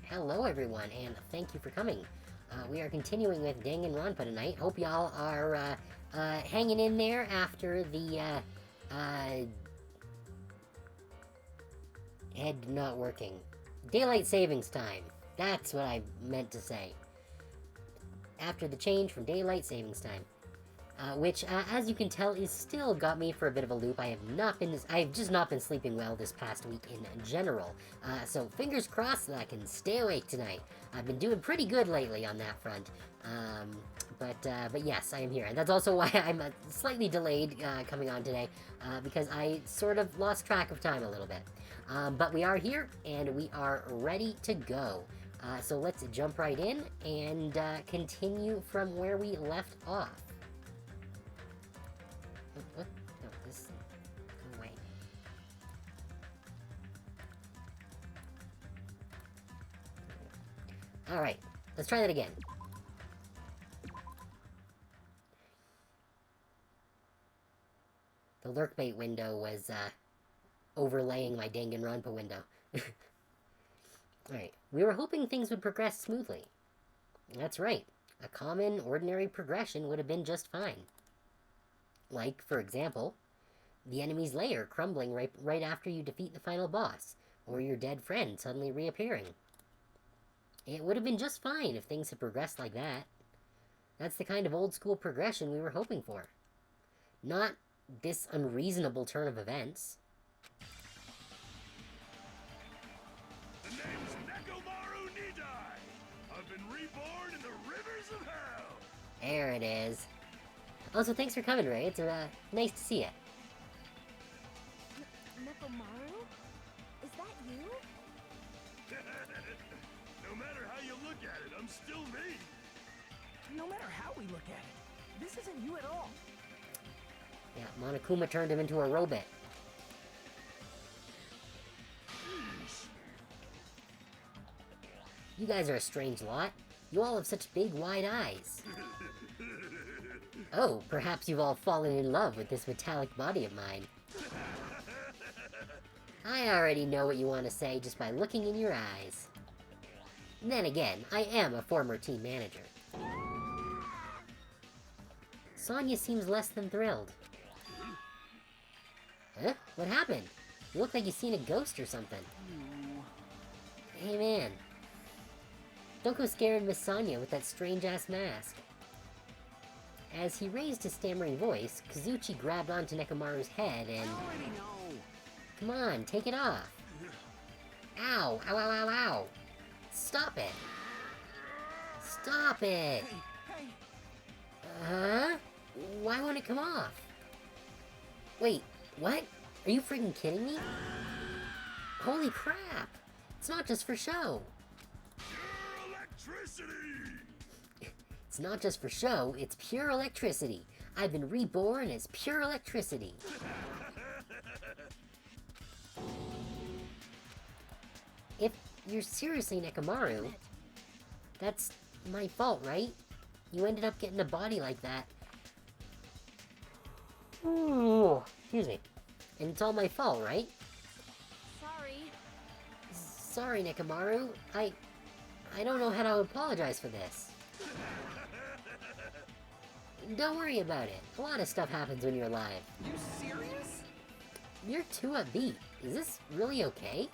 Hello everyone, and thank you for coming. We are continuing with Danganronpa tonight. Hope y'all are hanging in there after the head not working. Daylight savings time. That's what I meant to say. After the change from daylight savings time. Which, as you can tell, is still got me for a bit of a loop. I've just not been sleeping well this past week in general. So fingers crossed that I can stay awake tonight. I've been doing pretty good lately on that front. But yes, I am here. And that's also why I'm slightly delayed coming on today, because I sort of lost track of time a little bit. But we are here, and we are ready to go. So let's jump right in and continue from where we left off. What? No, this... Go away. Alright, let's try that again. The lurkbait window was, overlaying my Danganronpa window. Alright, we were hoping things would progress smoothly. That's right. A common, ordinary progression would have been just fine. Like, for example, the enemy's lair crumbling right after you defeat the final boss, or your dead friend suddenly reappearing. It would have been just fine if things had progressed like that. That's the kind of old-school progression we were hoping for. Not this unreasonable turn of events. The name's Nekomaru Nidai. I've been reborn in the rivers of hell. There it is. Also, thanks for coming, Ray. It's nice to see you. Nekomaru? Is that you? No matter how you look at it, I'm still me. No matter how we look at it, this isn't you at all. Yeah, Monokuma turned him into a robot. You guys are a strange lot. You all have such big, wide eyes. Oh, perhaps you've all fallen in love with this metallic body of mine. I already know what you want to say just by looking in your eyes. Then again, I am a former team manager. Sonya seems less than thrilled. Huh? What happened? You look like you've seen a ghost or something. Hey man. Don't go scaring Miss Sonya with that strange-ass mask. As he raised his stammering voice, Kazuchi grabbed onto Nekomaru's head and... I already know. Come on, take it off. Ow! Ow, ow, ow, ow! Stop it! Stop it! Hey, Huh? Why won't it come off? Wait, what? Are you freaking kidding me? Holy crap! It's not just for show! Pure electricity. It's not just for show, it's pure electricity. I've been reborn as pure electricity. If you're seriously Nekomaru, that's my fault, right? You ended up getting a body like that. Ooh, excuse me. And it's all my fault, right? Sorry. Sorry, Nekomaru. I don't know how to apologize for this. Don't worry about it. A lot of stuff happens when you're alive. you serious? You're too upbeat. Is this really okay?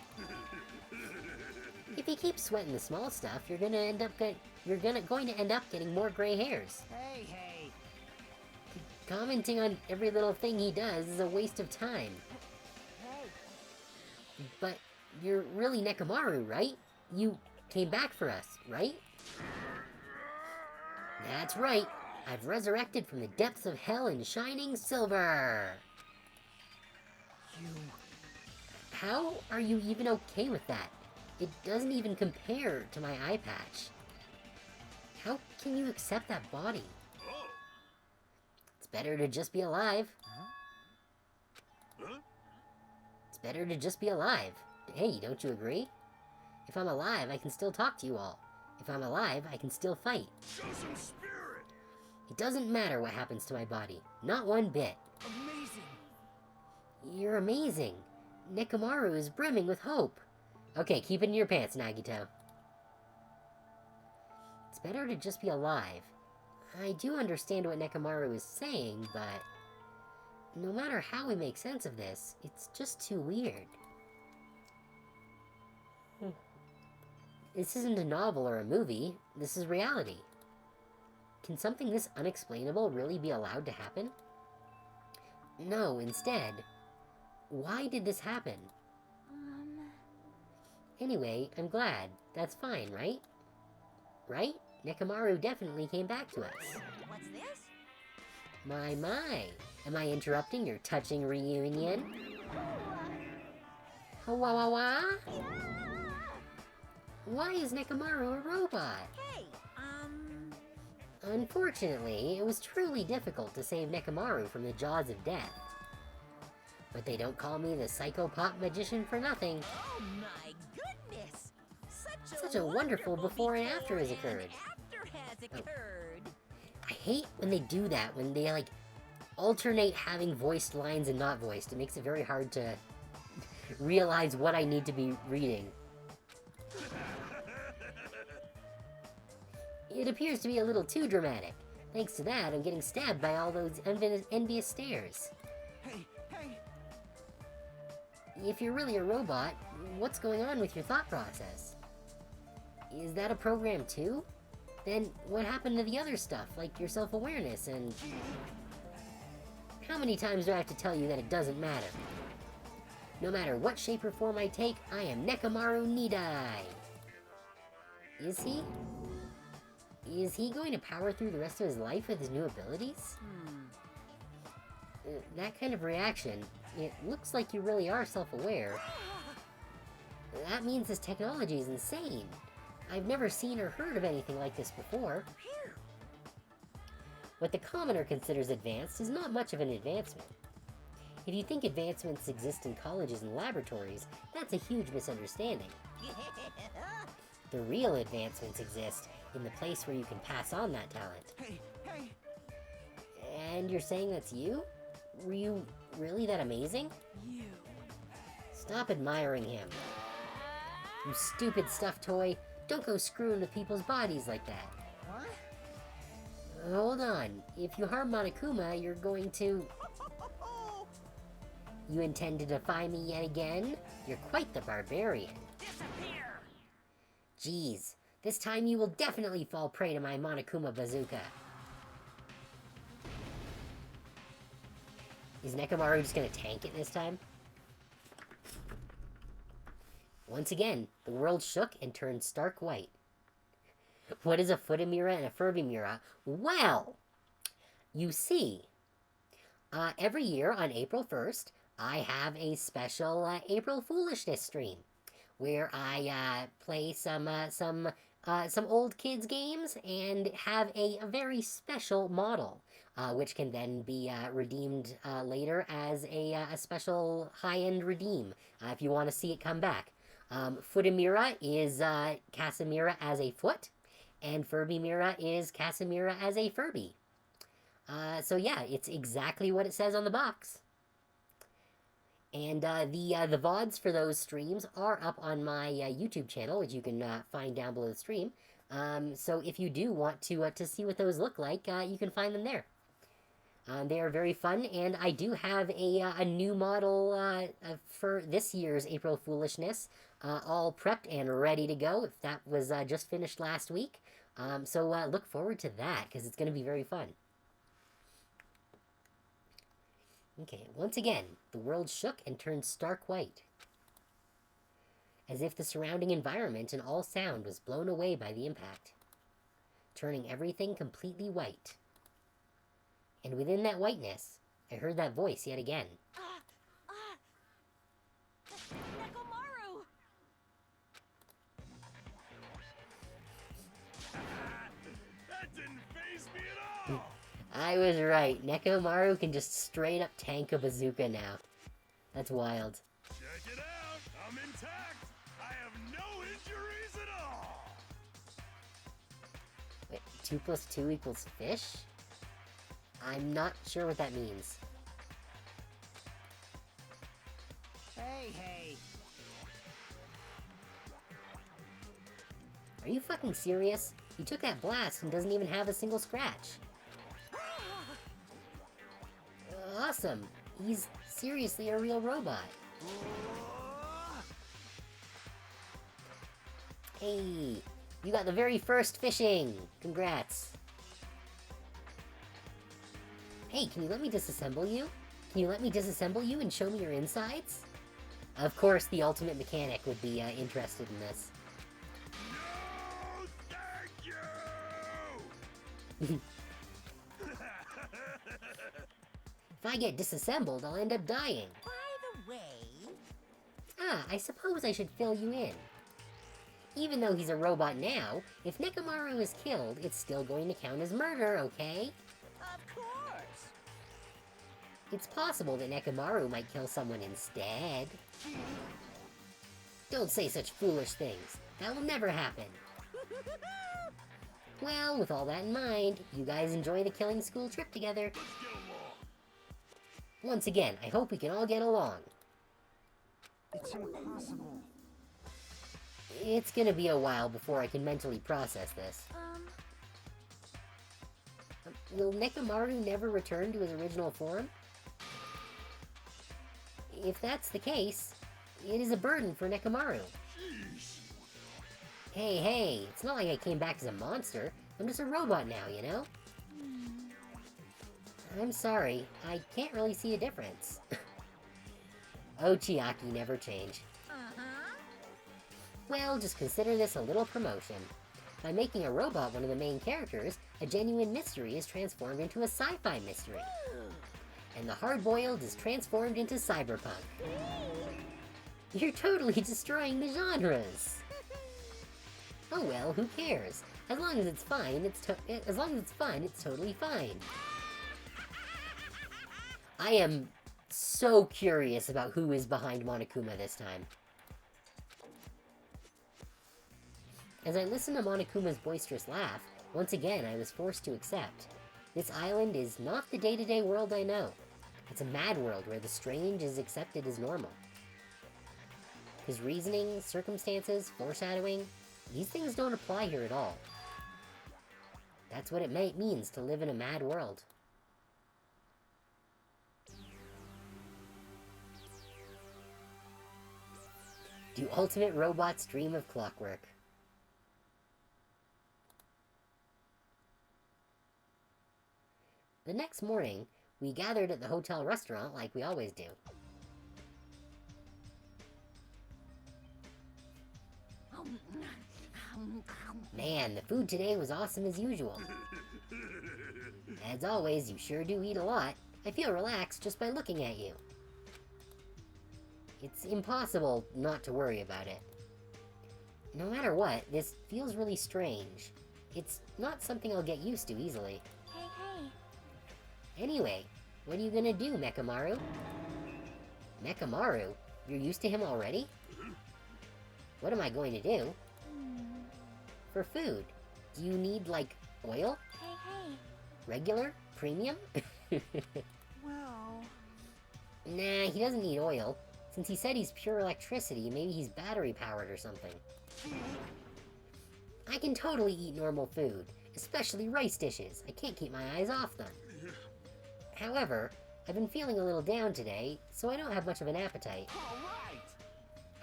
If you keep sweating the small stuff, you're going to end up getting more gray hairs. Hey, hey. Commenting on every little thing he does is a waste of time. Hey. But you're really Nekomaru, right? You came back for us, right? That's right. I've resurrected from the depths of hell in shining silver. You... How are you even okay with that? It doesn't even compare to my eye patch. How can you accept that body? Oh. It's better to just be alive. Huh? It's better to just be alive. Hey, don't you agree? If I'm alive, I can still talk to you all. If I'm alive, I can still fight. Show some spirit. It doesn't matter what happens to my body. Not one bit. amazing. You're amazing. Nekomaru is brimming with hope. Okay, keep it in your pants, Nagito. better to just be alive. I do understand what Nekomaru is saying, but no matter how we make sense of this, it's just too weird. This isn't a novel or a movie, this is reality. Can something this unexplainable really be allowed to happen? No, instead, why did this happen? Anyway, I'm glad. That's fine, right? Right? Nekomaru definitely came back to us. What's this? My. Am I interrupting your touching reunion? Wah. Why is Nekomaru a robot? Hey, Unfortunately, it was truly difficult to save Nekomaru from the jaws of death. But they don't call me the psychopop magician for nothing. Oh my goodness! Such a wonderful before and after has occurred. After has occurred. I hate when they do that, when they, like, alternate having voiced lines and not voiced. It makes it very hard to realize what I need to be reading. It appears to be a little too dramatic. Thanks to that, I'm getting stabbed by all those envious stares. Hey! If you're really a robot, what's going on with your thought process? Is that a program too? Then what happened to the other stuff, like your self-awareness and... How many times do I have to tell you that it doesn't matter? No matter what shape or form I take, I am Nekomaru Nidai! Is he? Is he going to power through the rest of his life with his new abilities? That kind of reaction, it looks like you really are self-aware. That means this technology is insane. I've never seen or heard of anything like this before. What the commoner considers advanced is not much of an advancement. If you think advancements exist in colleges and laboratories, that's a huge misunderstanding. The real advancements exist in the place where you can pass on that talent. Hey! And you're saying that's you? Were you really that amazing? You! Stop admiring him. You stupid stuffed toy. Don't go screwing with people's bodies like that. What? Hold on. If you harm Monokuma, you're going to... You intend to defy me yet again? You're quite the barbarian. Disappear! Jeez. This time you will definitely fall prey to my Monokuma bazooka. Is Nekomaru just gonna tank it this time? Once again, the world shook and turned stark white. What is a Futamira and a Furbimira? Well, you see, every year on April 1st, I have a special April Foolishness stream where I play some old kids games and have a very special model, which can then be redeemed later as a special high-end redeem if you want to see it come back. Futamira is Casimira as a foot, and Furbimira is Casimira as a Furby. So yeah, it's exactly what it says on the box. And the VODs for those streams are up on my YouTube channel, which you can find down below the stream. So if you do want to see what those look like, you can find them there. They are very fun, and I do have a new model for this year's April Foolishness, all prepped and ready to go. If that was just finished last week, so look forward to that because it's going to be very fun. Okay, once again, the world shook and turned stark white, as if the surrounding environment and all sound was blown away by the impact, turning everything completely white. And within that whiteness, I heard that voice yet again. Nekomaru! That didn't faze me at all! I was right. Nekomaru can just straight up tank a bazooka now. That's wild. Check it out! I'm intact! I have no injuries at all! Wait, 2 + 2 = fish? I'm not sure what that means. Hey! Are you fucking serious? He took that blast and doesn't even have a single scratch. Awesome! He's seriously a real robot. Hey, you got the very first fishing! Congrats! Hey, can you let me disassemble you? Can you let me disassemble you and show me your insides? Of course, the ultimate mechanic would be interested in this. No, thank you! If I get disassembled, I'll end up dying. By the way, Ah, I suppose I should fill you in. Even though he's a robot now, if Nekomaru is killed, it's still going to count as murder, okay? of course. It's possible that Nekomaru might kill someone instead. Don't say such foolish things. That will never happen. Well, with all that in mind, you guys enjoy the killing school trip together. Let's get along. Once again, I hope we can all get along. It's impossible. It's gonna be a while before I can mentally process this. Will Nekomaru never return to his original form? If that's the case, it is a burden for Nekomaru. Jeez. Hey, it's not like I came back as a monster. I'm just a robot now, you know? I'm sorry, I can't really see a difference. Oh, Chiaki never change. Well, just consider this a little promotion. By making a robot one of the main characters, a genuine mystery is transformed into a sci-fi mystery. And the hard-boiled is transformed into cyberpunk. You're totally destroying the genres! Oh well, who cares? As long as it's fine, as long as it's fun, it's totally fine. I am so curious about who is behind Monokuma this time. As I listened to Monokuma's boisterous laugh, once again I was forced to accept. This island is not the day-to-day world I know. It's a mad world where the strange is accepted as normal. His reasoning, circumstances, foreshadowing, these things don't apply here at all. That's what it means to live in a mad world. Do ultimate robots dream of clockwork? The next morning, we gathered at the hotel restaurant like we always do. Man, the food today was awesome as usual. As always, you sure do eat a lot. I feel relaxed just by looking at you. It's impossible not to worry about it. No matter what, this feels really strange. It's not something I'll get used to easily. Hey. Anyway, what are you gonna do, Mekamaru? Mekamaru? You're used to him already? What am I going to do? For food, do you need, like, oil? Hey. Regular? Premium? Well... Nah, he doesn't need oil. Since he said he's pure electricity, maybe he's battery-powered or something. I can totally eat normal food, especially rice dishes. I can't keep my eyes off them. However, I've been feeling a little down today, so I don't have much of an appetite. All right.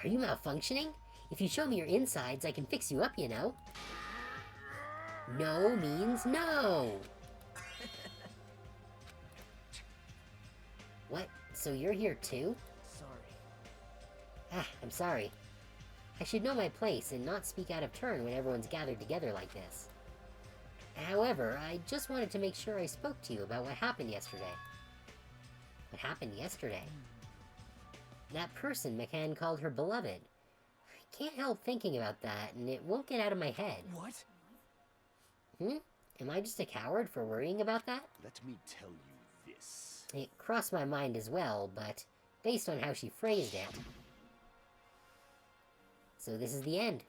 Are you malfunctioning? If you show me your insides, I can fix you up, you know. No means no! What? So you're here too? Sorry. Ah, I'm sorry. I should know my place and not speak out of turn when everyone's gathered together like this. However, I just wanted to make sure I spoke to you about what happened yesterday. What happened yesterday? That person McCann called her beloved. I can't help thinking about that, and it won't get out of my head. What? Am I just a coward for worrying about that? Let me tell you this. It crossed my mind as well, but based on how she phrased it. So this is the end.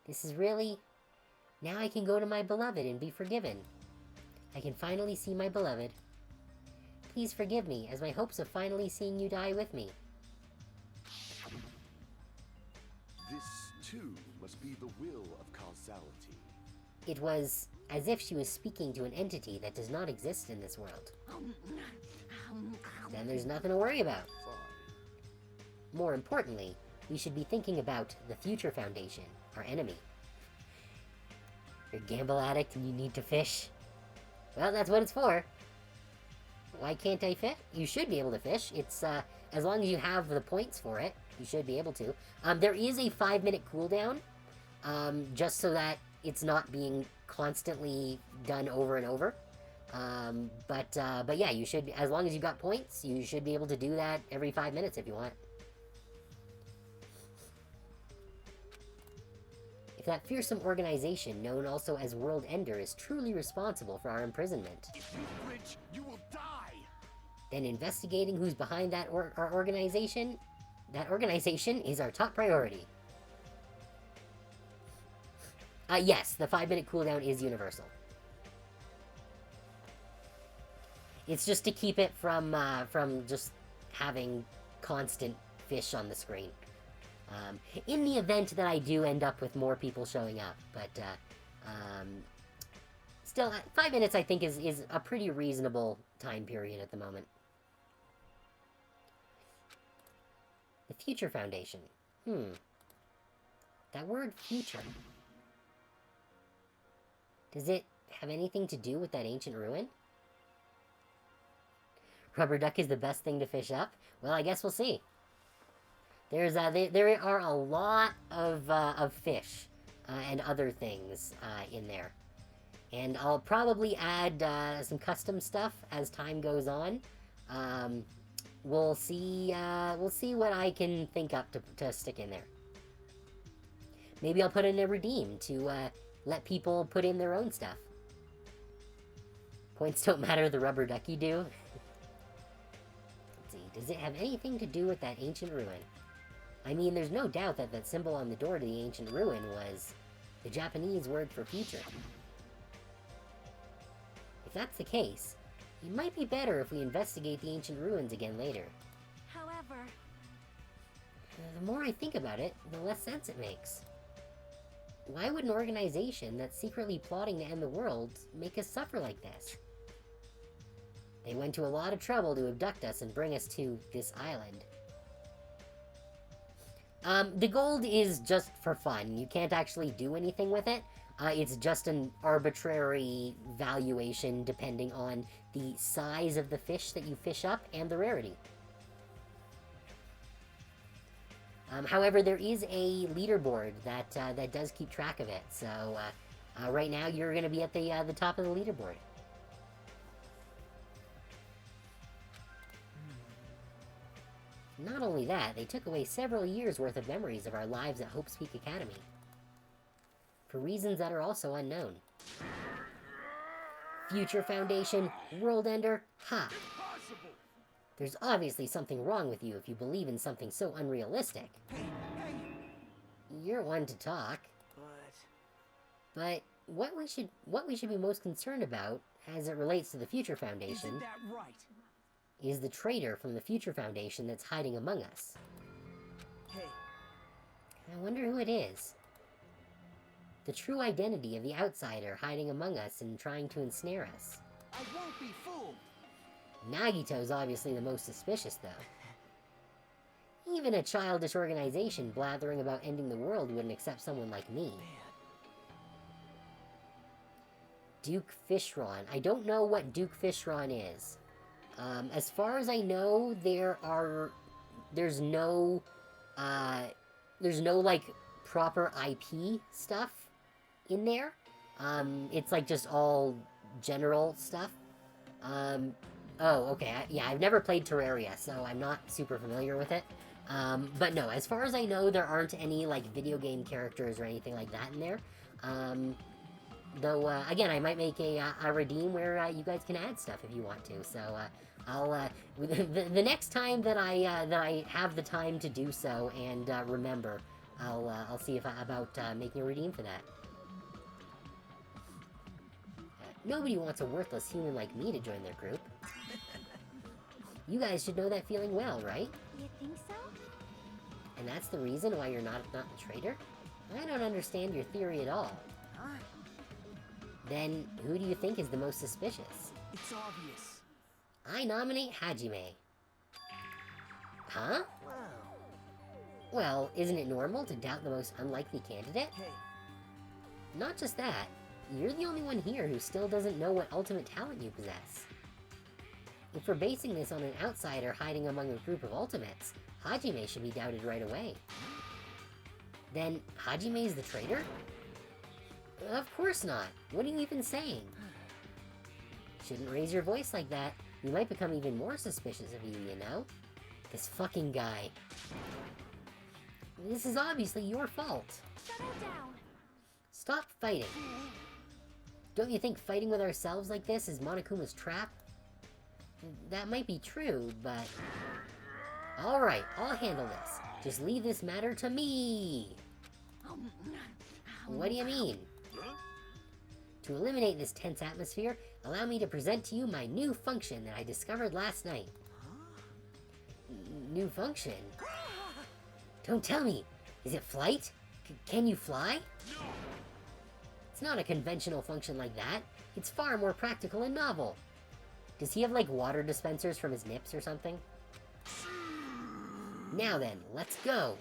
This is really... Now I can go to my beloved and be forgiven. I can finally see my beloved. Please forgive me, as my hopes of finally seeing you die with me. This, too, must be the will of causality. It was as if she was speaking to an entity that does not exist in this world. Then there's nothing to worry about. More importantly, we should be thinking about the Future Foundation, our enemy. You're a gamble addict and you need to fish? Well, that's what it's for. Why can't I fish? You should be able to fish. It's, as long as you have the points for it, you should be able to. There is a 5-minute cooldown, just so that it's not being constantly done over and over. But yeah, you should, as long as you got points, you should be able to do that every 5 minutes if you want. If that fearsome organization, known also as World Ender, is truly responsible for our imprisonment, If you flinch, you will die. then investigating who's behind that our organization, is our top priority. Yes, the 5-minute cooldown is universal. It's just to keep it from just having constant fish on the screen. In the event that I do end up with more people showing up, but, still, 5 minutes I think is a pretty reasonable time period at the moment. The Future Foundation. That word future. Does it have anything to do with that ancient ruin? Rubber duck is the best thing to fish up? Well, I guess we'll see. There's there are a lot of fish and other things in there, and I'll probably add some custom stuff as time goes on. We'll see what I can think up to stick in there. Maybe I'll put in a redeem to let people put in their own stuff. Points don't matter, the rubber ducky do. Let's see, does it have anything to do with that ancient ruin? I mean, there's no doubt that that symbol on the door to the ancient ruin was the Japanese word for future. If that's the case, it might be better if we investigate the ancient ruins again later. However, The more I think about it, the less sense it makes. Why would an organization that's secretly plotting to end the world make us suffer like this? They went to a lot of trouble to abduct us and bring us to this island. The gold is just for fun. You can't actually do anything with it. It's just an arbitrary valuation depending on the size of the fish that you fish up and the rarity. However, there is a leaderboard that that does keep track of it. So right now, you're going to be at the top of the leaderboard. Not only that, they took away several years' worth of memories of our lives at Hope's Peak Academy. For reasons that are also unknown. Future Foundation, World Ender, ha! Impossible. There's obviously something wrong with you if you believe in something so unrealistic. Hey, You're one to talk, but what we should be most concerned about, as it relates to the Future Foundation, isn't that right? is the traitor from the Future Foundation that's hiding among us. Hey, I wonder who it is. The true identity of the outsider hiding among us and trying to ensnare us. I won't be fooled. Nagito's obviously the most suspicious, though. Even a childish organization blathering about ending the world wouldn't accept someone like me. Man, Duke Fishron. I don't know what Duke Fishron is. As far as I know, there's no like proper IP stuff in there. It's like just all general stuff. Oh, okay. Yeah, I've never played Terraria, so I'm not super familiar with it. But no, as far as I know, there aren't any like video game characters or anything like that in there. Though, again, I might make a redeem where you guys can add stuff if you want to. So, I'll the next time that I have the time to do so and remember, I'll see if about making a redeem for that. Nobody wants a worthless human like me to join their group. You guys should know that feeling well, right? you think so? And that's the reason why you're not the traitor? I don't understand your theory at all. Huh? Then who do you think is the most suspicious? It's obvious. I nominate Hajime. Huh? Wow. Well, isn't it normal to doubt the most unlikely candidate? Hey, Not just that, you're the only one here who still doesn't know what ultimate talent you possess. If we're basing this on an outsider hiding among a group of ultimates, Hajime should be doubted right away. Then, Hajime is the traitor? Of course not. What are you even saying? Shouldn't raise your voice like that. We might become even more suspicious of you, you know? This fucking guy. This is obviously your fault. Settle down. Stop fighting. Don't you think fighting with ourselves like this is Monokuma's trap? That might be true, but... Alright, I'll handle this. Just leave this matter to me! What do you mean? To eliminate this tense atmosphere, allow me to present to you my new function that I discovered last night. New function? Don't tell me! Is it flight? Can you fly? It's not a conventional function like that. It's far more practical and novel. Does he have, like, water dispensers from his nips or something? Now then, let's go!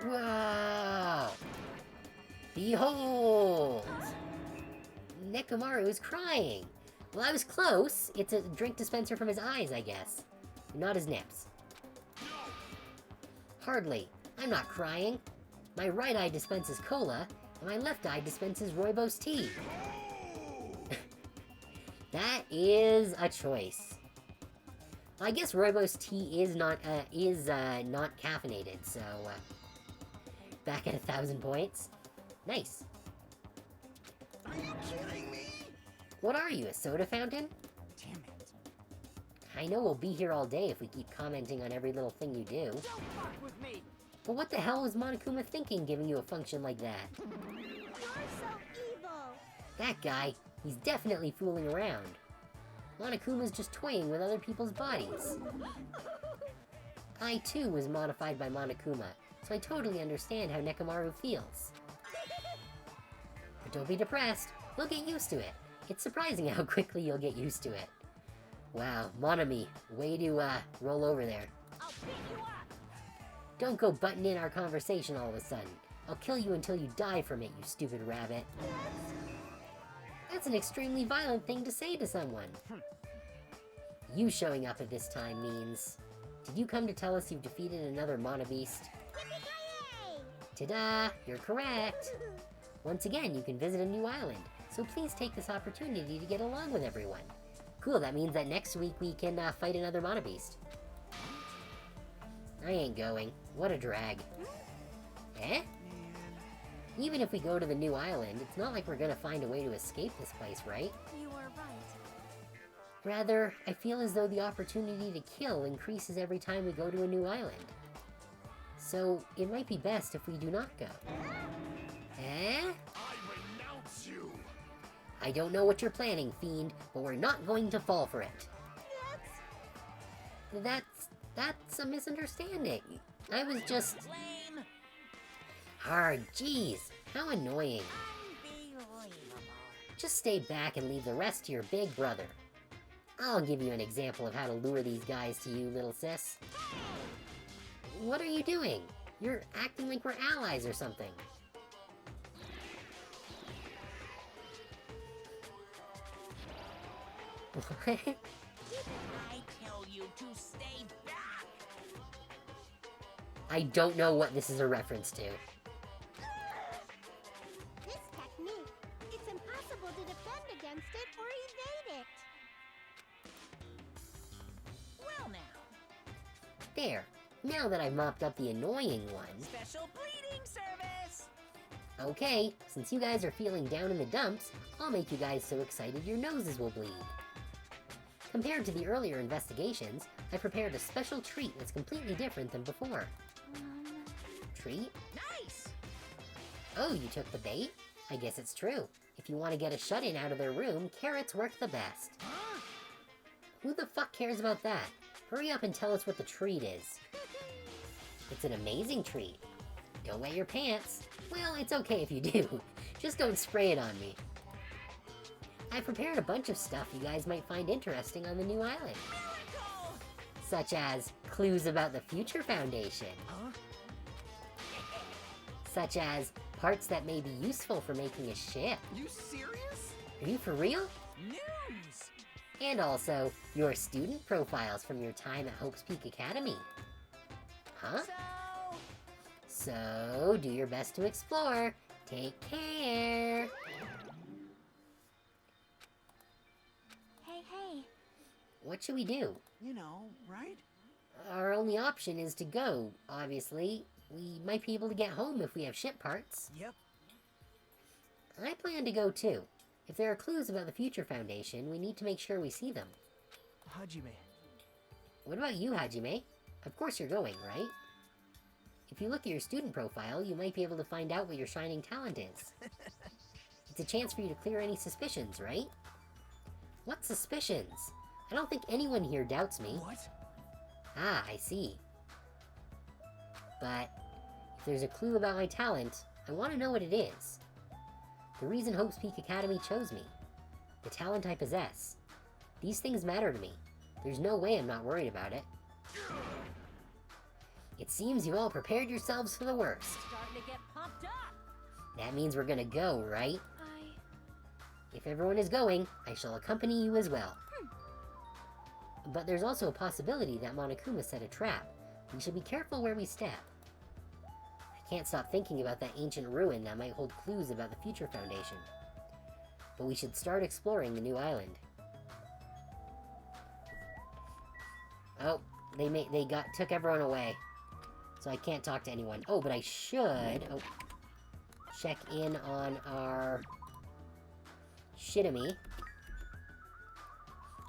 Wow! Behold! Nekomaru is crying! Well, I was close. It's a drink dispenser from his eyes, I guess. Not his nips. Hardly. I'm not crying. My right eye dispenses cola, and my left eye dispenses rooibos tea. That is a choice. I guess rooibos tea is not caffeinated, so back at 1,000 points. Nice. are you kidding me? What are you, a soda fountain? Damn it. I know we'll be here all day if we keep commenting on every little thing you do. Don't fuck with me. But what the hell was Monokuma thinking giving you a function like that? You're so evil. That guy, he's definitely fooling around. Monokuma's just toying with other people's bodies. I too was modified by Monokuma, so I totally understand how Nekomaru feels. But don't be depressed, you'll get used to it. It's surprising how quickly you'll get used to it. Wow, Monami, way to roll over there. I'll pick you up. Don't go butting in our conversation all of a sudden. I'll kill you until you die from it, you stupid rabbit. That's an extremely violent thing to say to someone. You showing up at this time means... Did you come to tell us you've defeated another Monobeast? Yippee-ki-yay! Ta-da! You're correct! Once again, you can visit a new island, so please take this opportunity to get along with everyone. Cool, that means that next week we can fight another Monobeast. I ain't going. What a drag. Eh? Even if we go to the new island, it's not like we're gonna find a way to escape this place, right? You are right. Rather, I feel as though the opportunity to kill increases every time we go to a new island. So, it might be best if we do not go. Eh? I renounce you! I don't know what you're planning, Fiend, but we're not going to fall for it. That's a misunderstanding. I was just... Lame. Hard, jeez, how annoying. Unbelievable. Just stay back and leave the rest to your big brother. I'll give you an example of how to lure these guys to you, little sis. What are you doing? You're acting like we're allies or something. What? I tell you to stay back. I don't know what this is a reference to. This technique, it's impossible to defend against it or evade it. Well now, There. Now that I've mopped up the annoying one. special bleeding service. Okay, since you guys are feeling down in the dumps, I'll make you guys so excited your noses will bleed. Compared to the earlier investigations, I prepared a special treat that's completely different than before. Treat? Nice. Oh, you took the bait? I guess it's true. If you want to get a shut-in out of their room, carrots work the best. Huh? Who the fuck cares about that? Hurry up and tell us what the treat is. It's an amazing treat. Don't wet your pants. Well, it's okay if you do. Just don't spray it on me. I prepared a bunch of stuff you guys might find interesting on the new island. Such as clues about the Future Foundation. Huh? Such as parts that may be useful for making a ship. You serious? Are you for real? News! And also, your student profiles from your time at Hope's Peak Academy. Huh? So, do your best to explore. Take care! Hey. What should we do? You know, right? Our only option is to go, obviously. We might be able to get home if we have ship parts. Yep. I plan to go too. If there are clues about the Future Foundation, we need to make sure we see them. Hajime. What about you, Hajime? Of course you're going, right? If you look at your student profile, you might be able to find out what your shining talent is. It's a chance for you to clear any suspicions, right? What suspicions? I don't think anyone here doubts me. What? Ah, I see. But if there's a clue about my talent, I want to know what it is. The reason Hope's Peak Academy chose me. The talent I possess. These things matter to me. There's no way I'm not worried about it. It seems you all prepared yourselves for the worst. Starting to get pumped up. That means we're gonna go, right? If everyone is going, I shall accompany you as well. But there's also a possibility that Monokuma set a trap. We should be careful where we step. I can't stop thinking about that ancient ruin that might hold clues about the Future Foundation. But we should start exploring the new island. Oh, they took everyone away. So I can't talk to anyone. Oh, but I should check in on our Shitamy.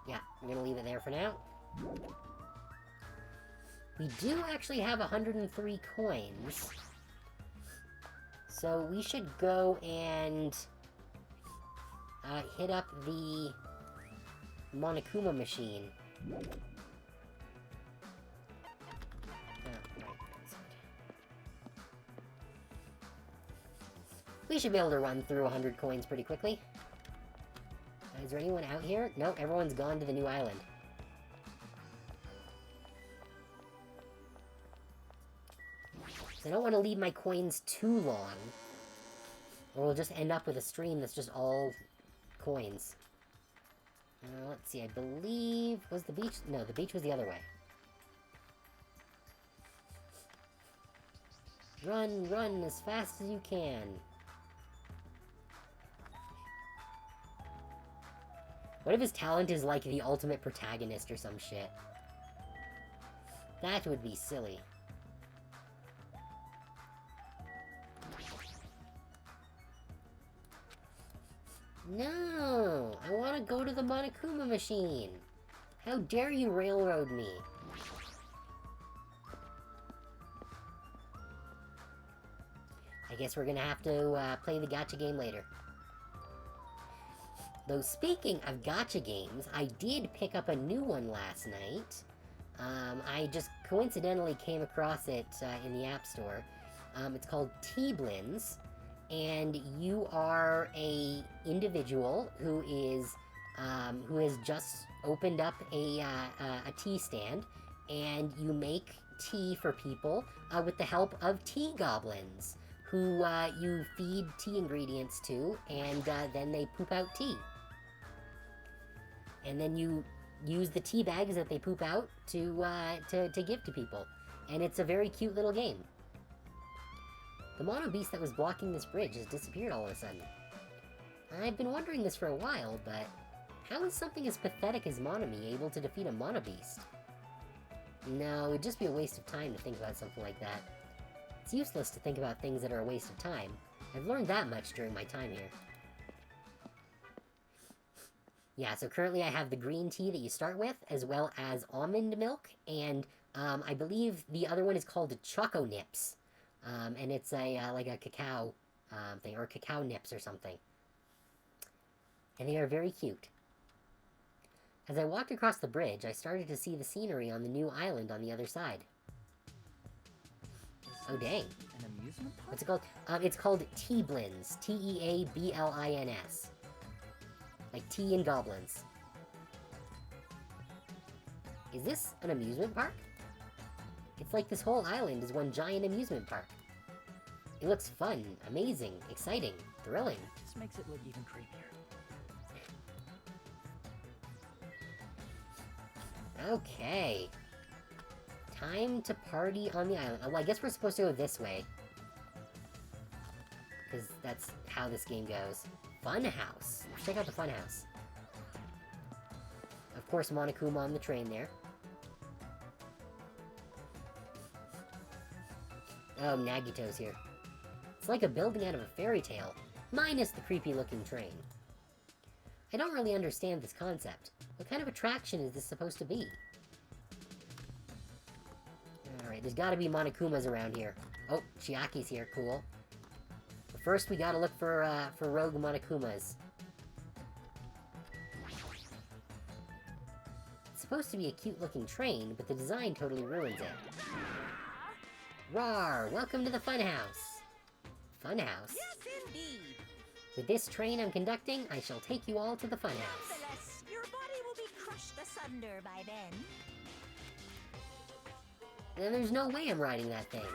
Yeah, I'm gonna leave it there for now. We do actually have 103 coins. So we should go and hit up the Monokuma machine. Oh, right, that's it. We should be able to run through 100 coins pretty quickly. Is there anyone out here? No, everyone's gone to the new island. So I don't want to leave my coins too long, or we'll just end up with a stream that's just all coins. Let's see, I believe... Was the beach? No, the beach was the other way. Run, run as fast as you can. What if his talent is like the ultimate protagonist or some shit? That would be silly. No! I want to go to the Monokuma machine! How dare you railroad me? I guess we're gonna have to play the gacha game later. Though speaking of gacha games, I did pick up a new one last night. I just coincidentally came across it in the App Store. It's called T-Blins, and you are a individual who has just opened up a tea stand, and you make tea for people with the help of tea goblins, who you feed tea ingredients to, and then they poop out tea. And then you use the tea bags that they poop out to give to people. And it's a very cute little game. The mono beast that was blocking this bridge has disappeared all of a sudden. I've been wondering this for a while, but how is something as pathetic as Monomi able to defeat a mono beast? No, it would just be a waste of time to think about something like that. It's useless to think about things that are a waste of time. I've learned that much during my time here. Yeah, so currently I have the green tea that you start with, as well as almond milk, and I believe the other one is called Choco Nips. And it's like a cacao thing, or cacao nips or something. And they are very cute. As I walked across the bridge, I started to see the scenery on the new island on the other side. Oh, dang. An amusement park? What's it called? It's called Teablins. Teablins. Like tea and goblins. Is this an amusement park? It's like this whole island is one giant amusement park. It looks fun, amazing, exciting, thrilling. Just makes it look even creepier. Okay. Time to party on the island. Oh, well, I guess we're supposed to go this way. Because that's how this game goes. Funhouse. Let's check out the funhouse. Of course, Monokuma on the train there. Oh, Nagito's here. It's like a building out of a fairy tale, minus the creepy-looking train. I don't really understand this concept. What kind of attraction is this supposed to be? Alright, there's gotta be Monokumas around here. Oh, Chiaki's here, cool. But first, we gotta look for rogue Monokumas. It's supposed to be a cute-looking train, but the design totally ruins it. Rawr! Welcome to the funhouse! Funhouse? Yes, indeed. With this train I'm conducting, I shall take you all to the funhouse. Nonetheless, your body will be crushed asunder by then. And there's no way I'm riding that thing.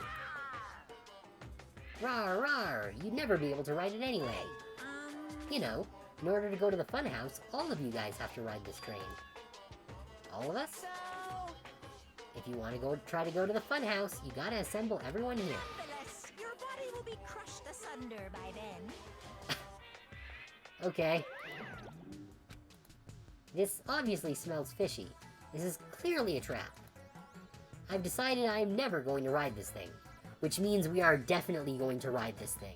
Rawr, rawr! You'd never be able to ride it anyway. You know, in order to go to the funhouse, all of you guys have to ride this train. All of us? So, If you want to try to go to the funhouse, you gotta assemble everyone here. nonetheless, your body will be crushed asunder by then. Okay. This obviously smells fishy. This is clearly a trap. I've decided I'm never going to ride this thing, which means we are definitely going to ride this thing.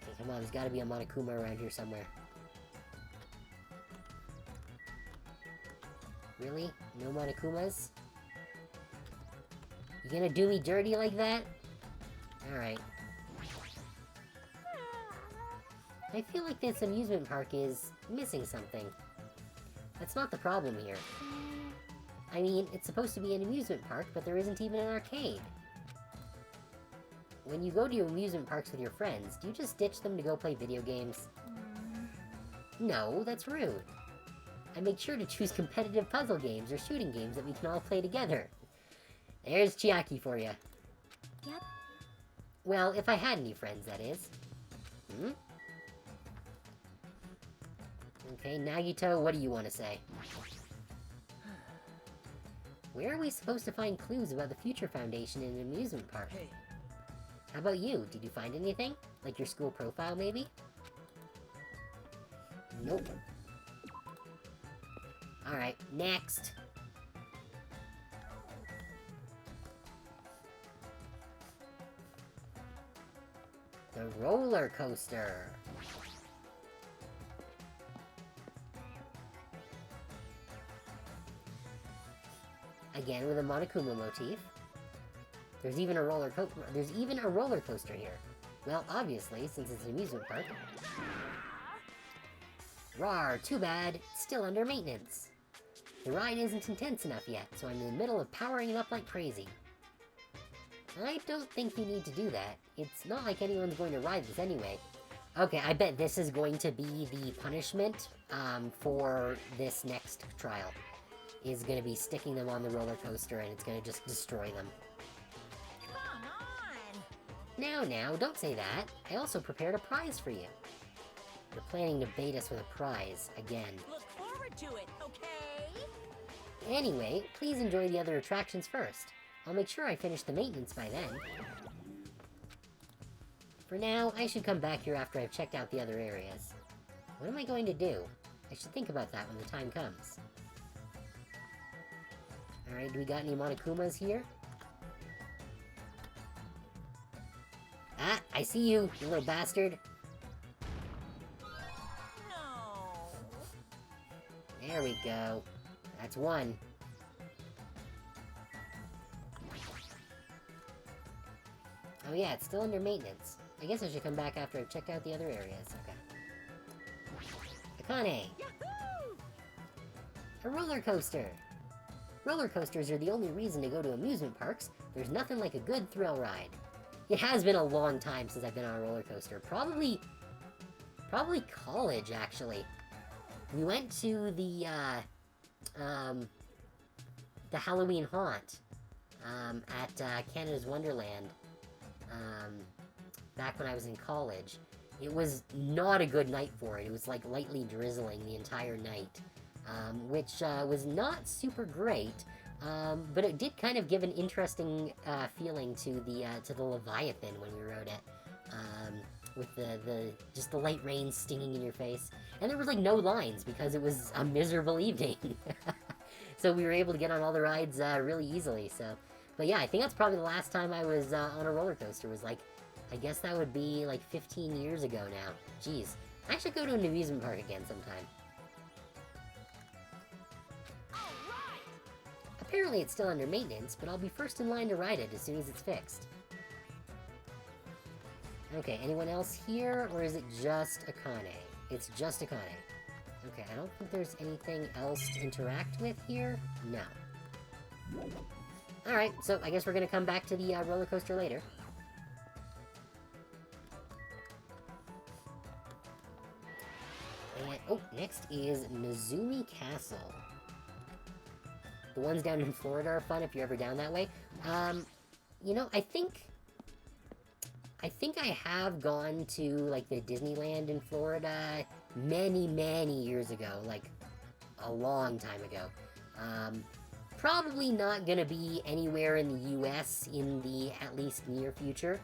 Okay, come on, there's gotta be a Monokuma around here somewhere. Really? No Monokumas? You gonna do me dirty like that? Alright. I feel like this amusement park is missing something. That's not the problem here. I mean, it's supposed to be an amusement park, but there isn't even an arcade. When you go to amusement parks with your friends, do you just ditch them to go play video games? No, that's rude. I make sure to choose competitive puzzle games or shooting games that we can all play together. There's Chiaki for you. Yep. Well, if I had any friends, that is. Hmm? Okay, Nagito, what do you want to say? Where are we supposed to find clues about the Future Foundation in an amusement park? Hey, How about you? Did you find anything? Like your school profile, maybe? Nope. Alright, next. The roller coaster. Again with a Monokuma motif. There's even a roller coaster here. Well, obviously, since it's an amusement park. Rawr, too bad. It's still under maintenance. The ride isn't intense enough yet, so I'm in the middle of powering it up like crazy. I don't think you need to do that. It's not like anyone's going to ride this anyway. Okay, I bet this is going to be the punishment for this next trial. Is going to be sticking them on the roller coaster and it's going to just destroy them. Come on. Now, don't say that. I also prepared a prize for you. You're planning to bait us with a prize, again. Look forward to it, okay? Anyway, please enjoy the other attractions first. I'll make sure I finish the maintenance by then. For now, I should come back here after I've checked out the other areas. What am I going to do? I should think about that when the time comes. Alright, do we got any Monokumas here? Ah, I see you, you little bastard. No. There we go. That's one. Oh yeah, it's still under maintenance. I guess I should come back after I've checked out the other areas. Okay. Akane! Yahoo! A roller coaster! Roller coasters are the only reason to go to amusement parks. There's nothing like a good thrill ride. It has been a long time since I've been on a roller coaster. Probably college, actually. We went to the Halloween Haunt, at Canada's Wonderland, back when I was in college. It was not a good night for it. It was, like, lightly drizzling the entire night, which, was not super great, but it did kind of give an interesting, feeling to the Leviathan when we rode it, with just the light rain stinging in your face. And there was, like, no lines, because it was a miserable evening. So we were able to get on all the rides, really easily, so... But yeah, I think that's probably the last time I was, on a roller coaster, was, like, I guess that would be, like, 15 years ago now. Jeez. I should go to an amusement park again sometime. Apparently it's still under maintenance, but I'll be first in line to ride it as soon as it's fixed. Okay, anyone else here, or is it just Akane? It's just Akane. Okay, I don't think there's anything else to interact with here. No. Alright, so I guess we're gonna come back to the roller coaster later. And, oh, next is Mizumi Castle. The ones down in Florida are fun if you're ever down that way. You know, I think I have gone to, like, the Disneyland in Florida many, many years ago, like, a long time ago. Probably not gonna be anywhere in the US in the, at least, near future,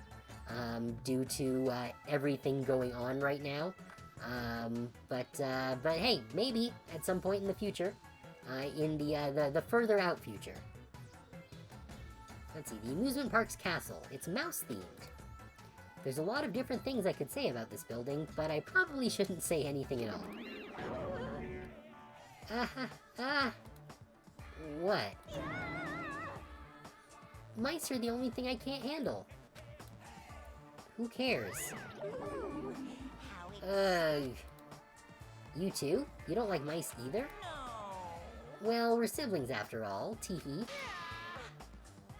due to, everything going on right now. But hey, maybe at some point in the future, in the further out future. Let's see, the amusement park's castle. It's mouse-themed. There's a lot of different things I could say about this building, but I probably shouldn't say anything at all. What? Mice are the only thing I can't handle. Who cares? You too? You don't like mice either? Well, we're siblings after all, teehee.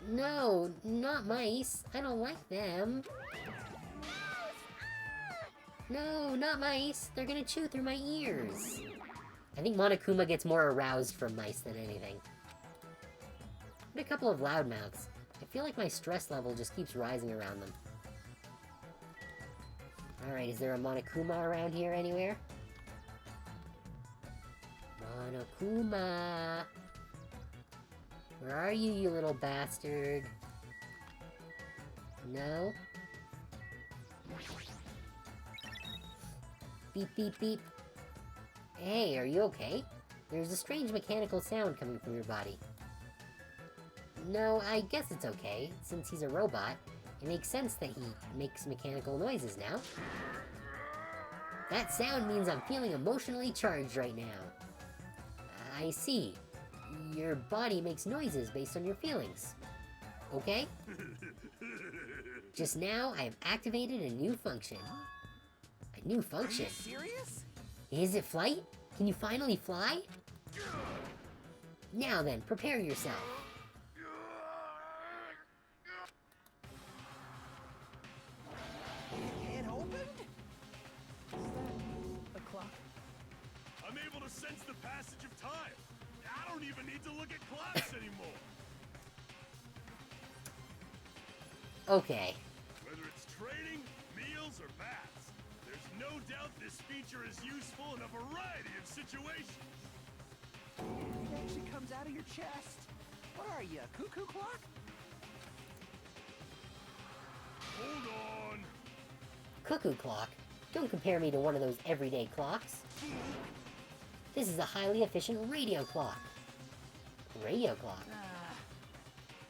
No, not mice. I don't like them. No, not mice. They're gonna chew through my ears. I think Monokuma gets more aroused from mice than anything. What a couple of loudmouths. I feel like my stress level just keeps rising around them. Alright, is there a Monokuma around here anywhere? Monokuma! Where are you, you little bastard? No? Beep, beep, beep. Hey, are you okay? There's a strange mechanical sound coming from your body. No, I guess it's okay. Since he's a robot, it makes sense that he makes mechanical noises now. That sound means I'm feeling emotionally charged right now. I see. Your body makes noises based on your feelings. Okay? Just now, I have activated a new function. A new function? Are you serious? Is it flight? Can you finally fly? Now then, prepare yourself. It opened? Is that a clock? I'm able to sense the passage of time. I don't even need to look at clocks anymore. Okay. Whether it's training, meals, or baths, there's no doubt this feature is useful in a variety of situations. It actually comes out of your chest. What are you, a cuckoo clock? Hold on. Cuckoo clock? Don't compare me to one of those everyday clocks. This is a highly efficient radio clock. Radio clock?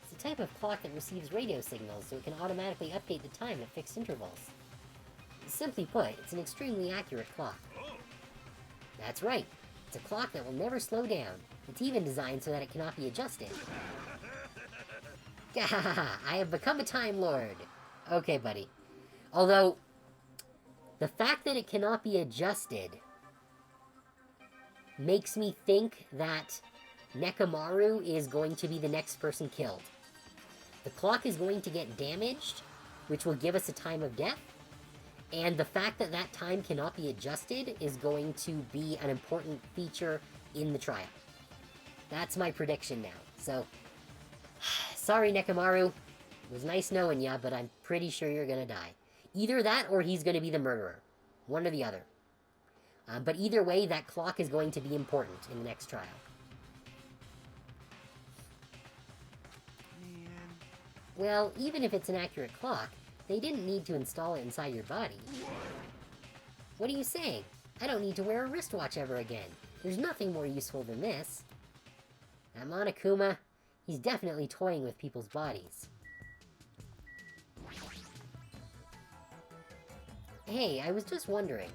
It's a type of clock that receives radio signals so it can automatically update the time at fixed intervals. Simply put, it's an extremely accurate clock. Oh, That's right. It's a clock that will never slow down. It's even designed so that it cannot be adjusted. I have become a Time Lord. Okay, buddy. Although, the fact that it cannot be adjusted makes me think that Nekomaru is going to be the next person killed. The clock is going to get damaged, which will give us a time of death, and the fact that that time cannot be adjusted is going to be an important feature in the trial. That's my prediction now. So, sorry Nekomaru, it was nice knowing ya, but I'm pretty sure you're gonna die. Either that or he's gonna be the murderer. One or the other. But either way, that clock is going to be important in the next trial. Man. Well, even if it's an accurate clock, they didn't need to install it inside your body. What are you saying? I don't need to wear a wristwatch ever again. There's nothing more useful than this. That Monokuma, he's definitely toying with people's bodies. Hey, I was just wondering.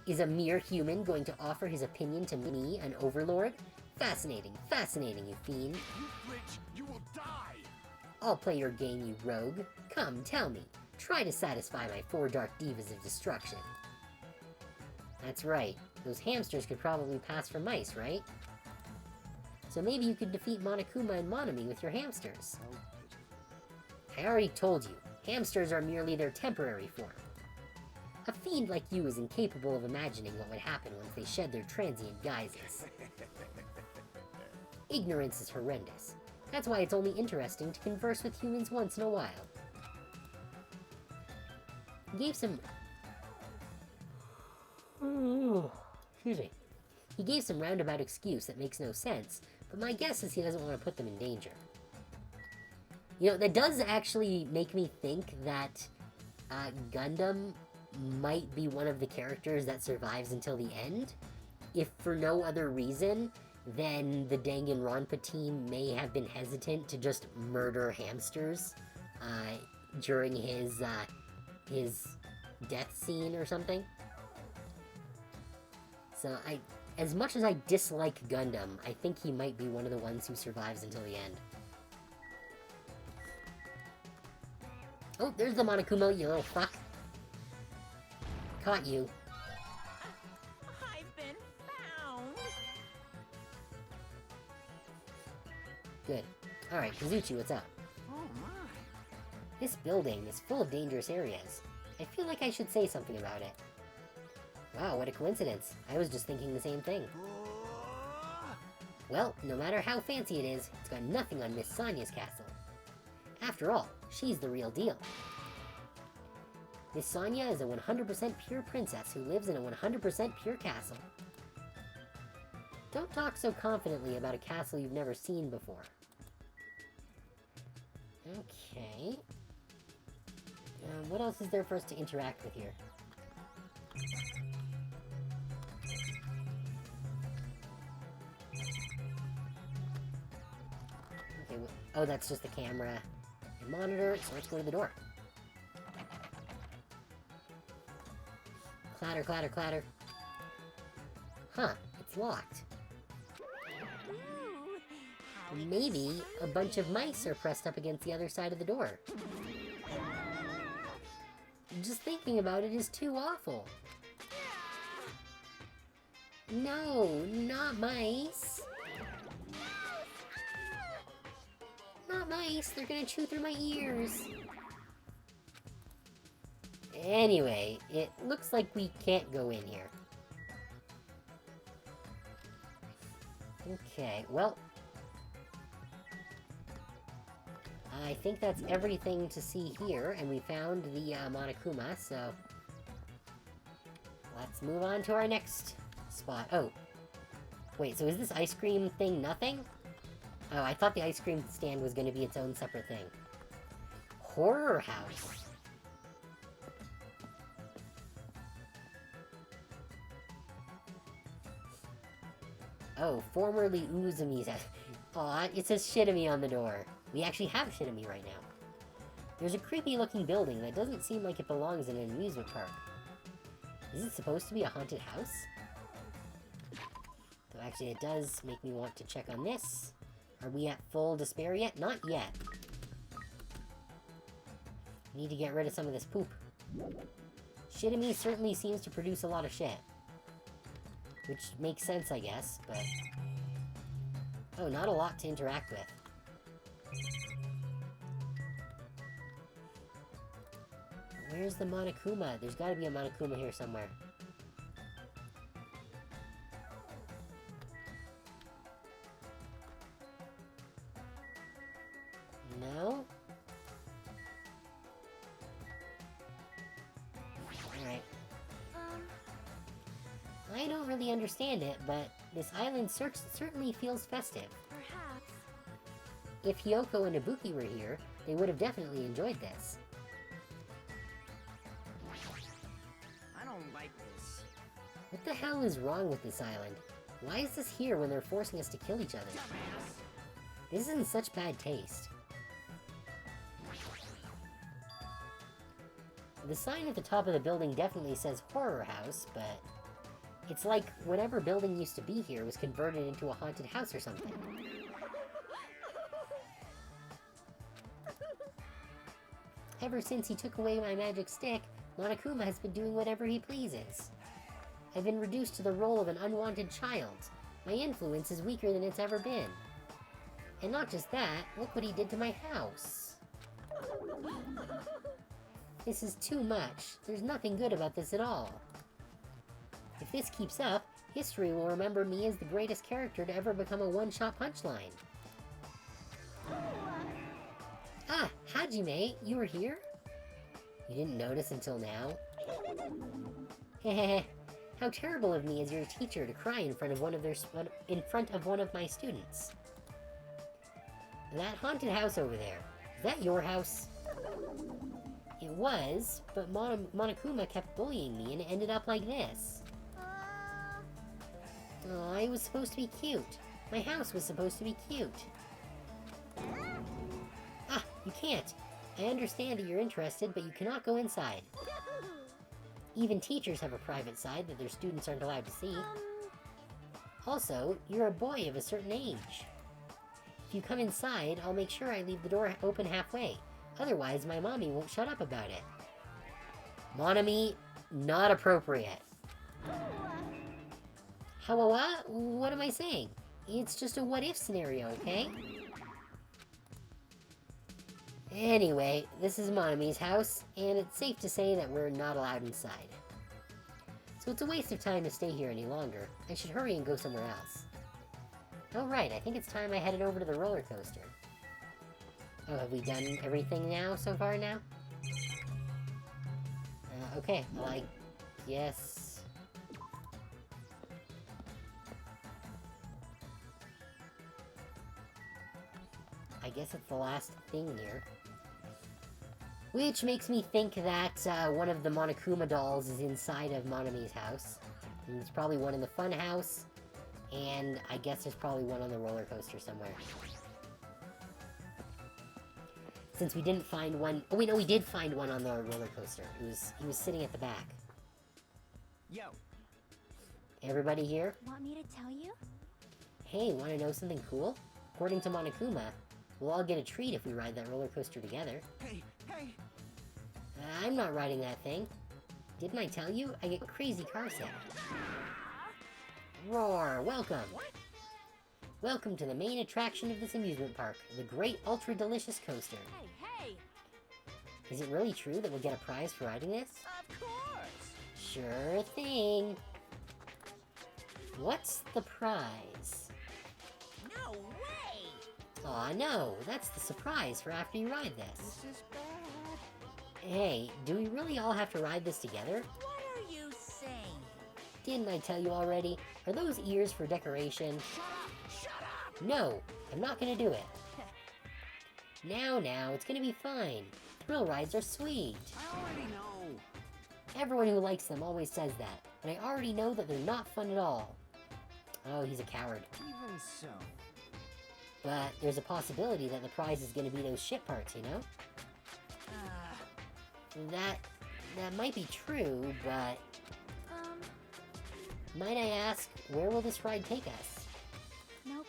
Is a mere human going to offer his opinion to me, an overlord? Fascinating, fascinating, you fiend. You flinch, you will die! I'll play your game, you rogue. Come, tell me. Try to satisfy my 4 dark divas of destruction. That's right. Those hamsters could probably pass for mice, right? So maybe you could defeat Monokuma and Monami with your hamsters. I already told you, hamsters are merely their temporary form. A fiend like you is incapable of imagining what would happen once they shed their transient guises. Ignorance is horrendous. That's why it's only interesting to converse with humans once in a while. He gave some... Excuse me. He gave some roundabout excuse that makes no sense, but my guess is he doesn't want to put them in danger. You know, that does actually make me think that Gundam might be one of the characters that survives until the end. If for no other reason, then the Danganronpa team may have been hesitant to just murder hamsters during his death scene or something. So as much as I dislike Gundam, I think he might be one of the ones who survives until the end. Oh, there's the Monokuma, you little fuck. Caught you. I've been found. Good. Alright, Kazuchi, what's up? Oh my. This building is full of dangerous areas. I feel like I should say something about it. Wow, what a coincidence. I was just thinking the same thing. Well, no matter how fancy it is, it's got nothing on Miss Sonya's castle. After all, she's the real deal. Miss Sonya is a 100% pure princess who lives in a 100% pure castle. Don't talk so confidently about a castle you've never seen before. Okay. What else is there for us to interact with here? Okay, oh, that's just the camera and monitor, so let's go to the door. Clatter, clatter, clatter. Huh, it's locked. Ooh, how Maybe a bunch of mice are pressed up against the other side of the door. Just thinking about it is too awful. No, not mice. Not mice, they're gonna chew through my ears. Anyway, it looks like we can't go in here. Okay, well... I think that's everything to see here, and we found the Monokuma, so... Let's move on to our next spot. Oh. Wait, so is this ice cream thing nothing? Oh, I thought the ice cream stand was going to be its own separate thing. Horror house. Oh, formerly Uzumi's. Aw, it says Shitami on the door. We actually have Shitami right now. There's a creepy looking building that doesn't seem like it belongs in an amusement park. Is it supposed to be a haunted house? Though actually it does make me want to check on this. Are we at full despair yet? Not yet. Need to get rid of some of this poop. Shitami certainly seems to produce a lot of shit. Which makes sense, I guess, but... Oh, not a lot to interact with. Where's the Monokuma? There's gotta be a Monokuma here somewhere. No? Alright. I don't really understand it, but this island certainly feels festive. Perhaps. If Hyoko and Ibuki were here, they would have definitely enjoyed this. I don't like this. What the hell is wrong with this island? Why is this here when they're forcing us to kill each other? Dumbass. This is in such bad taste. The sign at the top of the building definitely says horror house, but it's like whatever building used to be here was converted into a haunted house or something. Ever since he took away my magic stick, Monokuma has been doing whatever he pleases. I've been reduced to the role of an unwanted child. My influence is weaker than it's ever been. And not just that, look what he did to my house. This is too much. There's nothing good about this at all. If this keeps up, history will remember me as the greatest character to ever become a one-shot punchline. Ah, Hajime, you were here? You didn't notice until now? Hehehe. How terrible of me as your teacher to cry in front of one of my students. That haunted house over there, is that your house? It was, but Monokuma kept bullying me and it ended up like this. Oh, it was supposed to be cute. My house was supposed to be cute. Ah, you can't. I understand that you're interested, but you cannot go inside. Even teachers have a private side that their students aren't allowed to see. Also, you're a boy of a certain age. If you come inside, I'll make sure I leave the door open halfway. Otherwise, my mommy won't shut up about it. Monami, not appropriate. How, what? What am I saying? It's just a what-if scenario, okay? Anyway, this is Monami's house, and it's safe to say that we're not allowed inside. So it's a waste of time to stay here any longer. I should hurry and go somewhere else. Oh right, I think it's time I headed over to the roller coaster. Oh, have we done everything now, so far now? Okay, well, I guess... I guess it's the last thing here. Which makes me think that one of the Monokuma dolls is inside of Monami's house. And there's probably one in the fun house, and I guess there's probably one on the roller coaster somewhere. Since we didn't find one... Oh wait, no, we did find one on the roller coaster. He was sitting at the back. Yo. Everybody here? Want me to tell you? Hey, wanna know something cool? According to Monokuma, we'll all get a treat if we ride that roller coaster together. Hey, hey. I'm not riding that thing. Didn't I tell you? I get crazy car sick. Roar, welcome! Welcome to the main attraction of this amusement park, the Great Ultra Delicious Coaster. Hey, hey! Is it really true that we'll get a prize for riding this? Of course. Sure thing. What's the prize? No way! Aw, no, that's the surprise for after you ride this. This is bad. Hey, do we really all have to ride this together? What are you saying? Didn't I tell you already? Are those ears for decoration? Shut up! Shut up! No, I'm not gonna do it. Now, it's gonna be fine. Thrill rides are sweet. I already know. Everyone who likes them always says that, and I already know that they're not fun at all. Oh, he's a coward. Even so. But there's a possibility that the prize is gonna be those ship parts, you know? That might be true, but... Might I ask, where will this ride take us? Nope.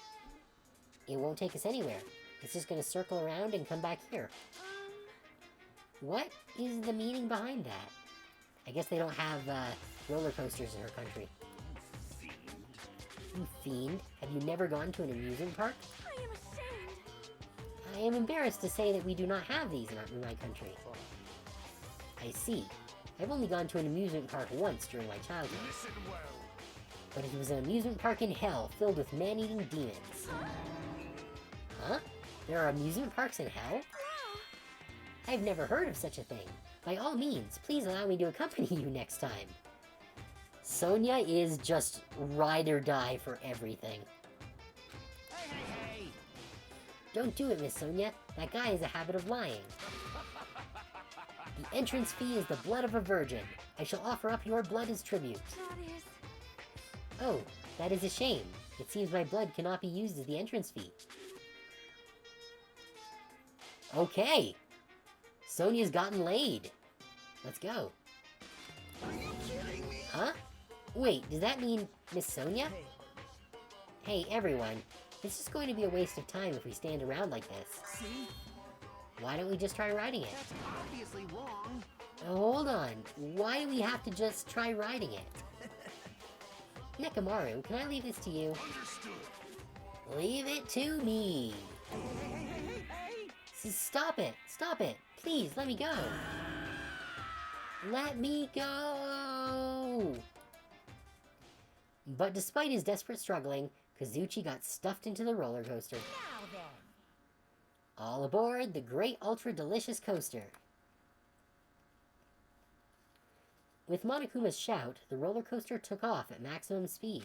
It won't take us anywhere. It's just gonna circle around and come back here. What is the meaning behind that? I guess they don't have roller coasters in her country. You fiend, have you never gone to an amusement park? I am ashamed. I am embarrassed to say that we do not have these in my country. I see. I've only gone to an amusement park once during my childhood. Listen well. But it was an amusement park in hell, filled with man-eating demons. Huh? There are amusement parks in hell? I've never heard of such a thing. By all means, please allow me to accompany you next time. Sonia is just ride or die for everything. Hey, hey, hey! Don't do it, Miss Sonia. That guy has a habit of lying. The entrance fee is the blood of a virgin. I shall offer up your blood as tribute. That is... Oh, that is a shame. It seems my blood cannot be used as the entrance fee. Okay. Sonia's gotten laid. Let's go. Are you kidding me? Huh? Wait, does that mean Miss Sonia? Hey, everyone. This is going to be a waste of time if we stand around like this. See? Why don't we just try riding it? That's obviously wrong. Hold on. Why do we have to just try riding it? Nekomaru, can I leave this to you? Understood. Leave it to me. Hey! Stop it! Stop it! Please, let me go! Let me go! But despite his desperate struggling, Kazuchi got stuffed into the roller coaster. Now then. All aboard the great ultra-delicious coaster. With Monokuma's shout, the roller coaster took off at maximum speed.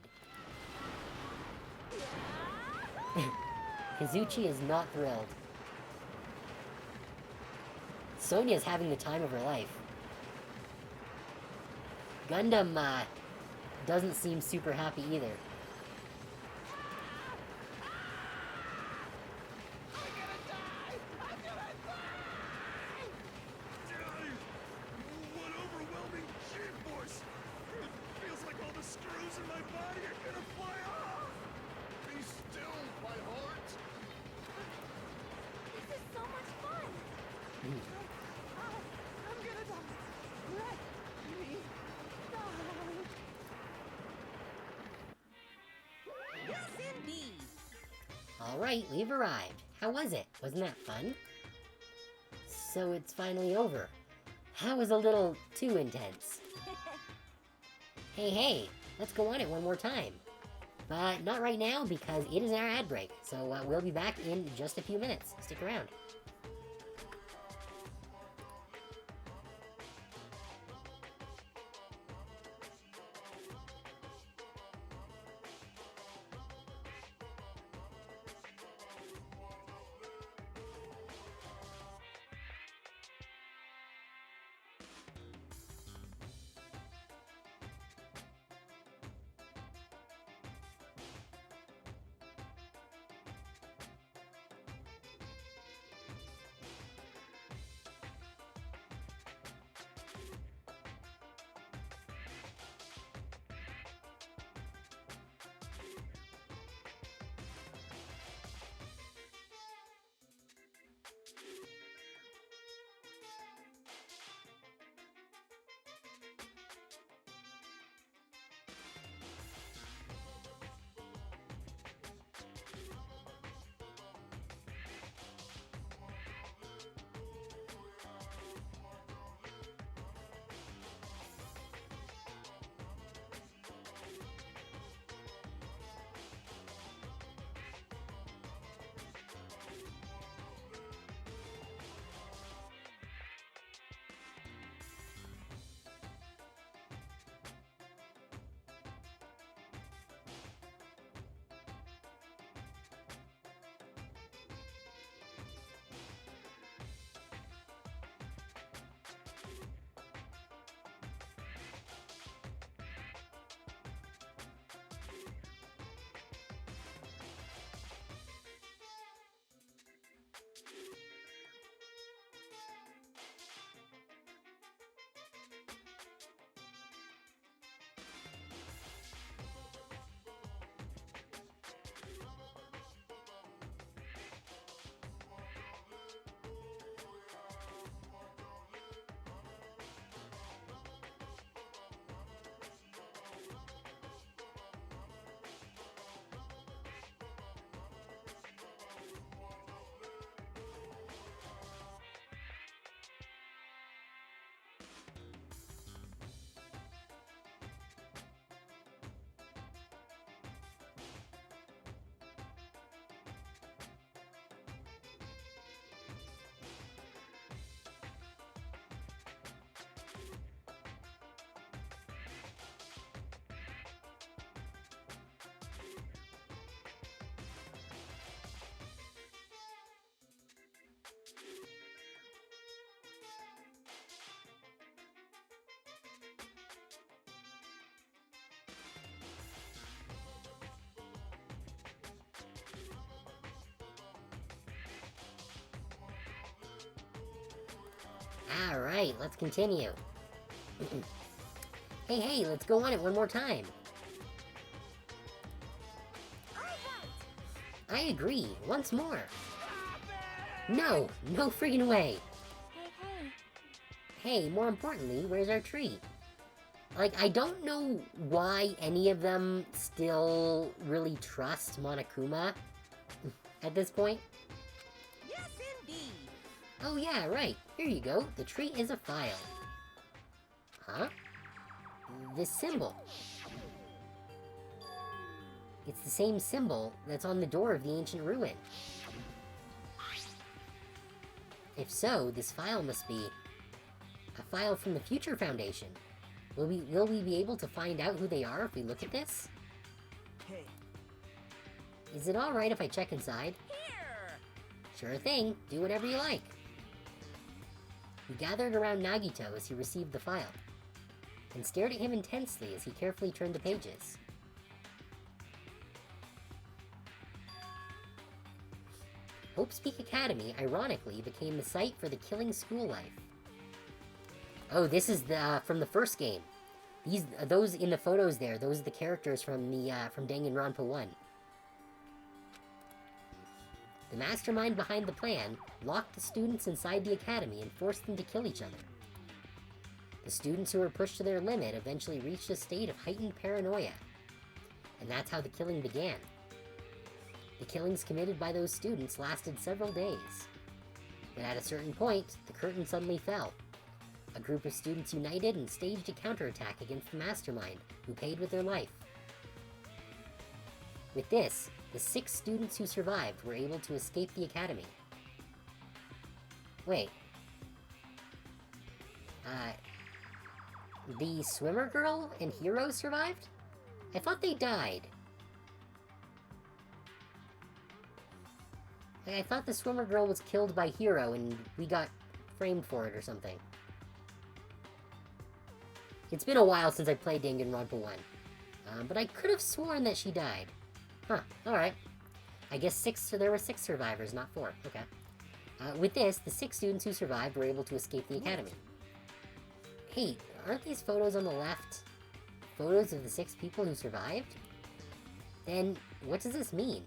Kazuchi is not thrilled. Sonia's having the time of her life. Gundam, doesn't seem super happy either. What overwhelming G-force! It feels like all the screws in my body are gonna fly off! Be still, my heart! This is so much fun. I'm gonna die. Let me die. Yes, indeed. Alright, we've arrived. How was it? Wasn't that fun? So it's finally over. That was a little too intense. Hey, let's go on it one more time. But not right now because it is our ad break. So we'll be back in just a few minutes. Stick around. Alright, let's continue. Hey, let's go on it one more time. I agree, once more. No friggin' way. Hey, more importantly, where's our tree? Like, I don't know why any of them still really trust Monokuma at this point. Yes, indeed. Oh yeah, right. Here you go. The tree is a file. Huh? This symbol. It's the same symbol that's on the door of the ancient ruin. If so, this file must be a file from the Future Foundation. Will we be able to find out who they are if we look at this? Hey, Is it alright if I check inside? Here. Sure thing. Do whatever you like. We gathered around Nagito as he received the file, and stared at him intensely as he carefully turned the pages. Hope's Peak Academy, ironically, became the site for the killing school life. Oh, this is from the first game. Those in the photos there, those are the characters from Danganronpa 1. The mastermind behind the plan locked the students inside the academy and forced them to kill each other. The students who were pushed to their limit eventually reached a state of heightened paranoia, and that's how the killing began. The killings committed by those students lasted several days, but at a certain point, the curtain suddenly fell. A group of students united and staged a counterattack against the mastermind, who paid with their life. With this, the 6 students who survived were able to escape the academy. Wait. The swimmer girl and hero survived? I thought they died. Like, I thought the swimmer girl was killed by Hero and we got framed for it or something. It's been a while since I played Danganronpa 1. But I could have sworn that she died. Huh, alright. I guess there were 6 survivors, not 4. Okay. With this, the 6 students who survived were able to escape the academy. Hey, aren't these photos on the left photos of the 6 people who survived? Then, what does this mean?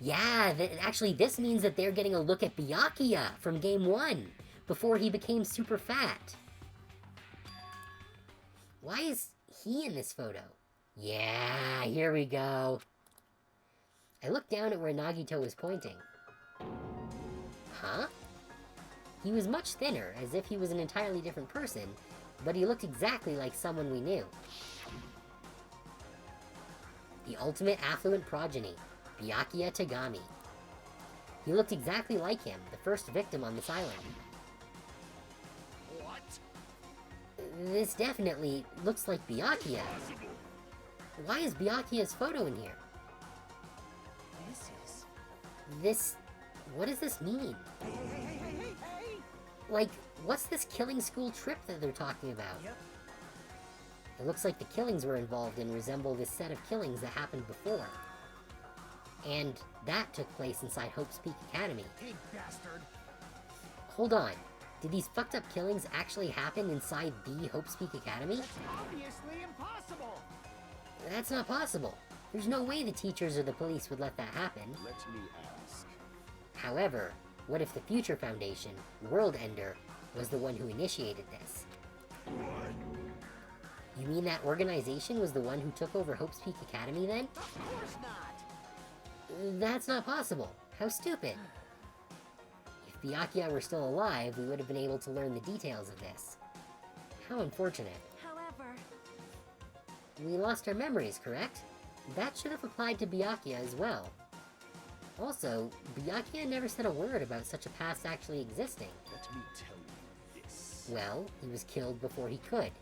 Yeah, actually this means that they're getting a look at Byakuya from Game 1, before he became super fat. Why is he in this photo? Yeah, here we go. I looked down at where Nagito was pointing. Huh? He was much thinner, as if he was an entirely different person, but he looked exactly like someone we knew. The ultimate affluent progeny, Byakuya Tagami. He looked exactly like him, the first victim on this island. What? This definitely looks like Byakuya. Possible. Why is Byakuya's photo in here? this is... What does this mean? Hey! Like, what's this killing school trip that they're talking about? Yep. It looks like the killings we're involved in resemble this set of killings that happened before. And that took place inside Hope's Peak Academy. Hey, bastard! Hold on. Did these fucked up killings actually happen inside the Hope's Peak Academy? That's obviously impossible! That's not possible. There's no way the teachers or the police would let that happen. Let me ask. However, what if the Future Foundation, World Ender, was the one who initiated this? What? You mean that organization was the one who took over Hope's Peak Academy then? Of course not! That's not possible. How stupid. If Byakuya were still alive, we would have been able to learn the details of this. How unfortunate. However, We lost our memories, correct? That should have applied to Byakuya as well. Also, Byakuya never said a word about such a past actually existing. Let me tell you this. Well, he was killed before he could.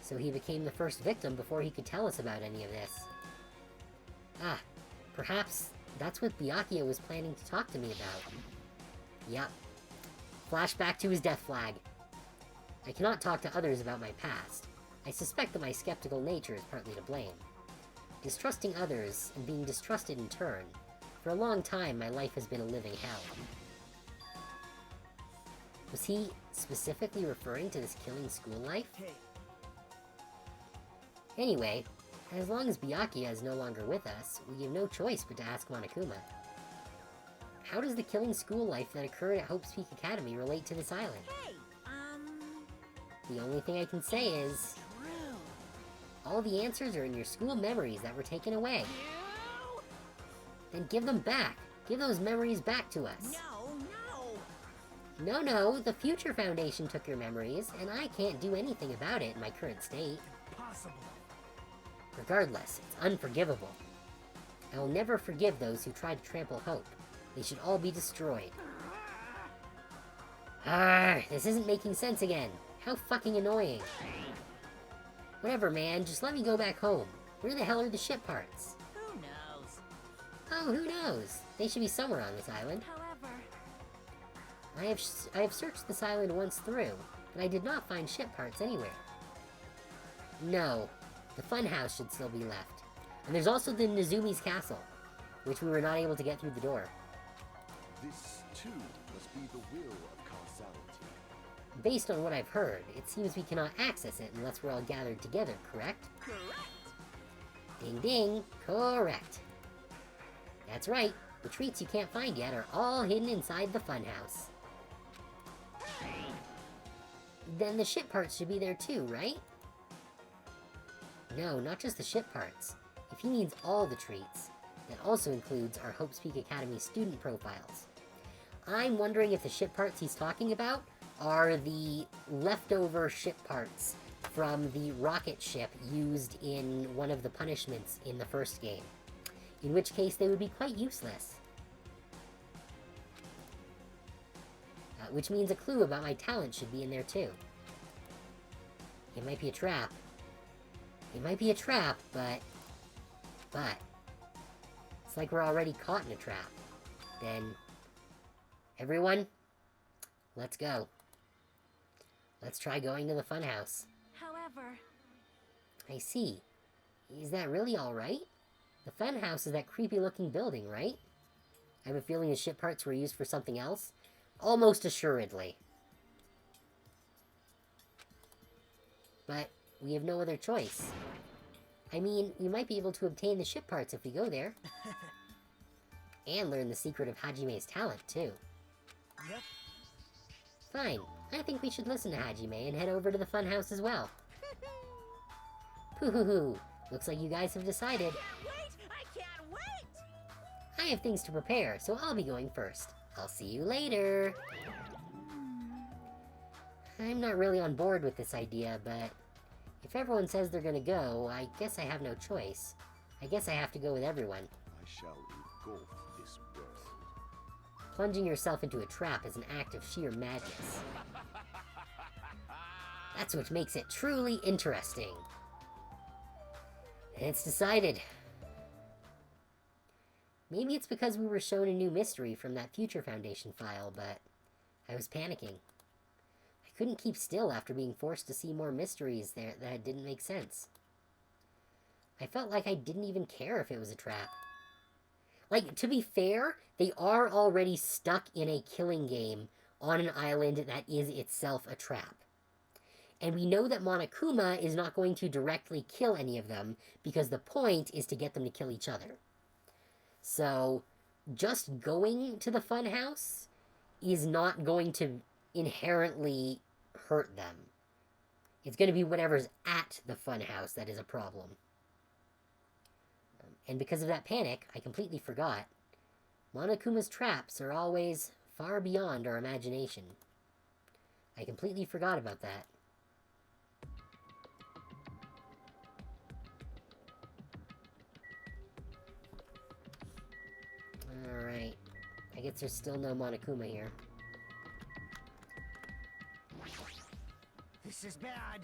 So he became the first victim before he could tell us about any of this. Ah, perhaps that's what Byakuya was planning to talk to me about. Yup. Flashback to his death flag. I cannot talk to others about my past. I suspect that my skeptical nature is partly to blame. Distrusting others, and being distrusted in turn. For a long time, my life has been a living hell. Was he specifically referring to this killing school life? Hey, Anyway, as long as Byakuya is no longer with us, we have no choice but to ask Monokuma. How does the killing school life that occurred at Hope's Peak Academy relate to this island? Hey, The only thing I can say is, Drill. all the answers are in your school memories that were taken away. You? Then give them back! Give those memories back to us! no. No, the Future Foundation took your memories, and I can't do anything about it in my current state. Impossible. Regardless, it's unforgivable. I will never forgive those who tried to trample Hope. They should all be destroyed. This isn't making sense again. How fucking annoying. Whatever, man, just let me go back home. Where the hell are the ship parts? Who knows? Oh, who knows? They should be somewhere on this island. However, I have searched this island once through, but I did not find ship parts anywhere. No, the funhouse should still be left. And there's also the Nezumi's castle, which we were not able to get through the door. This, too, must be the will of causality. Based on what I've heard, it seems we cannot access it unless we're all gathered together, correct? correct. Ding ding, correct. That's right, the treats you can't find yet are all hidden inside the funhouse. Then the ship parts should be there too, right? No, not just the ship parts. If he means all the treats, that also includes our Hope's Peak Academy student profiles. I'm wondering if the ship parts he's talking about are the leftover ship parts from the rocket ship used in one of the punishments in the first game. In which case they would be quite useless. Which means a clue about my talent should be in there too. It might be a trap. It might be a trap, but... It's like we're already caught in a trap. Then... Everyone, let's go. Let's try going to the funhouse. However, I see. Is that really alright? The funhouse is that creepy-looking building, right? I have a feeling the ship parts were used for something else. Almost assuredly. But we have no other choice. I mean, we might be able to obtain the ship parts if we go there. And learn the secret of Hajime's talent, too. Yep. Fine. I think we should listen to Hajime and head over to the funhouse as well. Pooh-hoo-hoo. Looks like you guys have decided. wait! I can't wait! I have things to prepare, so I'll be going first. I'll see you later. I'm not really on board with this idea, but if everyone says they're gonna go, I guess I have no choice. I guess I have to go with everyone. I shall engulf this world. Plunging yourself into a trap is an act of sheer madness. That's what makes it truly interesting. And it's decided. Maybe it's because we were shown a new mystery from that Future Foundation file, but I was panicking. I couldn't keep still after being forced to see more mysteries there that didn't make sense. I felt like I didn't even care if it was a trap. Like, to be fair, they are already stuck in a killing game on an island that is itself a trap. And we know that Monokuma is not going to directly kill any of them, because the point is to get them to kill each other. So, just going to the funhouse is not going to inherently hurt them. It's going to be whatever's at the funhouse that is a problem. And because of that panic, I completely forgot. Monokuma's traps are always far beyond our imagination. I completely forgot about that. Alright. I guess there's still no Monokuma here. This is bad.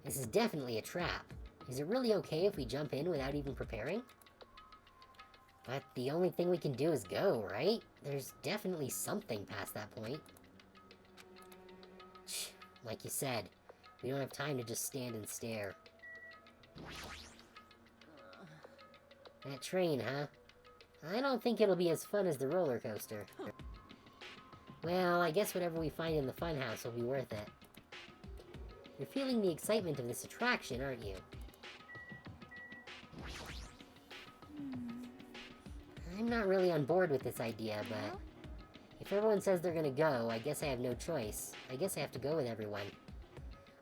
This is definitely a trap. Is it really okay if we jump in without even preparing? But the only thing we can do is go, right? There's definitely something past that point. Like you said, we don't have time to just stand and stare. That train, huh? I don't think it'll be as fun as the roller coaster. Well, I guess whatever we find in the funhouse will be worth it. You're feeling the excitement of this attraction, aren't you? I'm not really on board with this idea, but if everyone says they're gonna go, I guess I have no choice. I guess I have to go with everyone.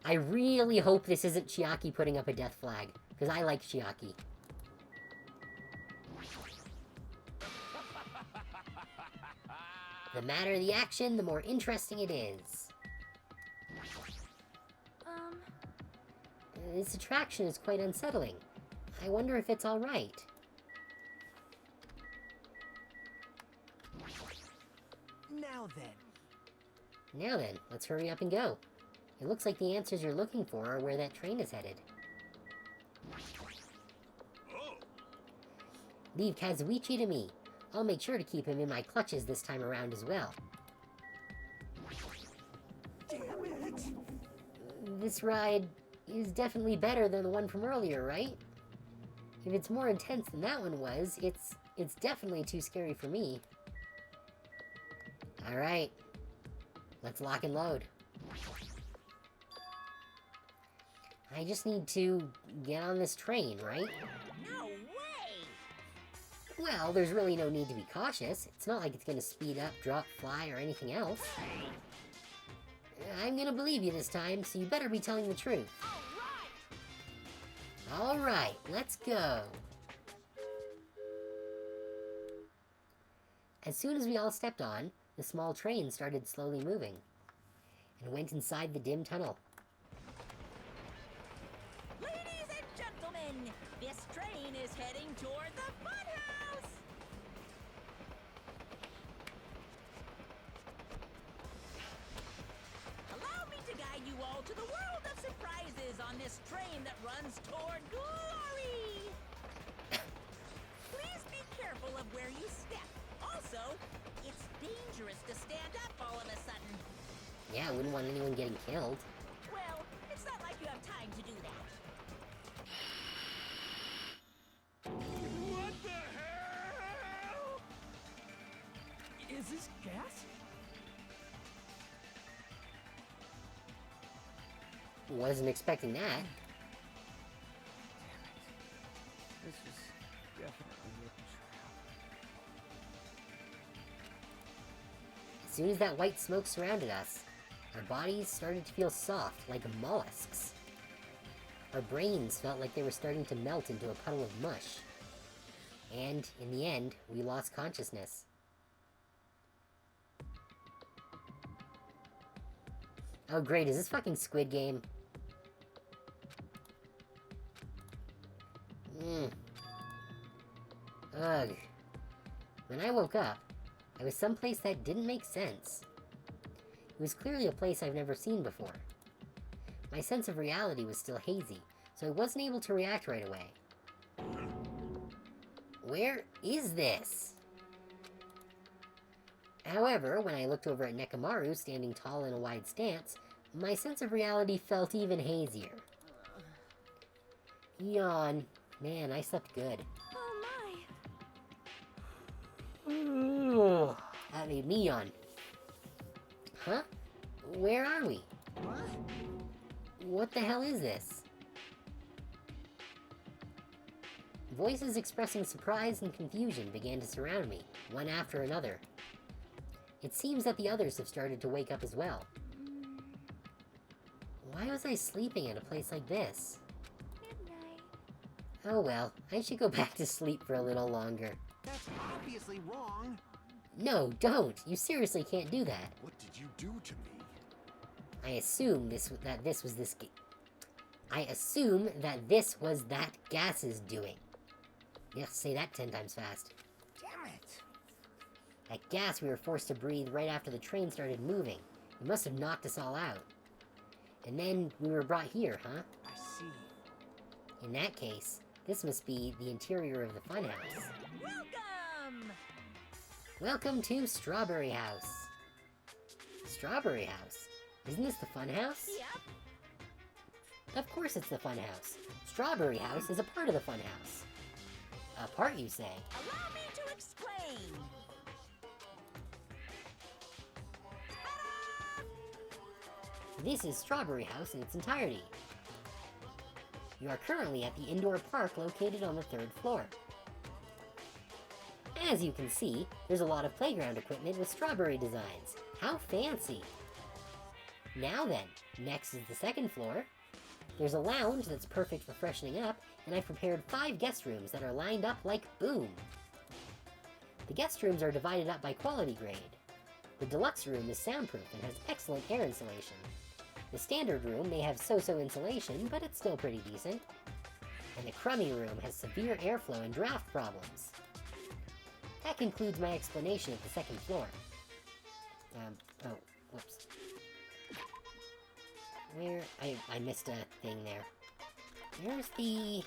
I really hope this isn't Chiaki putting up a death flag, because I like Chiaki. The madder the action, the more interesting it is. This attraction is quite unsettling. I wonder if it's alright. Now then, let's hurry up and go. It looks like the answers you're looking for are where that train is headed. Oh, Leave Kazuichi to me. I'll make sure to keep him in my clutches this time around as well. Damn it! This ride is definitely better than the one from earlier, right? If it's more intense than that one was, it's definitely too scary for me. Alright. Let's lock and load. I just need to get on this train, right? No way! Well, there's really no need to be cautious. It's not like it's gonna speed up, drop, fly, or anything else. I'm gonna believe you this time, so you better be telling the truth. Alright, let's go. As soon as we all stepped on, the small train started slowly moving, and went inside the dim tunnel. Ladies and gentlemen, this train is heading toward the funhouse! Allow me to guide you all to the world of surprises on this train that runs toward glory! Please be careful of where you step. Also, it's dangerous to stand up all of a sudden. Yeah, I wouldn't want anyone getting killed. Well, it's not like you have time to do that. what the hell? Is this gas? Wasn't expecting that. This is definitely a trap. As soon as that white smoke surrounded us, our bodies started to feel soft, like mollusks. Our brains felt like they were starting to melt into a puddle of mush. And, in the end, we lost consciousness. Oh great, is this fucking Squid Game? Ugh. When I woke up, I was someplace that didn't make sense. It was clearly a place I've never seen before. My sense of reality was still hazy, so I wasn't able to react right away. Where is this? However, when I looked over at Nekomaru standing tall in a wide stance, my sense of reality felt even hazier. Yawn. Man, I slept good. Oh That made me yawn. Huh? Where are we? What the hell is this? Voices expressing surprise and confusion began to surround me, one after another. It seems that the others have started to wake up as well. Why was I sleeping at a place like this? Midnight. Oh well, I should go back to sleep for a little longer. That's obviously wrong. No, don't! You seriously can't do that. What did you do to me? I assume that this was that gas's doing. You have to say that 10 times fast. Damn it. That gas we were forced to breathe right after the train started moving. It must have knocked us all out. And then we were brought here, huh? I see. In that case, this must be the interior of the funhouse. Welcome! Welcome to Strawberry House. Strawberry House? Isn't this the funhouse? Yep. Of course it's the funhouse. Strawberry House is a part of the funhouse. A part, you say? Allow me to explain. This is Strawberry House in its entirety. You are currently at the indoor park located on the 3rd floor. As you can see, there's a lot of playground equipment with strawberry designs. How fancy! Now then, next is the 2nd floor. There's a lounge that's perfect for freshening up, and I've prepared 5 guest rooms that are lined up like boom. The guest rooms are divided up by quality grade. The deluxe room is soundproof and has excellent air insulation. The standard room may have so-so insulation, but it's still pretty decent. And the crummy room has severe airflow and draft problems. That concludes my explanation of the 2nd floor. Oh, whoops. I missed a thing there. Where's the...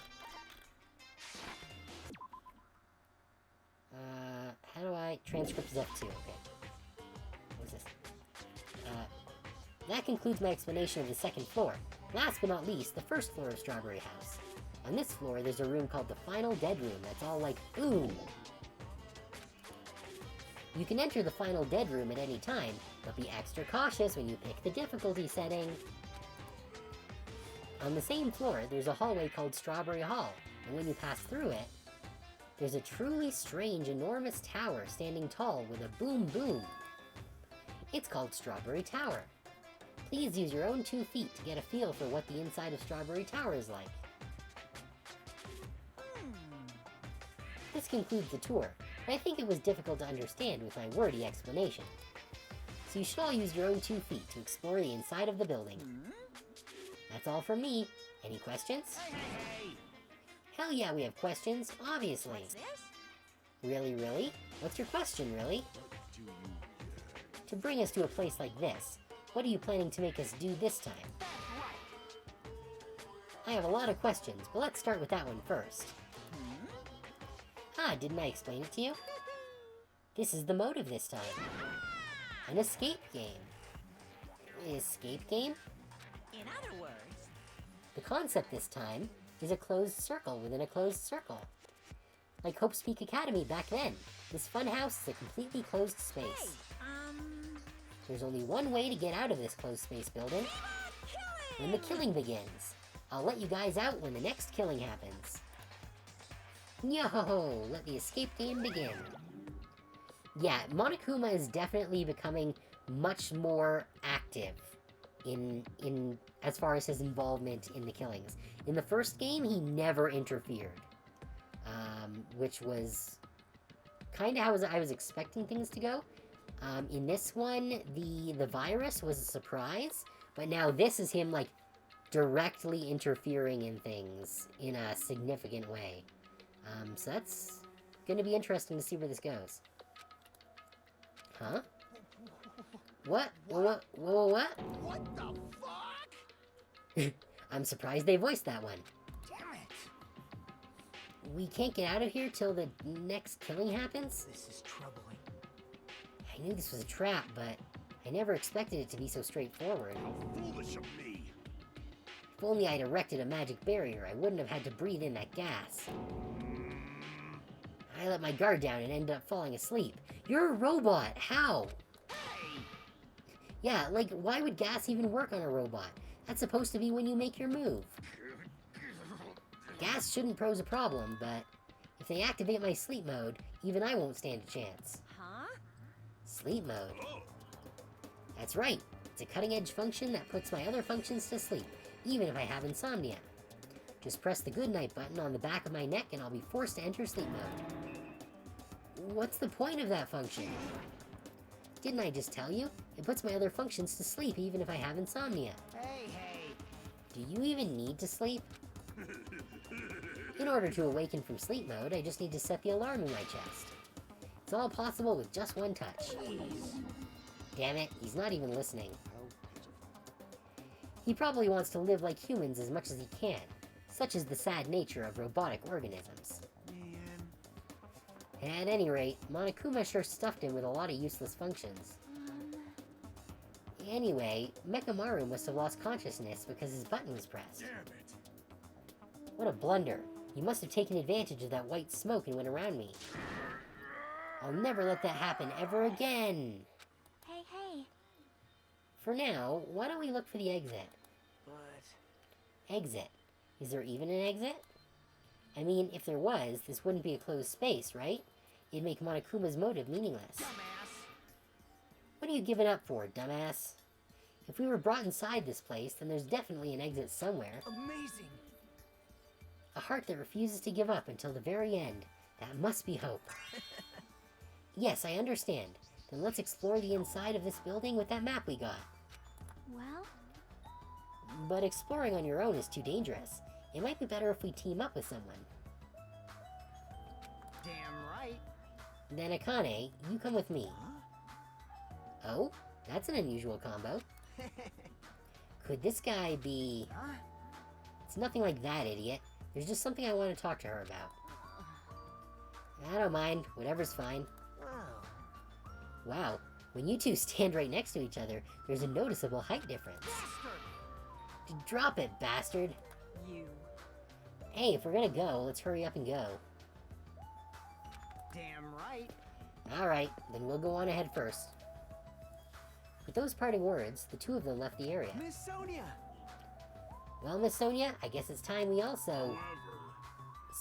how do I... Transcript is F2, okay. What is this? That concludes my explanation of the 2nd floor. Last but not least, the 1st floor of Strawberry House. On this floor, there's a room called the Final Dead Room that's all like, boom! You can enter the Final Dead Room at any time, but be extra cautious when you pick the difficulty setting. On the same floor, there's a hallway called Strawberry Hall, and when you pass through it, there's a truly strange, enormous tower standing tall with a boom boom. It's called Strawberry Tower. Please use your own 2 feet to get a feel for what the inside of Strawberry Tower is like. This concludes the tour, but I think it was difficult to understand with my wordy explanation. So you should all use your own 2 feet to explore the inside of the building. That's all from me. Any questions? Hey! Hell yeah, we have questions, obviously. What's this? Really, really? What's your question, really? Do you To bring us to a place like this, what are you planning to make us do this time? I have a lot of questions, but let's start with that one first. Ah, didn't I explain it to you? This is the motive this time. An escape game. Escape game? In other words, The concept this time is a closed circle within a closed circle. Like Hope's Peak Academy back then, this fun house is a completely closed space. hey, There's only one way to get out of this closed space building. When the killing begins. I'll let you guys out when the next killing happens. Yo-ho-ho, let the escape game begin. Yeah, Monokuma is definitely becoming much more active in as far as his involvement in the killings. In the first game, he never interfered. Which was kind of how I was expecting things to go. In this one, the virus was a surprise, but now this is him, like, directly interfering in things in a significant way. So that's gonna be interesting to see where this goes. Huh? What? What? What? What the fuck? I'm surprised they voiced that one. Damn it! We can't get out of here till the next killing happens? This is troubling. I knew this was a trap, but I never expected it to be so straightforward. foolish of me? If only I'd erected a magic barrier, I wouldn't have had to breathe in that gas. I let my guard down and ended up falling asleep. You're a robot! How? Yeah, like, why would gas even work on a robot? That's supposed to be when you make your move. Gas shouldn't pose a problem, but if they activate my sleep mode, even I won't stand a chance. huh? Sleep mode. That's right. It's a cutting-edge function that puts my other functions to sleep, even if I have insomnia. Just press the goodnight button on the back of my neck and I'll be forced to enter sleep mode. What's the point of that function? Didn't I just tell you? It puts my other functions to sleep even if I have insomnia. Hey, hey! Do you even need to sleep? In order to awaken from sleep mode, I just need to set the alarm in my chest. It's all possible with just one touch. Damn it, he's not even listening. He probably wants to live like humans as much as he can. Such is the sad nature of robotic organisms. Man. At any rate, Monokuma sure stuffed him with a lot of useless functions. Anyway, Mekamaru must have lost consciousness because his button was pressed. Damn it! What a blunder. He must have taken advantage of that white smoke and went around me. I'll never let that happen ever again. Hey, hey. for now, why don't we look for the exit? But... Exit. Is there even an exit? I mean, if there was, this wouldn't be a closed space, right? It'd make Monokuma's motive meaningless. Dumbass! What are you giving up for, dumbass? If we were brought inside this place, then there's definitely an exit somewhere. Amazing! A heart that refuses to give up until the very end. That must be hope. Yes, I understand. Then let's explore the inside of this building with that map we got. Well, But exploring on your own is too dangerous. It might be better if we team up with someone. Damn right! Then Akane, you come with me. Huh? Oh? That's an unusual combo. Could this guy be... Huh? It's nothing like that, idiot. There's just something I want to talk to her about. I don't mind. Whatever's fine. Wow. Wow. When you two stand right next to each other, there's a noticeable height difference. Bastard! Drop it, bastard! You. Hey, if we're gonna go, let's hurry up and go. Damn right! Alright, then we'll go on ahead first. With those parting words, the two of them left the area. Miss Sonia! Well, Miss Sonia, I guess it's time we also... However,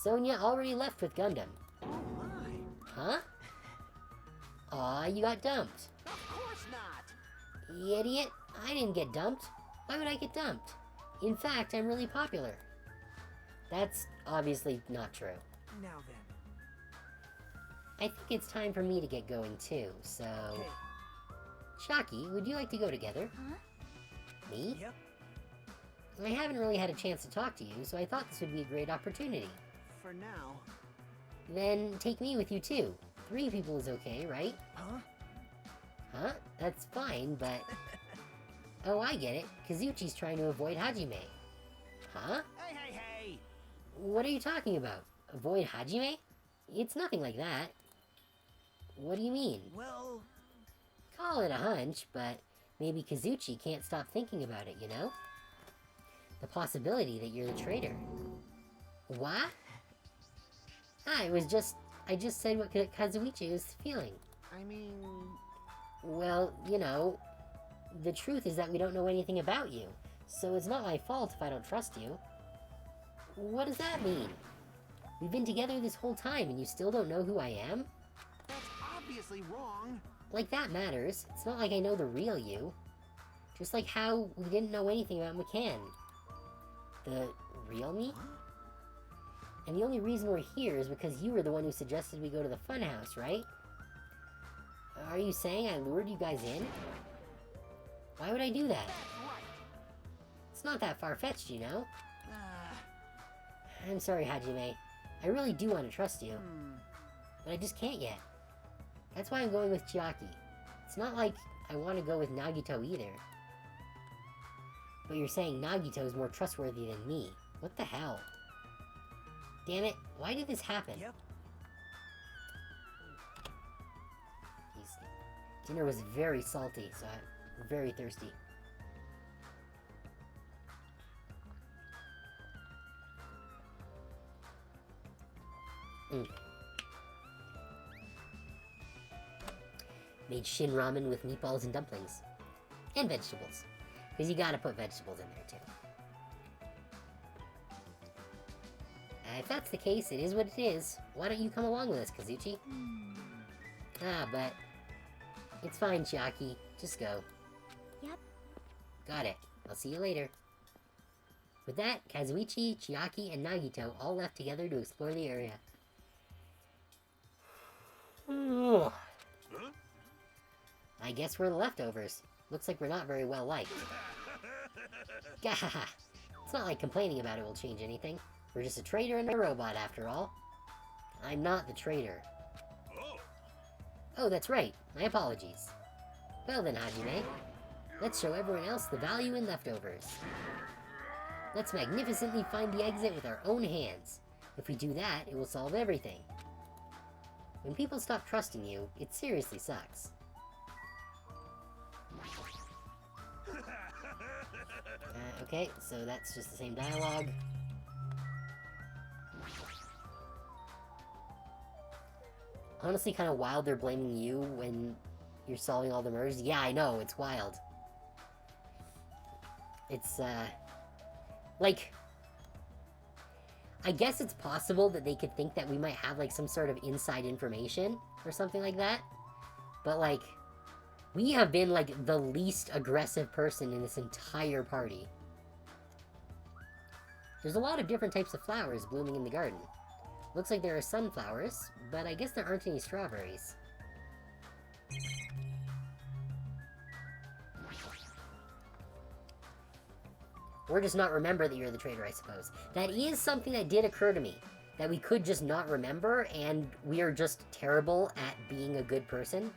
Sonia already left with Gundam. Oh my! Huh? Aw, you got dumped. Of course not! Idiot, I didn't get dumped. Why would I get dumped? In fact, I'm really popular. That's obviously not true. Now then. I think it's time for me to get going too, so... Okay. Shocky, would you like to go together? huh? Me? Yep. I haven't really had a chance to talk to you, so I thought this would be a great opportunity. For now. Then take me with you too. 3 people is okay, right? Huh? Huh? That's fine, but... Oh, I get it. Kazuchi's trying to avoid Hajime. Huh? Hey, hey, hey! What are you talking about? Avoid Hajime? It's nothing like that. What do you mean? Well, Call it a hunch, but maybe Kazuchi can't stop thinking about it, you know? The possibility that you're the traitor. What? I just said what Kazuichi was feeling. I mean... Well, you know, the truth is that we don't know anything about you, so it's not my fault if I don't trust you. What does that mean? We've been together this whole time and you still don't know who I am? That's obviously wrong. Like that matters. It's not like I know the real you. Just like how we didn't know anything about McCann. The real me? And the only reason we're here is because you were the one who suggested we go to the funhouse, right? Are you saying I lured you guys in? Why would I do that? Right. It's not that far-fetched, you know? Uh, I'm sorry, Hajime. I really do want to trust you, hmm. but I just can't yet. That's why I'm going with Chiaki. It's not like I want to go with Nagito either. But you're saying Nagito's more trustworthy than me. What the hell? Damn it, why did this happen? Yep. Dinner was very salty, so I'm very thirsty. Made shin ramen with meatballs and dumplings. And vegetables. Because you gotta put vegetables in there too. If that's the case, it is what it is. Why don't you come along with us, Kazuchi? Ah, but... It's fine, Chiaki. Just go. Yep. Got it. I'll see you later. With that, Kazuichi, Chiaki, and Nagito all left together to explore the area. huh? I guess we're the leftovers. Looks like we're not very well liked. Gahaha! It's not like complaining about it will change anything. We're just a traitor and a robot after all. I'm not the traitor. Oh, Oh, that's right. My apologies. Well then, Hajime. Let's show everyone else the value in leftovers. Let's magnificently find the exit with our own hands. If we do that, it will solve everything. When people stop trusting you, it seriously sucks. Okay, so that's just the same dialogue. Honestly, kind of wild they're blaming you when you're solving all the murders. Yeah, I know, it's wild. It's, like, I guess it's possible that they could think that we might have, like, some sort of inside information or something like that. But, like, we have been, like, the least aggressive person in this entire party. There's a lot of different types of flowers blooming in the garden. Looks like there are sunflowers, but I guess there aren't any strawberries. Or just not remember that you're the traitor, I suppose. That is something that did occur to me. That we could just not remember, and we are just terrible at being a good person.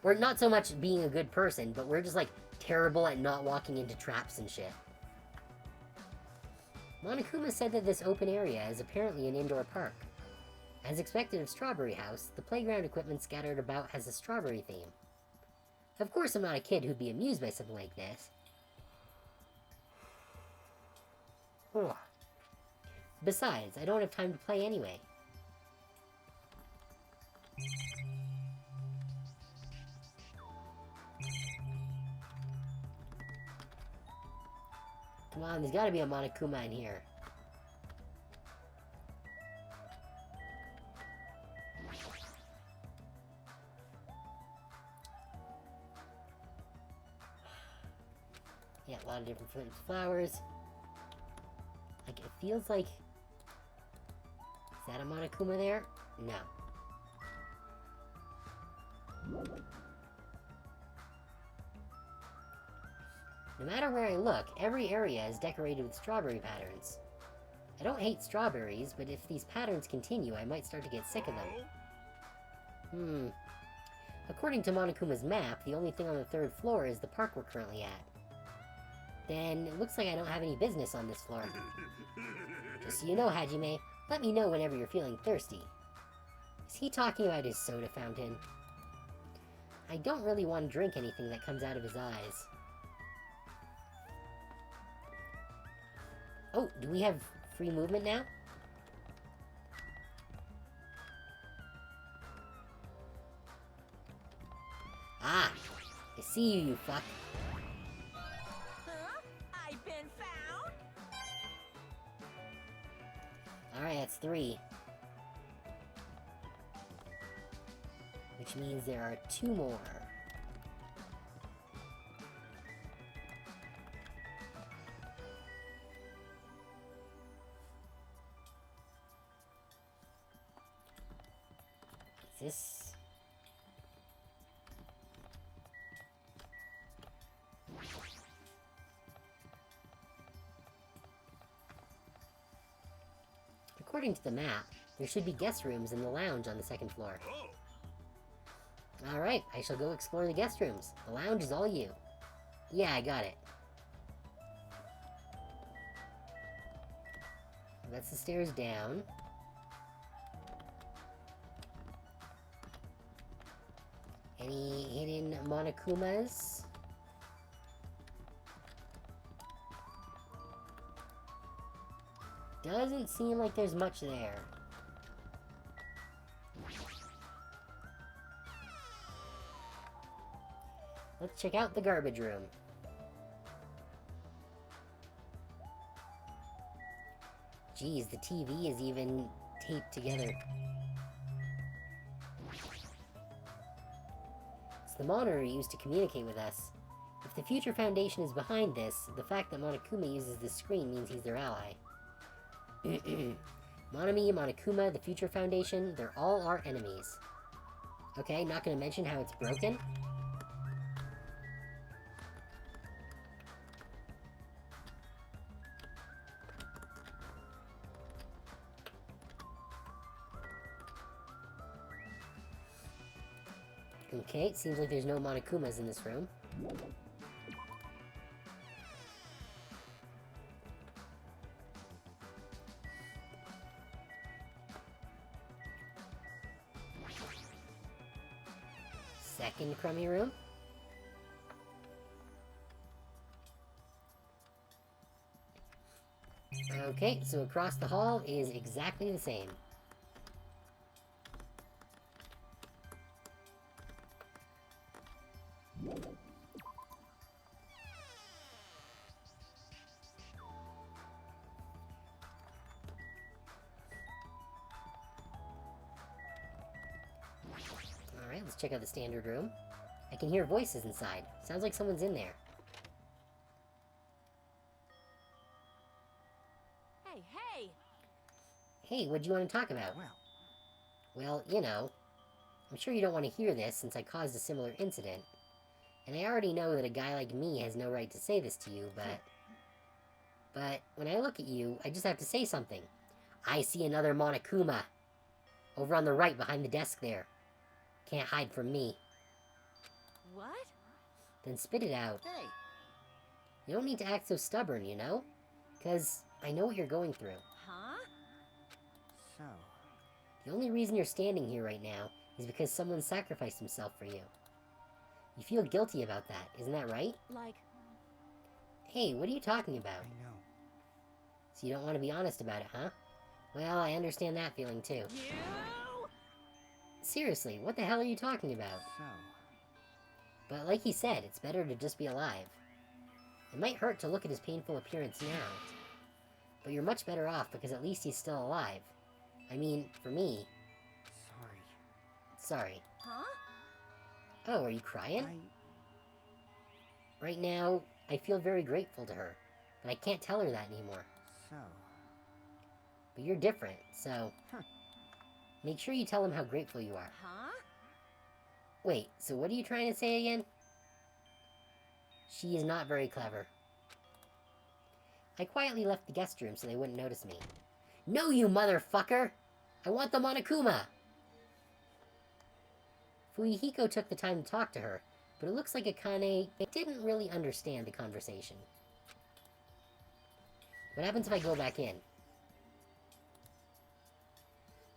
Or not so much being a good person, but we're just, like, terrible at not walking into traps and shit. Monokuma said that this open area is apparently an indoor park. As expected of Strawberry House, the playground equipment scattered about has a strawberry theme. Of course I'm not a kid who'd be amused by something like this. Ugh. Besides, I don't have time to play anyway. Come on, there's gotta be a Monokuma in here. Yeah, a lot of different flowers. Like, it feels like... Is that a Monokuma there? No. No matter where I look, every area is decorated with strawberry patterns. I don't hate strawberries, but if these patterns continue, I might start to get sick of them. According to Monokuma's map, the only thing on the 3rd floor is the park we're currently at. Then it looks like I don't have any business on this floor. Just so you know, Hajime, let me know whenever you're feeling thirsty. Is he talking about his soda fountain? I don't really want to drink anything that comes out of his eyes. Oh, do we have free movement now? Ah! I see you, you fuck. Huh? I've been found? Alright, that's 3. Which means there are 2 more. Is this... According to the map, there should be guest rooms in the lounge on the 2nd floor. Alright, I shall go explore the guest rooms. The lounge is all you. Yeah, I got it. That's the stairs down. Any hidden Monokumas? Doesn't seem like there's much there. Let's check out the garbage room. Geez, the TV is even taped together. It's the monitor used to communicate with us. If the Future Foundation is behind this, the fact that Monokuma uses this screen means he's their ally. Monami, Monokuma, the Future Foundation, they're all our enemies. Okay, not gonna mention how it's broken. Okay, it seems like there's no Monokumas in this room. Second crummy room. Okay, so across the hall is exactly the same. check out the standard room. I can hear voices inside. Sounds like someone's in there. Hey, hey! Hey, what do you want to talk about? Well, you know, I'm sure you don't want to hear this since I caused a similar incident. And I already know that a guy like me has no right to say this to you, but when I look at you, I just have to say something. I see another Monokuma. Over on the right, behind the desk there. Can't hide from me. What? Then spit it out. Hey, You don't need to act so stubborn, you know? 'Cause I know what you're going through. Huh? so... The only reason you're standing here right now is because someone sacrificed himself for you. You feel guilty about that, isn't that right? Like, Hey, what are you talking about? I know. So you don't want to be honest about it, huh? Well, I understand that feeling too. you? Seriously, what the hell are you talking about? So... But like he said, it's better to just be alive. It might hurt to look at his painful appearance now, but you're much better off because at least he's still alive. I mean, for me... Sorry. Sorry. Huh? Oh, are you crying? Right now, I feel very grateful to her, but I can't tell her that anymore. So... But you're different, so... Huh. Make sure you tell him how grateful you are. Huh? Wait, so what are you trying to say again? She is not very clever. I quietly left the guest room so they wouldn't notice me. No, you motherfucker! I want the Monokuma! Fuyuhiko took the time to talk to her, but it looks like Akane didn't really understand the conversation. What happens if I go back in?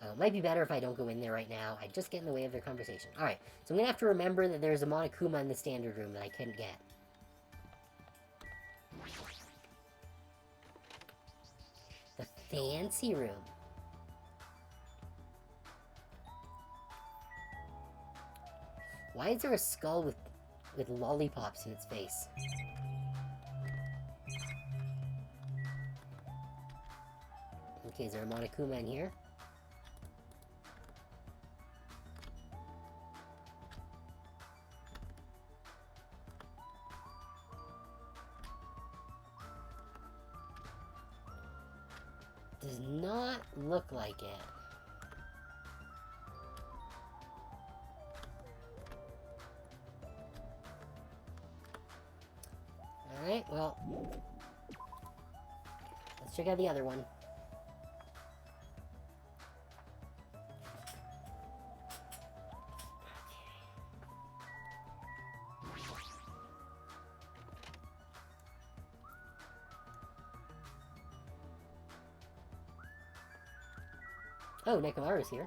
Oh, it might be better if I don't go in there right now. I just get in the way of their conversation. Alright, so I'm gonna have to remember that there's a Monokuma in the standard room that I can't get. The fancy room. Why is there a skull with lollipops in its face? Okay, is there a Monokuma in here? Does not look like it. Alright, well... let's check out the other one. Oh, Nekomaru's here.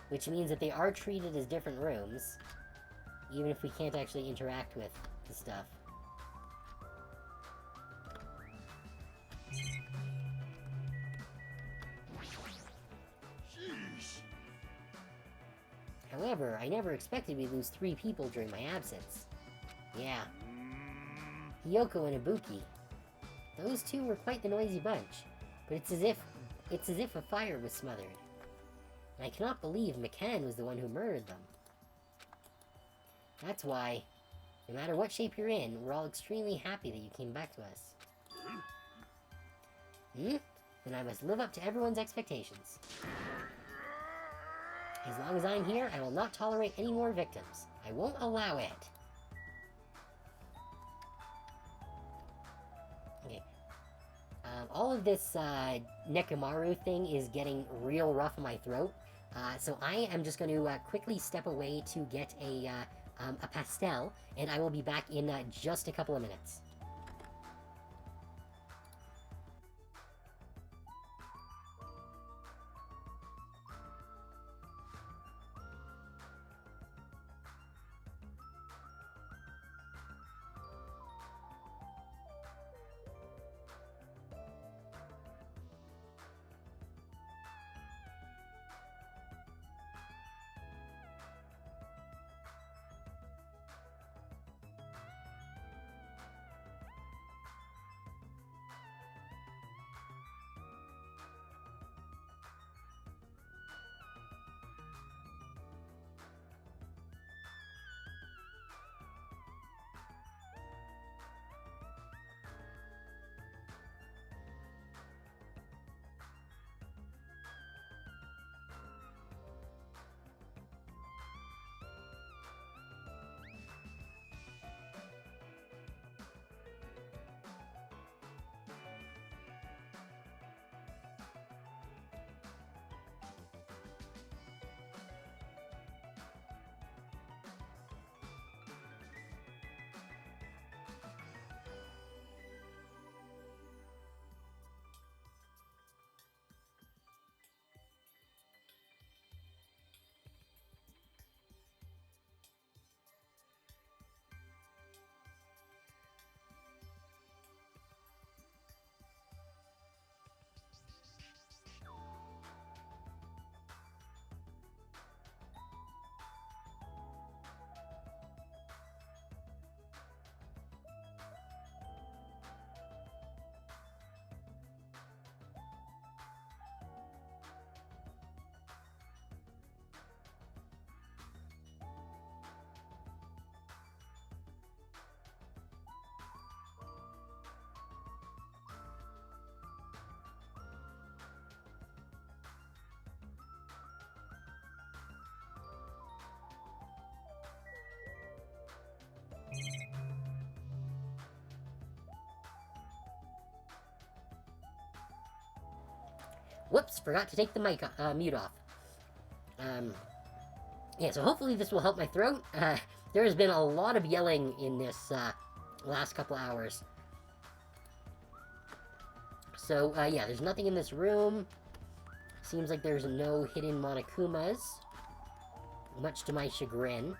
Which means that they are treated as different rooms, even if we can't actually interact with the stuff. Sheesh. However, I never expected we'd lose 3 people during my absence. Yeah, Hiyoko and Ibuki. Those two were quite the noisy bunch, but it's as if a fire was smothered. And I cannot believe McCann was the one who murdered them. That's why, no matter what shape you're in, we're all extremely happy that you came back to us. Then I must live up to everyone's expectations. As long as I'm here, I will not tolerate any more victims. I won't allow it. Okay. All of this Nekomaru thing is getting real rough in my throat. So I am just going to quickly step away to get a pastel, and I will be back in just a couple of minutes. Whoops, forgot to take the mic mute off. Yeah, so hopefully this will help my throat. There has been a lot of yelling in this last couple hours. So, yeah, there's nothing in this room. Seems like there's no hidden Monokumas. Much to my chagrin.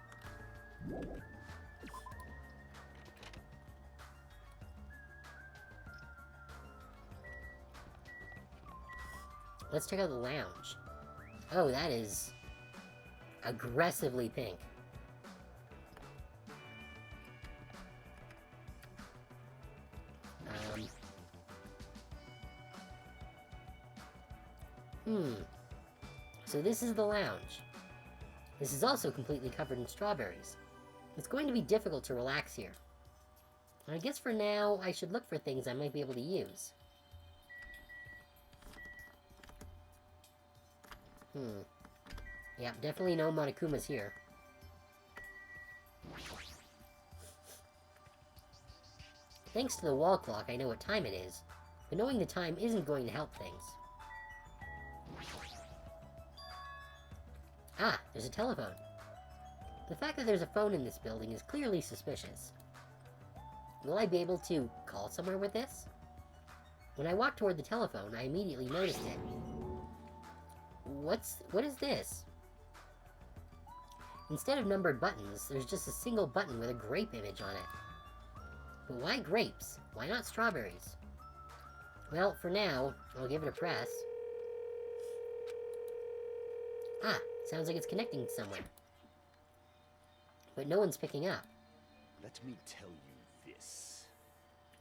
Let's check out the lounge. Oh, that is aggressively pink. So this is the lounge. This is also completely covered in strawberries. It's going to be difficult to relax here. I guess for now, I should look for things I might be able to use. Yeah, definitely no Monokumas here. Thanks to the wall clock, I know what time it is, but knowing the time isn't going to help things. Ah, there's a telephone. The fact that there's a phone in this building is clearly suspicious. Will I be able to call somewhere with this? When I walked toward the telephone, I immediately noticed it. What is this? Instead of numbered buttons, there's just a single button with a grape image on it. But why grapes? Why not strawberries? Well, for now, I'll give it a press. Ah, sounds like it's connecting somewhere. But no one's picking up. Let me tell you this.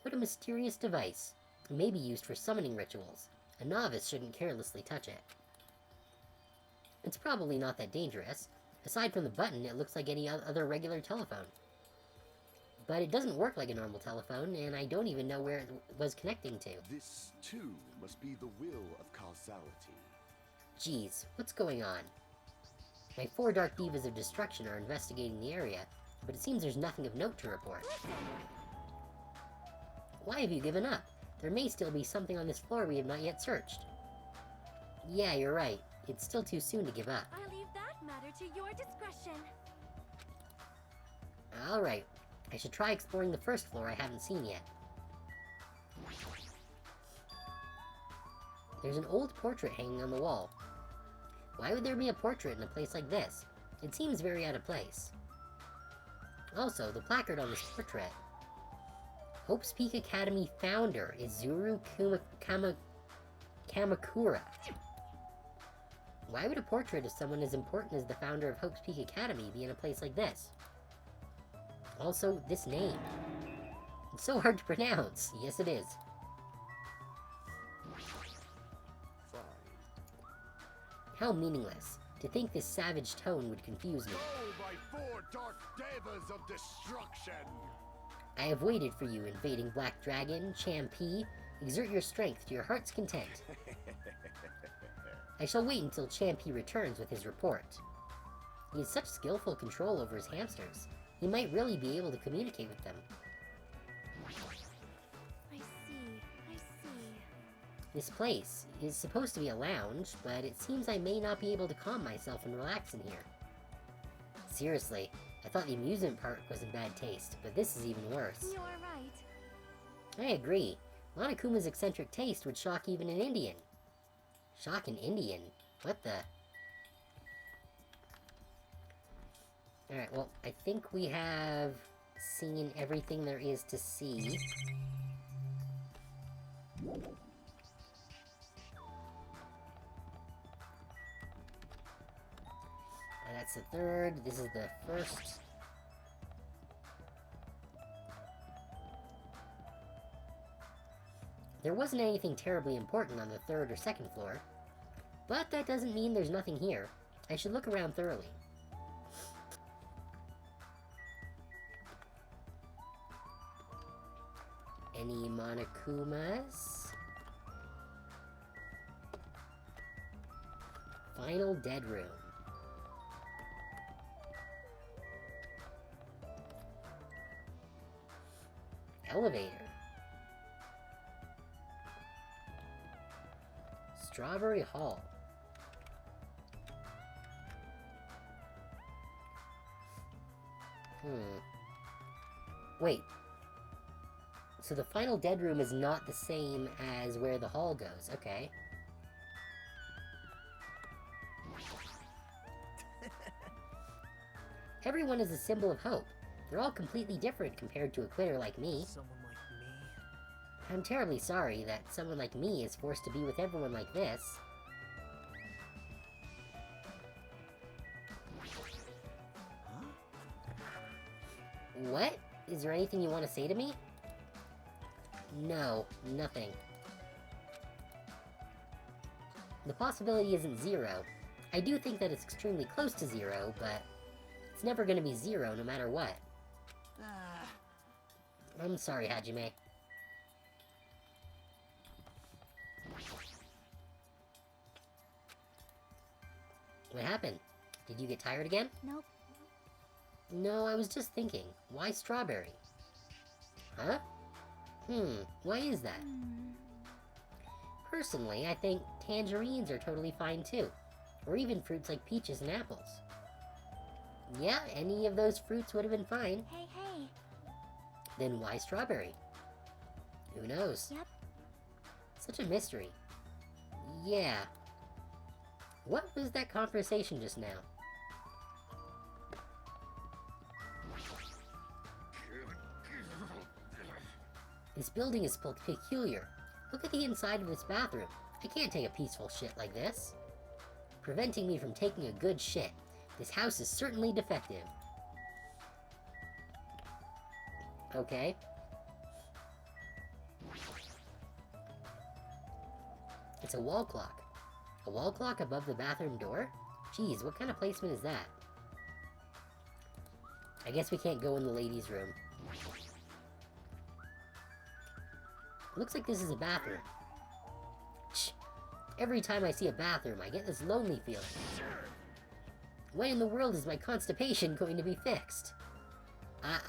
What a mysterious device. It may be used for summoning rituals. A novice shouldn't carelessly touch it. It's probably not that dangerous. Aside from the button, it looks like any other regular telephone. But it doesn't work like a normal telephone, and I don't even know where it was connecting to. This, too, must be the will of causality. Geez, what's going on? My 4 Dark Divas of Destruction are investigating the area, but it seems there's nothing of note to report. Why have you given up? There may still be something on this floor we have not yet searched. Yeah, you're right. It's still too soon to give up. I'll leave that matter to your discretion. Alright, I should try exploring the first floor I haven't seen yet. There's an old portrait hanging on the wall. Why would there be a portrait in a place like this? It seems very out of place. Also, the placard on this portrait. Hope's Peak Academy founder is Zuru Kamakura. Why would a portrait of someone as important as the founder of Hope's Peak Academy be in a place like this? Also, this name. It's so hard to pronounce. Yes, it is. Fine. How meaningless. To think this savage tone would confuse me. Go, my 4 dark devas of destruction! I have waited for you, invading Black Dragon, Champi. Exert your strength to your heart's content. I shall wait until Champi returns with his report. He has such skillful control over his hamsters. He might really be able to communicate with them. I see. This place is supposed to be a lounge, but it seems I may not be able to calm myself and relax in here. Seriously, I thought the amusement park was in bad taste, but this is even worse. You are right. I agree. Monokuma's eccentric taste would shock even an Indian. Shock an Indian? What the? Alright, well, I think we have seen everything there is to see. That's the third. This is the first. There wasn't anything terribly important on the 3rd or 2nd floor. But that doesn't mean there's nothing here. I should look around thoroughly. Any Monokumas? Final dead room. Elevator. Strawberry Hall. Wait. So the final dead room is not the same as where the hall goes. Okay. Everyone is a symbol of hope. They're all completely different compared to a quitter like me. Someone like me. I'm terribly sorry that someone like me is forced to be with everyone like this. What? Is there anything you want to say to me? No, nothing. The possibility isn't zero. I do think that it's extremely close to zero, but it's never going to be zero no matter what. I'm sorry, Hajime. What happened? Did you get tired again? Nope. No, I was just thinking. Why strawberry? Huh? Why is that? Personally, I think tangerines are totally fine too. Or even fruits like peaches and apples. Yeah, any of those fruits would have been fine. Hey. Then why strawberry? Who knows? Yep. Such a mystery. Yeah. What was that conversation just now? This building is peculiar. Look at the inside of this bathroom. I can't take a peaceful shit like this. Preventing me from taking a good shit. This house is certainly defective. Okay. It's a wall clock. A wall clock above the bathroom door? Geez, what kind of placement is that? I guess we can't go in the ladies' room. Looks like this is a bathroom. Shh. Every time I see a bathroom, I get this lonely feeling. When in the world is my constipation going to be fixed?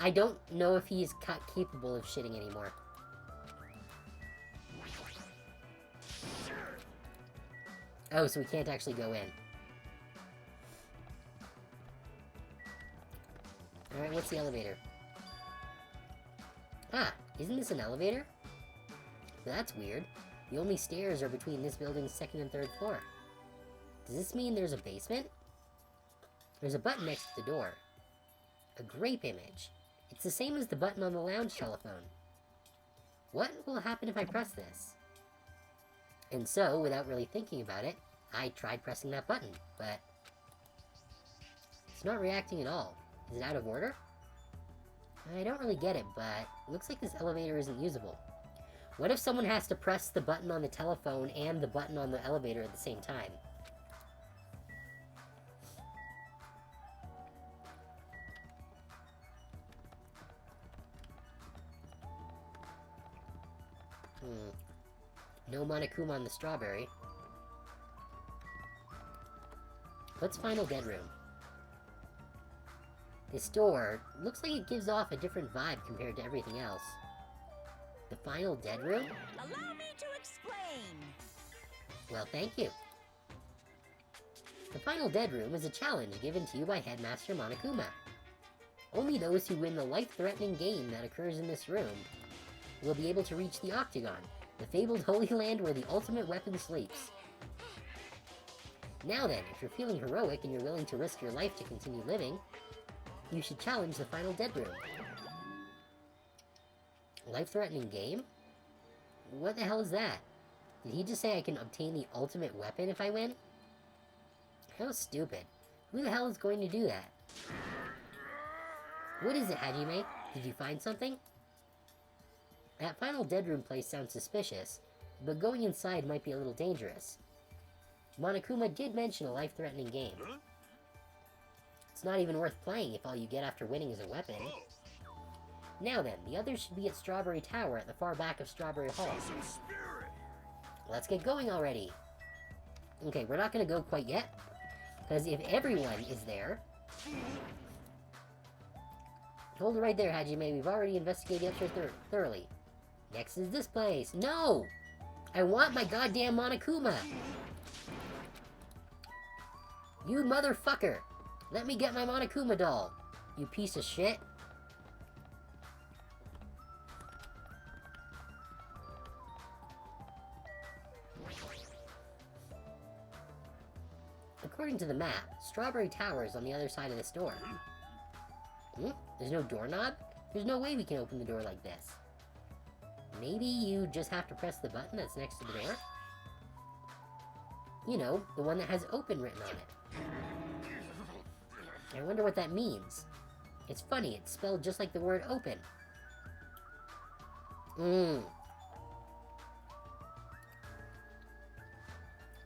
I don't know if he is capable of shitting anymore. Oh, so we can't actually go in. Alright, what's the elevator? Ah, isn't this an elevator? That's weird. The only stairs are between this building's second and third floor. Does this mean there's a basement? There's a button next to the door. A grape image. It's the same as the button on the lounge telephone. What will happen if I press this? And so, without really thinking about it, I tried pressing that button, but it's not reacting at all. Is it out of order? I don't really get it, but it looks like this elevator isn't usable. What if someone has to press the button on the telephone and the button on the elevator at the same time? No Monokuma on the strawberry. What's final dead room? This door looks like it gives off a different vibe compared to everything else. The final dead room? Allow me to explain. Well, thank you. The final dead room is a challenge given to you by Headmaster Monokuma. Only those who win the life-threatening game that occurs in this room will be able to reach the Octagon, the fabled Holy Land where the ultimate weapon sleeps. Now then, if you're feeling heroic and you're willing to risk your life to continue living, you should challenge the final dead room. Life-threatening game? What the hell is that? Did he just say I can obtain the ultimate weapon if I win? How stupid. Who the hell is going to do that? What is it, Hajime? Did you find something? That final dead room place sounds suspicious, but going inside might be a little dangerous. Monokuma did mention a life-threatening game. It's not even worth playing if all you get after winning is a weapon. Now then, the others should be at Strawberry Tower at the far back of Strawberry Hall. Let's get going already! Okay, we're not gonna go quite yet, because if everyone is there... Hold it right there, Hajime, we've already investigated upstairs thoroughly. Next is this place. No! I want my goddamn Monokuma! You motherfucker! Let me get my Monokuma doll! You piece of shit! According to the map, Strawberry Tower is on the other side of this door. There's no doorknob? There's no way we can open the door like this. Maybe you just have to press the button that's next to the door? You know, the one that has open written on it. I wonder what that means. It's funny, it's spelled just like the word open.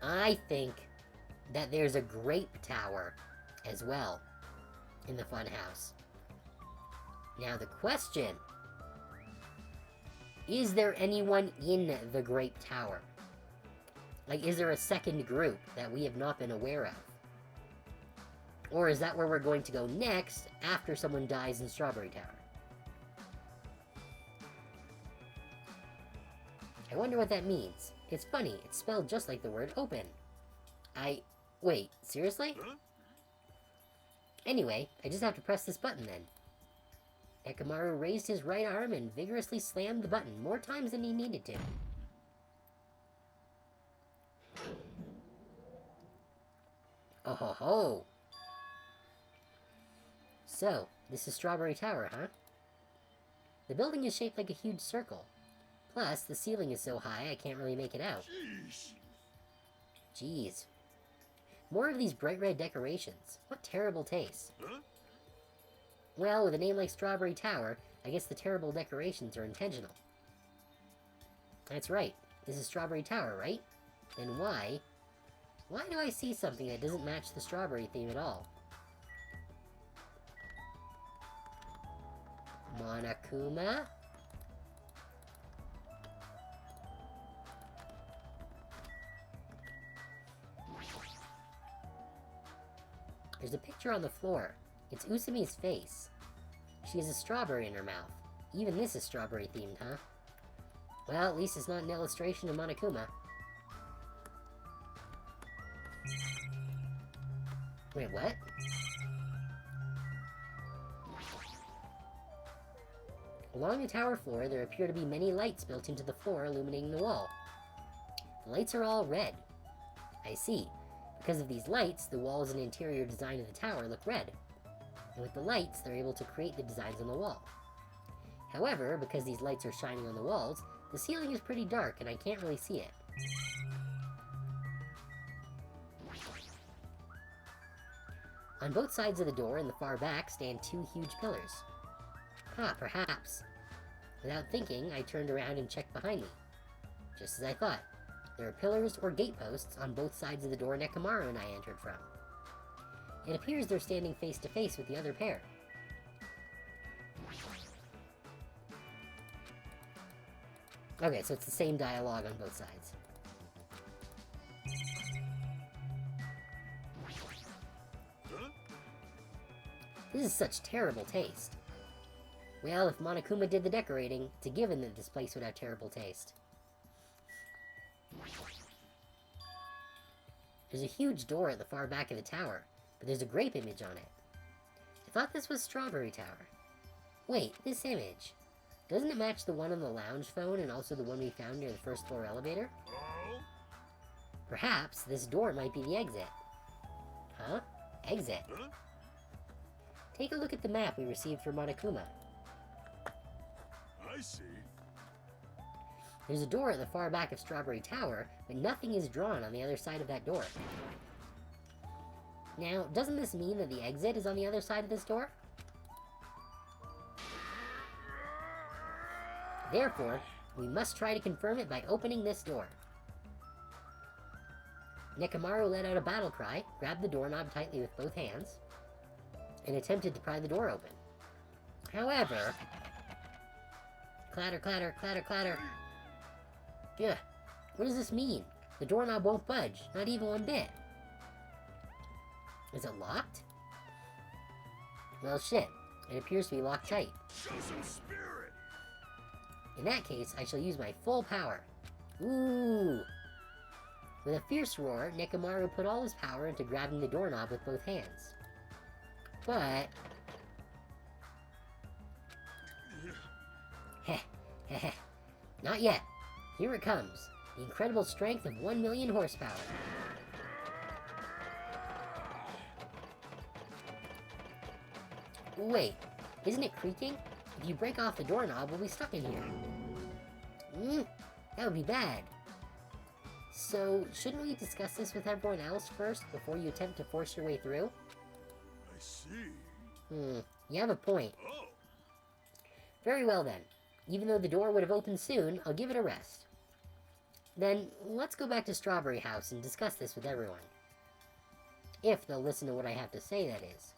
I think that there's a grape tower as well in the funhouse. Now the question, is there anyone in the grape tower? Like, is there a second group that we have not been aware of? Or is that where we're going to go next after someone dies in Strawberry Tower? I wonder what that means. It's funny, it's spelled just like the word open. Wait, seriously? Huh? Anyway, I just have to press this button then. Nekomaru raised his right arm and vigorously slammed the button more times than he needed to. Oh ho ho! So, this is Strawberry Tower, huh? The building is shaped like a huge circle. Plus, the ceiling is so high I can't really make it out. Jeez. Jeez. More of these bright red decorations. What terrible taste. Huh? Well, with a name like Strawberry Tower, I guess the terrible decorations are intentional. That's right. This is Strawberry Tower, right? Then why do I see something that doesn't match the strawberry theme at all? Monokuma? There's a picture on the floor. It's Usumi's face. She has a strawberry in her mouth. Even this is strawberry themed, huh? Well, at least it's not an illustration of Monokuma. Wait, what? Along the tower floor, there appear to be many lights built into the floor, illuminating the wall. The lights are all red. I see. Because of these lights, the walls and interior design of the tower look red. And with the lights, they're able to create the designs on the wall. However, because these lights are shining on the walls, the ceiling is pretty dark and I can't really see it. On both sides of the door in the far back stand two huge pillars. Perhaps. Without thinking, I turned around and checked behind me. Just as I thought. There are pillars or gateposts on both sides of the door Nekomaru and I entered from. It appears they're standing face to face with the other pair. Okay, so it's the same dialogue on both sides. Huh? This is such terrible taste. Well, if Monokuma did the decorating, it's a given that this place would have terrible taste. There's a huge door at the far back of the tower, but there's a grape image on it. I thought this was Strawberry Tower. Wait, this image. Doesn't it match the one on the lounge phone and also the one we found near the first floor elevator? Oh? Perhaps this door might be the exit. Huh? Exit. Huh? Take a look at the map we received from Monokuma. I see. There's a door at the far back of Strawberry Tower, but nothing is drawn on the other side of that door. Now, doesn't this mean that the exit is on the other side of this door? Therefore, we must try to confirm it by opening this door. Nekomaru let out a battle cry, grabbed the doorknob tightly with both hands, and attempted to pry the door open. However... Clatter, clatter, clatter, clatter. Yeah, what does this mean? The doorknob won't budge, not even one bit. Is it locked? Well, shit. It appears to be locked tight. Show some spirit. In that case, I shall use my full power. Ooh! With a fierce roar, Nekomaru put all his power into grabbing the doorknob with both hands. But... Heh, heh, heh. Not yet. Here it comes. The incredible strength of 1 million horsepower. Wait, isn't it creaking? If you break off the doorknob, we'll be stuck in here. That would be bad. So, shouldn't we discuss this with everyone else first, before you attempt to force your way through? I see. You have a point. Oh, Very well then. Even though the door would have opened soon, I'll give it a rest. Then, let's go back to Strawberry House and discuss this with everyone. If they'll listen to what I have to say, that is.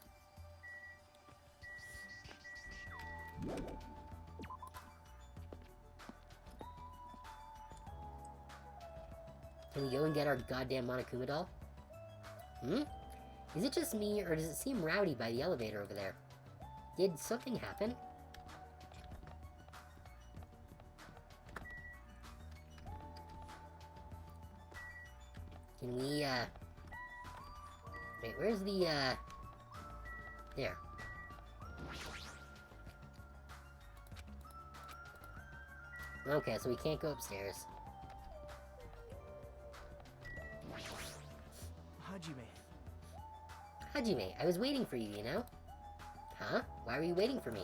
Can we go and get our goddamn Monokuma doll? Is it just me, or does it seem rowdy by the elevator over there? Did something happen? Can we, Wait, where's the, There. Okay, so we can't go upstairs. Hajime, I was waiting for you, you know? Huh? Why were you waiting for me?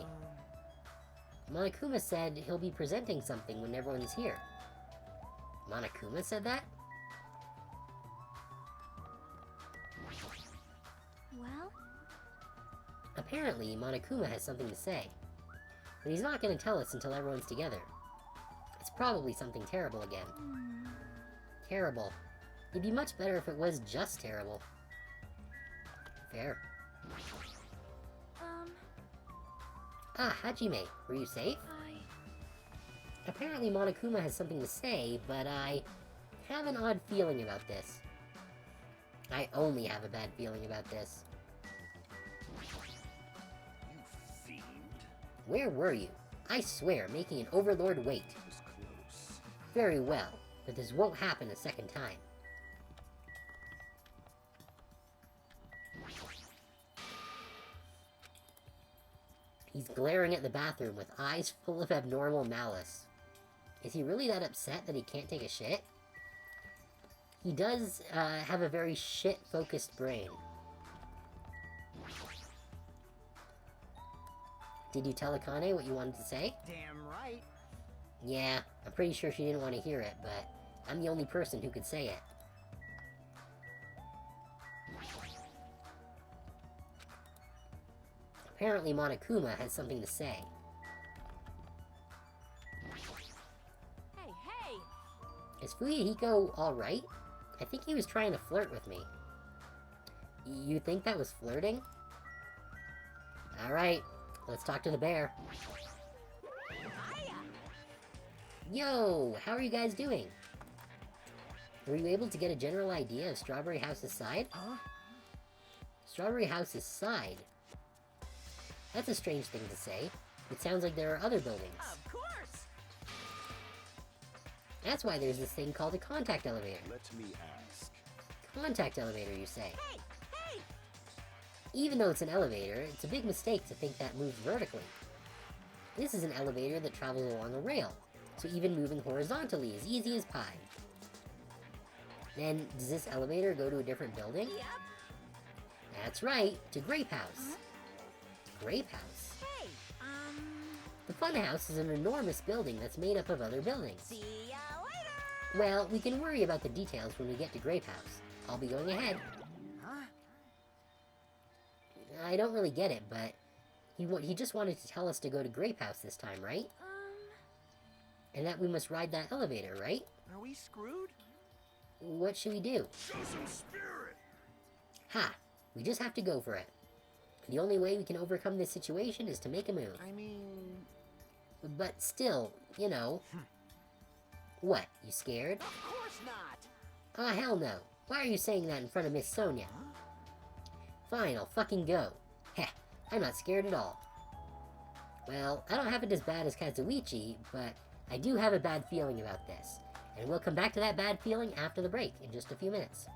Monokuma said he'll be presenting something when everyone's here. Monokuma said that? Well, Apparently, Monokuma has something to say. But he's not going to tell us until everyone's together. It's probably something terrible again. Terrible. It'd be much better if it was just terrible. Fair. Ah, Hajime, were you safe? Apparently Monokuma has something to say, but I have an odd feeling about this. I only have a bad feeling about this. you fiend. Where were you? I swear, making an overlord wait. It was close. Very well, but this won't happen a second time. He's glaring at the bathroom with eyes full of abnormal malice. Is he really that upset that he can't take a shit? He does, have a very shit-focused brain. Did you tell Akane what you wanted to say? Damn right. Yeah, I'm pretty sure she didn't want to hear it, but I'm the only person who could say it. Apparently Monokuma has something to say. Hey, hey! Is Fuyahiko alright? I think he was trying to flirt with me. You think that was flirting? Alright, let's talk to the bear. Hiya! Yo, how are you guys doing? Were you able to get a general idea of Strawberry House's side? Huh? Strawberry House's side? That's a strange thing to say. It sounds like there are other buildings. Of course! That's why there's this thing called a contact elevator. Let me ask. Contact elevator, you say? Hey, hey! Even though it's an elevator, it's a big mistake to think that moves vertically. This is an elevator that travels along a rail, so even moving horizontally is easy as pie. Then, does this elevator go to a different building? Yep! That's right, to Grape House. Grape House? Hey, The Fun House is an enormous building that's made up of other buildings. see ya later! Well, we can worry about the details when we get to Grape House. I'll be going ahead. Huh? I don't really get it, but he just wanted to tell us to go to Grape House this time, right? And that we must ride that elevator, right? Are we screwed? What should we do? Show some spirit. Ha! We just have to go for it. The only way we can overcome this situation is to make a move. I mean... But still, you know... What, you scared? Of course not! Ah, hell no. Why are you saying that in front of Miss Sonia? Fine, I'll fucking go. Heh, I'm not scared at all. Well, I don't have it as bad as Kazuichi, but I do have a bad feeling about this. And we'll come back to that bad feeling after the break in just a few minutes.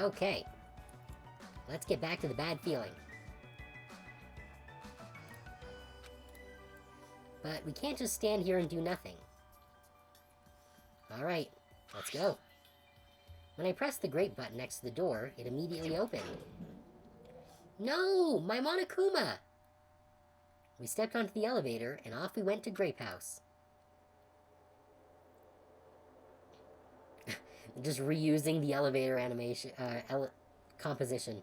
Okay, let's get back to the bad feeling. But we can't just stand here and do nothing. Alright, let's go. When I pressed the grate button next to the door, it immediately opened. No! My Monokuma! We stepped onto the elevator, and off we went to Grape House. Just reusing the elevator animation, composition.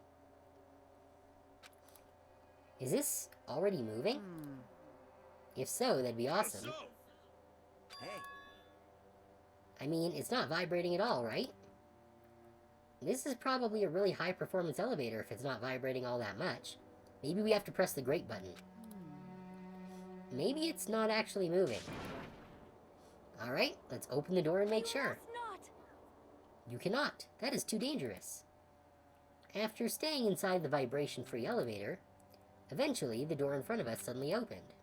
Is this already moving? If so, that'd be awesome. Hey, I mean, it's not vibrating at all, right? This is probably a really high-performance elevator if it's not vibrating all that much. Maybe we have to press the grate button. Maybe it's not actually moving. Alright, let's open the door and make sure. You cannot. That is too dangerous. After staying inside the vibration-free elevator, eventually the door in front of us suddenly opened.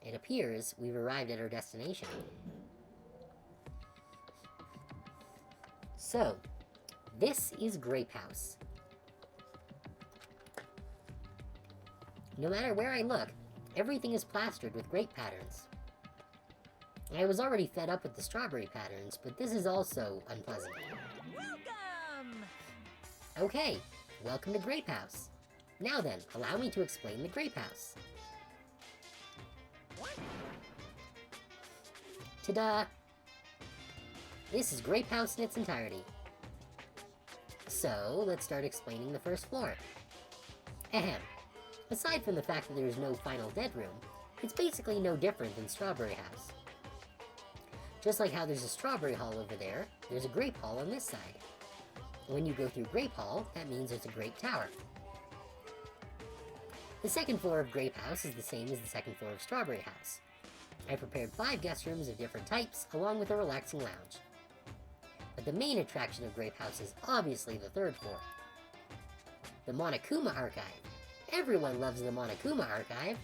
It appears we've arrived at our destination. So, this is Grape House. No matter where I look, everything is plastered with grape patterns. I was already fed up with the strawberry patterns, but this is also unpleasant. Welcome! Okay, welcome to Grape House. Now then, allow me to explain the Grape House. Ta-da! This is Grape House in its entirety. So, let's start explaining the first floor. Ahem. Aside from the fact that there's no final dead room, it's basically no different than Strawberry House. Just like how there's a Strawberry Hall over there, there's a Grape Hall on this side. When you go through Grape Hall, that means there's a Grape Tower. The second floor of Grape House is the same as the second floor of Strawberry House. I prepared 5 guest rooms of different types, along with a relaxing lounge. But the main attraction of Grape House is obviously the third floor. The Monokuma Archive. Everyone loves the Monokuma Archive.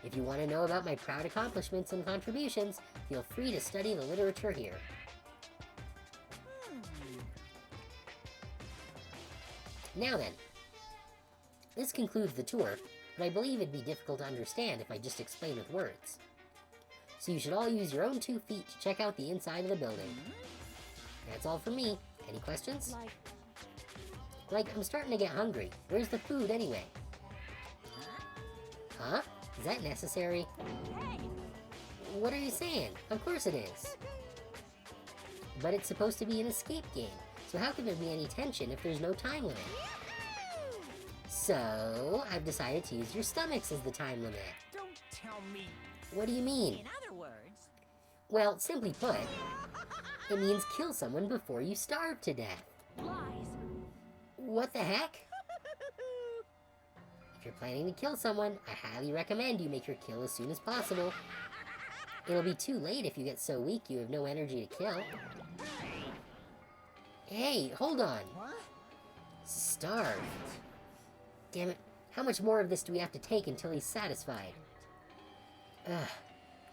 If you want to know about my proud accomplishments and contributions, feel free to study the literature here. Now then, this concludes the tour, but I believe it'd be difficult to understand if I just explained with words. So you should all use your own 2 feet to check out the inside of the building. That's all from me. Any questions? Like, I'm starting to get hungry. Where's the food anyway? Huh? Is that necessary? Hey! What are you saying? Of course it is. But it's supposed to be an escape game, so how can there be any tension if there's no time limit? So, I've decided to use your stomachs as the time limit. Don't tell me. What do you mean? In other words, Well, simply put, it means kill someone before you starve to death. lies. What the heck? If you're planning to kill someone, I highly recommend you make your kill as soon as possible. It'll be too late if you get so weak you have no energy to kill. Hey, hold on. What? Starve. Damn it. How much more of this do we have to take until he's satisfied? Ugh.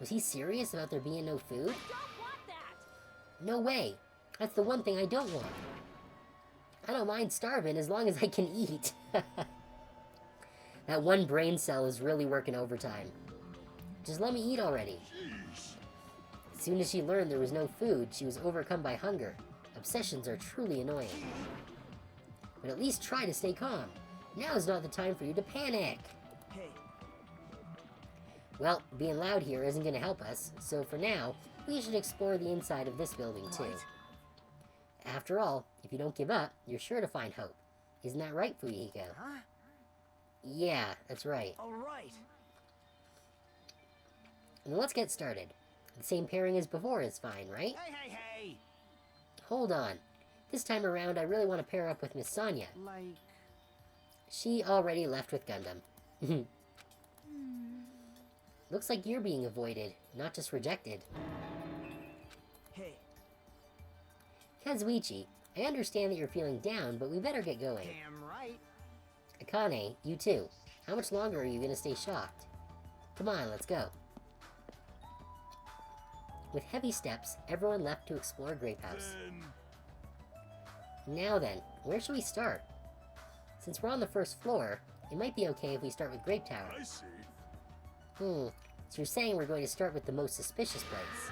Was he serious about there being no food? Don't want that. No way. That's the one thing I don't want. I don't mind starving as long as I can eat. That one brain cell is really working overtime. Just let me eat already. As soon as she learned there was no food, she was overcome by hunger. Obsessions are truly annoying. But at least try to stay calm. Now is not the time for you to panic. Hey, Well, being loud here isn't going to help us, so for now, we should explore the inside of this building too. What? After all, if you don't give up, you're sure to find hope. Isn't that right, Fuyuhiko? huh? Yeah, that's right. All right. Then let's get started. The same pairing as before is fine, right? Hey. Hold on. This time around, I really want to pair up with Miss Sonia. Like, She already left with Gundam. Looks like you're being avoided, not just rejected. hey, Kazuichi, I understand that you're feeling down, but we better get going. damn right. Akane, you too. How much longer are you gonna stay shocked? Come on, let's go. With heavy steps, everyone left to explore Grape House. Now then, where should we start? Since we're on the first floor, it might be okay if we start with Grape Tower. I see. So you're saying we're going to start with the most suspicious place?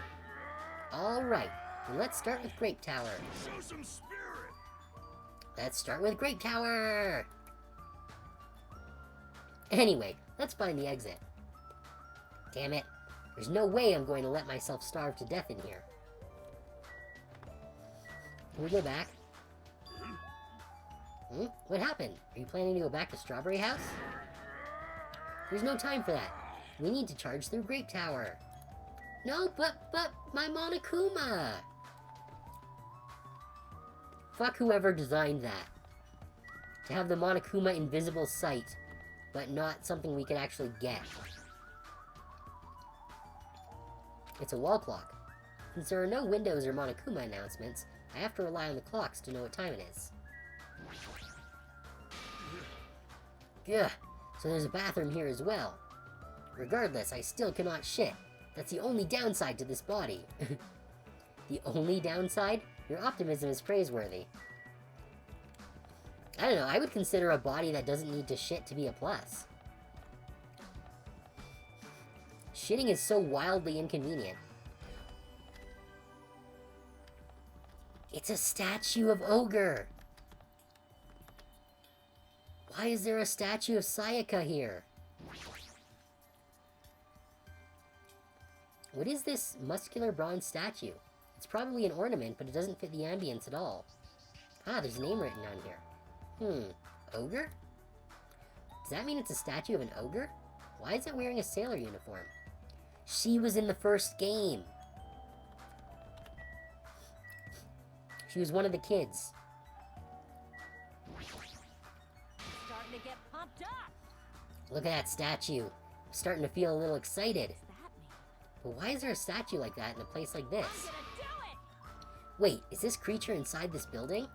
Alright, then let's start with Grape Tower. Show some spirit. Let's start with Grape Tower! Anyway, let's find the exit. Damn it. There's no way I'm going to let myself starve to death in here. Can we go back? What happened? Are you planning to go back to Strawberry House? There's no time for that. We need to charge through Grape Tower. No, but my Monokuma! Fuck whoever designed that. To have the Monokuma invisible sight, but not something we could actually get. It's a wall clock. Since there are no windows or Monokuma announcements, I have to rely on the clocks to know what time it is. Ugh, so there's a bathroom here as well. Regardless, I still cannot shit. That's the only downside to this body. The only downside? Your optimism is praiseworthy. I don't know, I would consider a body that doesn't need to shit to be a plus. Shitting is so wildly inconvenient. It's a statue of Ogre! Why is there a statue of Sayaka here? What is this muscular bronze statue? It's probably an ornament, but it doesn't fit the ambience at all. Ah, there's a name written on here. Ogre? Does that mean it's a statue of an ogre? Why is it wearing a sailor uniform? She was in the first game! She was one of the kids. Starting to get pumped up. Look at that statue. I'm starting to feel a little excited. What's that mean? But why is there a statue like that in a place like this? I'm gonna do it! Wait, is this creature inside this building?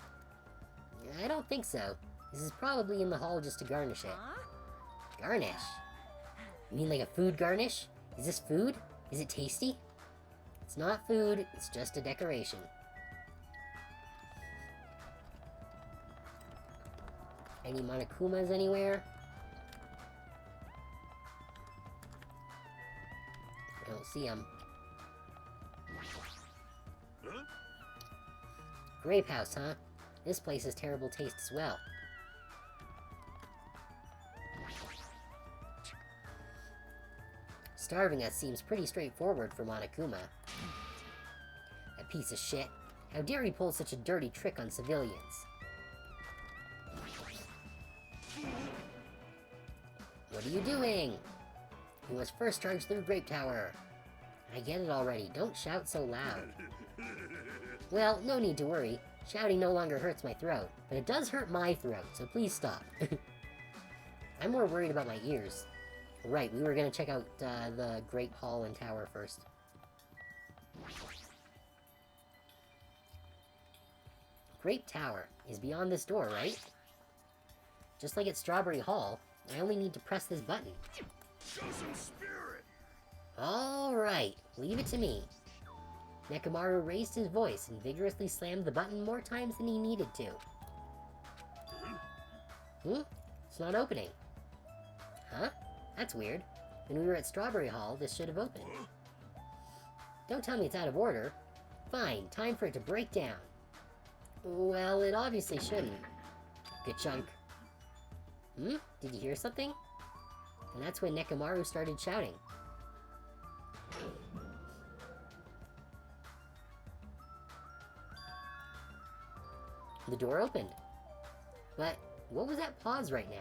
I don't think so. This is probably in the hall just to garnish it. Huh? Garnish? You mean like a food garnish? Is this food? Is it tasty? It's not food, it's just a decoration. Any Monokumas anywhere? I don't see them. Huh? Grape house, huh? This place has terrible taste as well. Starving us seems pretty straightforward for Monokuma. A piece of shit. How dare he pull such a dirty trick on civilians? What are you doing? You must first charge through Grape Tower. I get it already. Don't shout so loud. Well, no need to worry. Shouting no longer hurts my throat, but it does hurt my throat, so please stop. I'm more worried about my ears. Right, we were gonna check out the Great Hall and Tower first. Grape Tower is beyond this door, right? Just like at Strawberry Hall, I only need to press this button. Show some spirit! Alright, leave it to me. Nekomaru raised his voice and vigorously slammed the button more times than he needed to. It's not opening. Huh? That's weird. When we were at Strawberry Hall, this should have opened. Don't tell me it's out of order. Fine, time for it to break down. Well, it obviously shouldn't. Good chunk. Did you hear something? And that's when Nekomaru started shouting. The door opened. But what was that pause right now?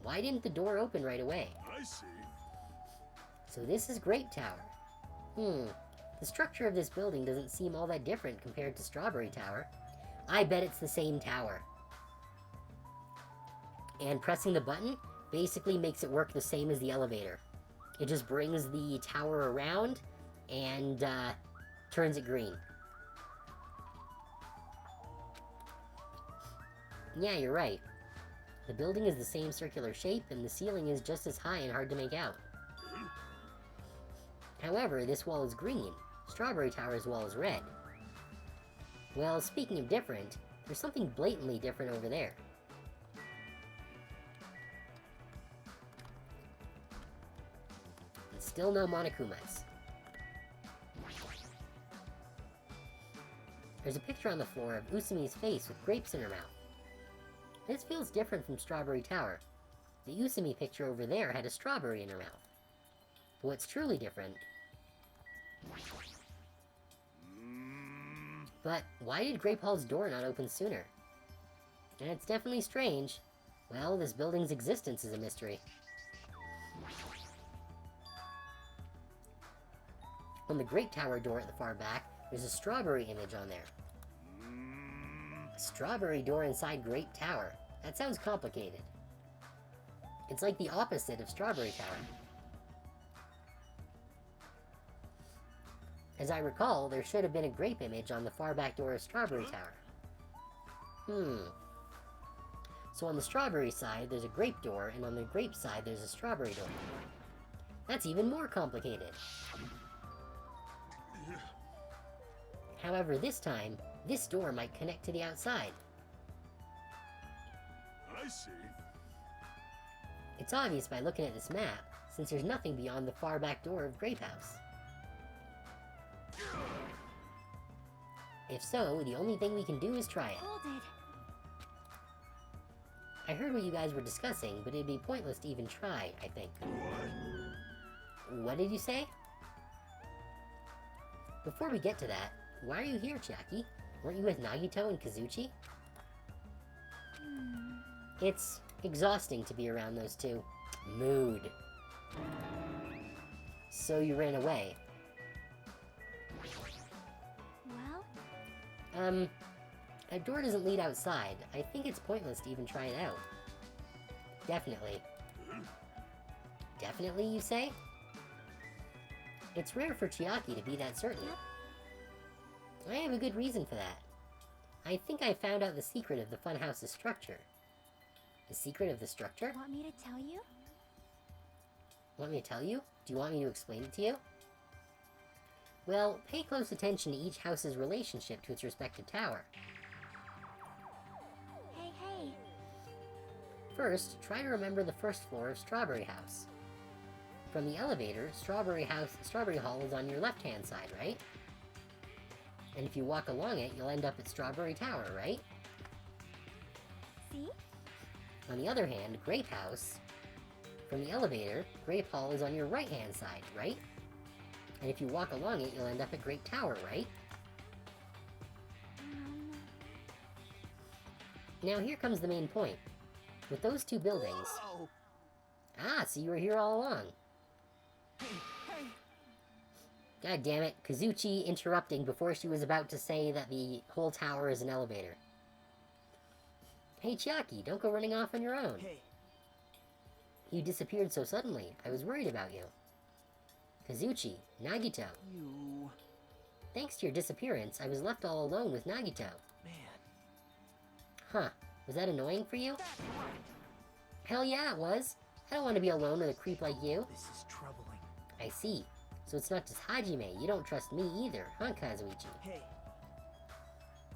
Why didn't the door open right away? I see. So this is Grape Tower. The structure of this building doesn't seem all that different compared to Strawberry Tower. I bet it's the same tower. And pressing the button basically makes it work the same as the elevator. It just brings the tower around and turns it green. Yeah, you're right. The building is the same circular shape, and the ceiling is just as high and hard to make out. However, this wall is green. Strawberry Tower's wall is red. Well, speaking of different, there's something blatantly different over there. And still no Monokumas. There's a picture on the floor of Usumi's face with grapes in her mouth. This feels different from Strawberry Tower. The Usumi picture over there had a strawberry in her mouth. But what's truly different... But why did Grape Hall's door not open sooner? And it's definitely strange. Well, this building's existence is a mystery. On the Grape Tower door at the far back, there's a strawberry image on there. A strawberry door inside Grape Tower. That sounds complicated. It's like the opposite of Strawberry Tower. As I recall, there should have been a grape image on the far back door of Strawberry Tower. So on the strawberry side, there's a grape door, and on the grape side, there's a strawberry door. That's even more complicated. However, this time, this door might connect to the outside. I see. It's obvious by looking at this map, since there's nothing beyond the far back door of Grape House. If so, the only thing we can do is try it. Hold it. I heard what you guys were discussing, but it'd be pointless to even try, I think. What did you say? Before we get to that, why are you here, Chiaki? Weren't you with Nagito and Kazuchi? It's exhausting to be around those two. Mood. So you ran away. Well, A door doesn't lead outside. I think it's pointless to even try it out. Definitely. Definitely, you say? It's rare for Chiaki to be that certain. I have a good reason for that. I think I found out the secret of the funhouse's structure. The secret of the structure? want me to tell you? Want me to tell you? Do you want me to explain it to you? Well, pay close attention to each house's relationship to its respective tower. Hey, hey. First, try to remember the first floor of Strawberry House. From the elevator, Strawberry Hall is on your left-hand side, right? And if you walk along it, you'll end up at Strawberry Tower, right? See? On the other hand, Grape House, from the elevator, Grape Hall is on your right-hand side, right? And if you walk along it, you'll end up at Grape Tower, right? Now here comes the main point. With those two buildings... Whoa! Ah, so you were here all along. Hey! God damn it, Kazuchi interrupting before she was about to say that the whole tower is an elevator. Hey Chiaki, don't go running off on your own. Hey! You disappeared so suddenly, I was worried about you. Kazuchi, Nagito. You... Thanks to your disappearance, I was left all alone with Nagito. Man. Huh, was that annoying for you? That's right! Hell yeah, it was. I don't want to be alone with a creep like you. This is troubling. I see. So it's not just Hajime, you don't trust me either, huh, Kazuichi? Hey!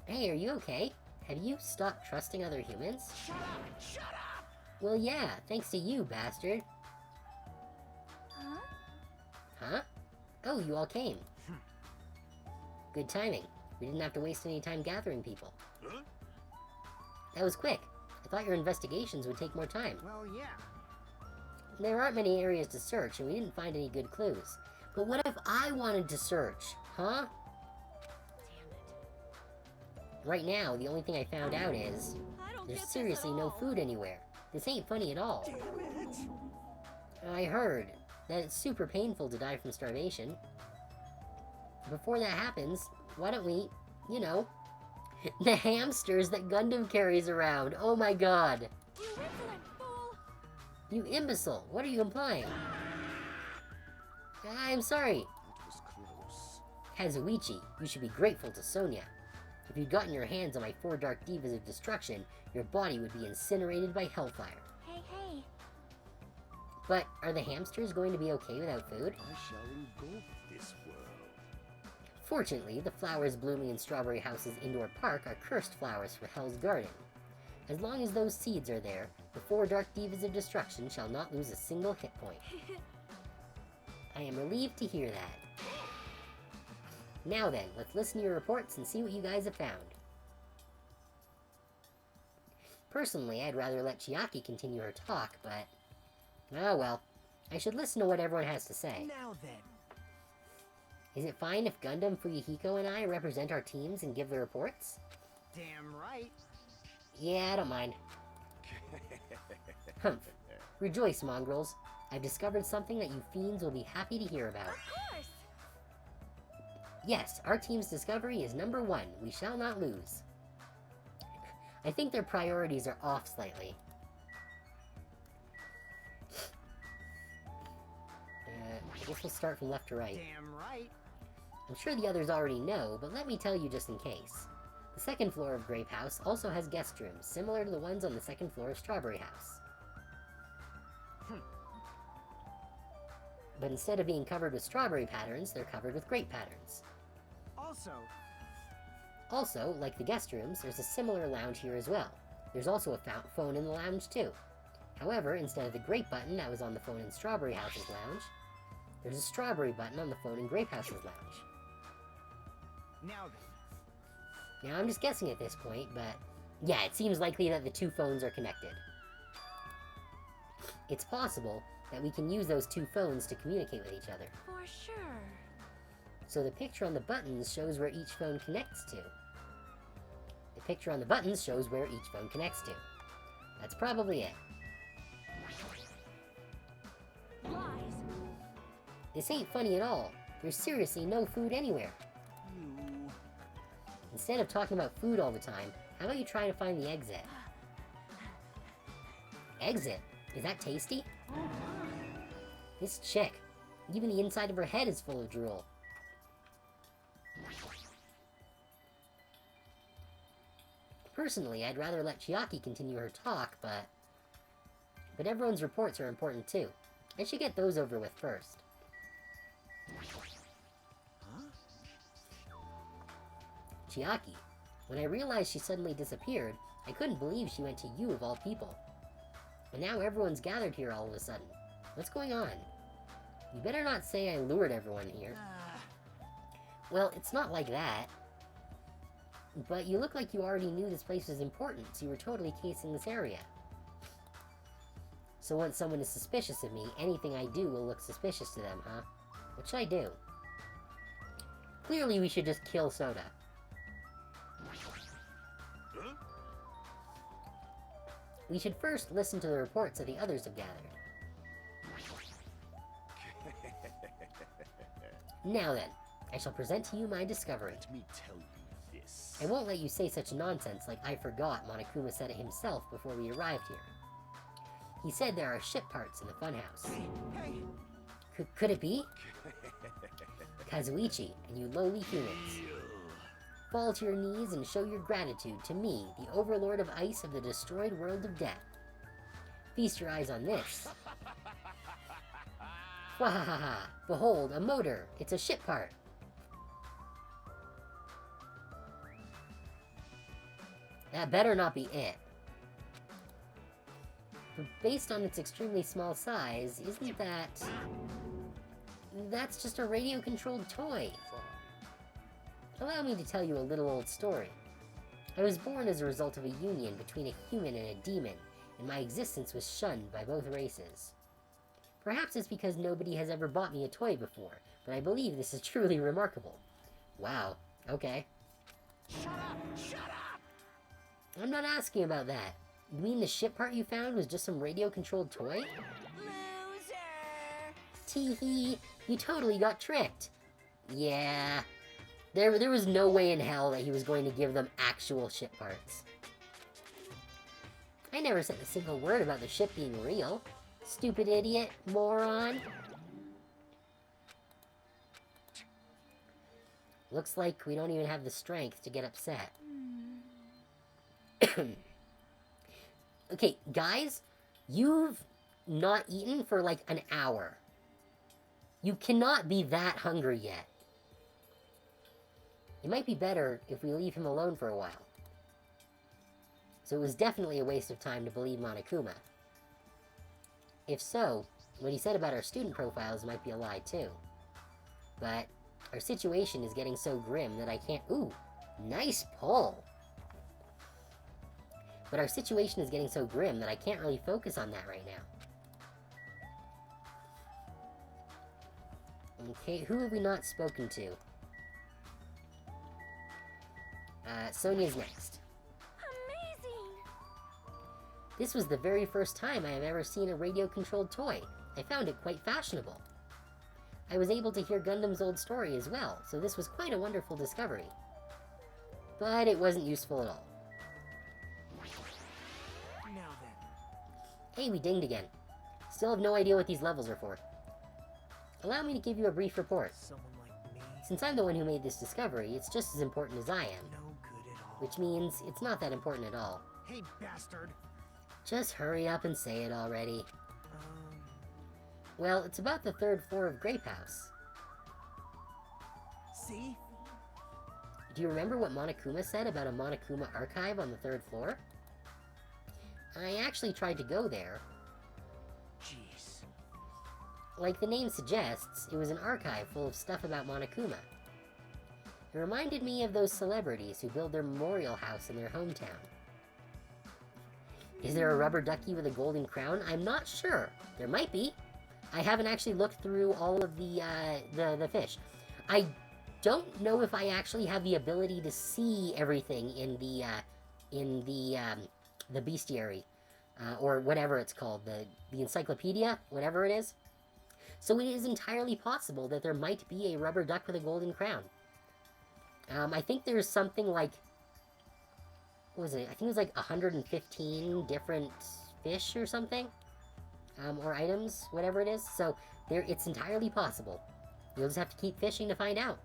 Hey, are you okay? Have you stopped trusting other humans? Shut up! Shut up! Well, yeah, thanks to you, bastard. Huh? Huh? Oh, you all came. Good timing. We didn't have to waste any time gathering people. Huh? That was quick. I thought your investigations would take more time. Well, yeah. There aren't many areas to search, and we didn't find any good clues. But what if I wanted to search? Huh? Right now, the only thing I found out is... I don't there's get seriously this at no all. food anywhere. This ain't funny at all. Damn it! I heard that it's super painful to die from starvation. Before that happens, why don't we, you know, the hamsters that Gundam carries around. Oh my god. You insolent fool! You imbecile. What are you implying? I'm sorry. It was close. Kazuichi, you should be grateful to Sonia. If you'd gotten your hands on my 4 Dark Divas of Destruction, your body would be incinerated by hellfire. Hey, hey. But are the hamsters going to be okay without food? I shall engulf this world. Fortunately, the flowers blooming in Strawberry House's indoor park are cursed flowers for Hell's Garden. As long as those seeds are there, the 4 Dark Divas of Destruction shall not lose a single hit point. I am relieved to hear that. Now then, let's listen to your reports and see what you guys have found. Personally, I'd rather let Chiaki continue her talk, but... oh well. I should listen to what everyone has to say. Now then. Is it fine if Gundam, Fuyuhiko, and I represent our teams and give the reports? Damn right. Yeah, I don't mind. Humph. Rejoice, mongrels. I've discovered something that you fiends will be happy to hear about. Of course! Yes, our team's discovery is number 1. We shall not lose. I think their priorities are off slightly. I guess we'll start from left to right. Damn right. I'm sure the others already know, but let me tell you just in case. The second floor of Grape House also has guest rooms, similar to the ones on the second floor of Strawberry House. But instead of being covered with strawberry patterns, they're covered with grape patterns. Also, like the guest rooms, there's a similar lounge here as well. There's also a phone in the lounge too. However, instead of the grape button that was on the phone in Strawberry House's lounge, there's a strawberry button on the phone in Grape House's lounge. Now then. Now, I'm just guessing at this point, but yeah, it seems likely that the two phones are connected. It's possible that we can use those two phones to communicate with each other. For sure. So the picture on the buttons shows where each phone connects to. The picture on the buttons shows where each phone connects to. That's probably it. Lies. This ain't funny at all. There's seriously no food anywhere. You... Instead of talking about food all the time, how about you try to find the exit? Exit? Is that tasty? This chick, even the inside of her head is full of drool. Personally, I'd rather let Chiaki continue her talk, but everyone's reports are important too. I should get those over with first. Chiaki, when I realized she suddenly disappeared, I couldn't believe she went to you of all people. And now everyone's gathered here all of a sudden. What's going on? You better not say I lured everyone here. Well, it's not like that. But you look like you already knew this place was important, so you were totally casing this area. So once someone is suspicious of me, anything I do will look suspicious to them, huh? What should I do? Clearly we should just kill Soda. Huh? We should first listen to the reports that the others have gathered. Now then, I shall present to you my discovery. Let me tell you this. I won't let you say such nonsense like I forgot Monokuma said it himself before we arrived here. He said there are ship parts in the funhouse. Hey! Could it be? Kazuichi and you lowly humans. Fall to your knees and show your gratitude to me, the overlord of ice of the destroyed world of death. Feast your eyes on this. Wahahaha! Behold, a motor! It's a ship part! That better not be it. But based on its extremely small size, isn't that... That's just a radio-controlled toy. Allow me to tell you a little old story. I was born as a result of a union between a human and a demon, and my existence was shunned by both races. Perhaps it's because nobody has ever bought me a toy before, but I believe this is truly remarkable. Wow, okay. Shut up! Shut up! I'm not asking about that. You mean the ship part you found was just some radio-controlled toy? Loser. Tee-hee, you totally got tricked. Yeah, there was no way in hell that he was going to give them actual ship parts. I never said a single word about the ship being real. Stupid idiot, moron. Looks like we don't even have the strength to get upset. Okay, guys, you've not eaten for like an hour. You cannot be that hungry yet. It might be better if we leave him alone for a while. So it was definitely a waste of time to believe Monokuma. If so, what he said about our student profiles might be a lie too. But our situation is getting so grim that I can't... Ooh, nice pull! But our situation is getting so grim that I can't really focus on that right now. Okay, who have we not spoken to? Sonia's next. Amazing! This was the very first time I have ever seen a radio-controlled toy. I found it quite fashionable. I was able to hear Gundam's old story as well, so this was quite a wonderful discovery. But it wasn't useful at all. Now then. Hey, we dinged again. Still have no idea what these levels are for. Allow me to give you a brief report. Someone like me? Since I'm the one who made this discovery, it's just as important as I am. No good at all. Which means it's not that important at all. Hey, bastard! Just hurry up and say it already. Well, it's about the 3rd floor of Grape House. See? Do you remember what Monokuma said about a Monokuma archive on the 3rd floor? I actually tried to go there. Jeez. Like the name suggests, it was an archive full of stuff about Monokuma. It reminded me of those celebrities who build their memorial house in their hometown. Is there a rubber ducky with a golden crown? I'm not sure. There might be. I haven't actually looked through all of the fish. I don't know if I actually have the ability to see everything in the bestiary. or whatever it's called, the encyclopedia, whatever it is. So it is entirely possible that there might be a rubber duck with a golden crown. I think there's something like, what was it? I think it was like 115 different fish or something, or items, whatever it is. So it's entirely possible. You'll just have to keep fishing to find out.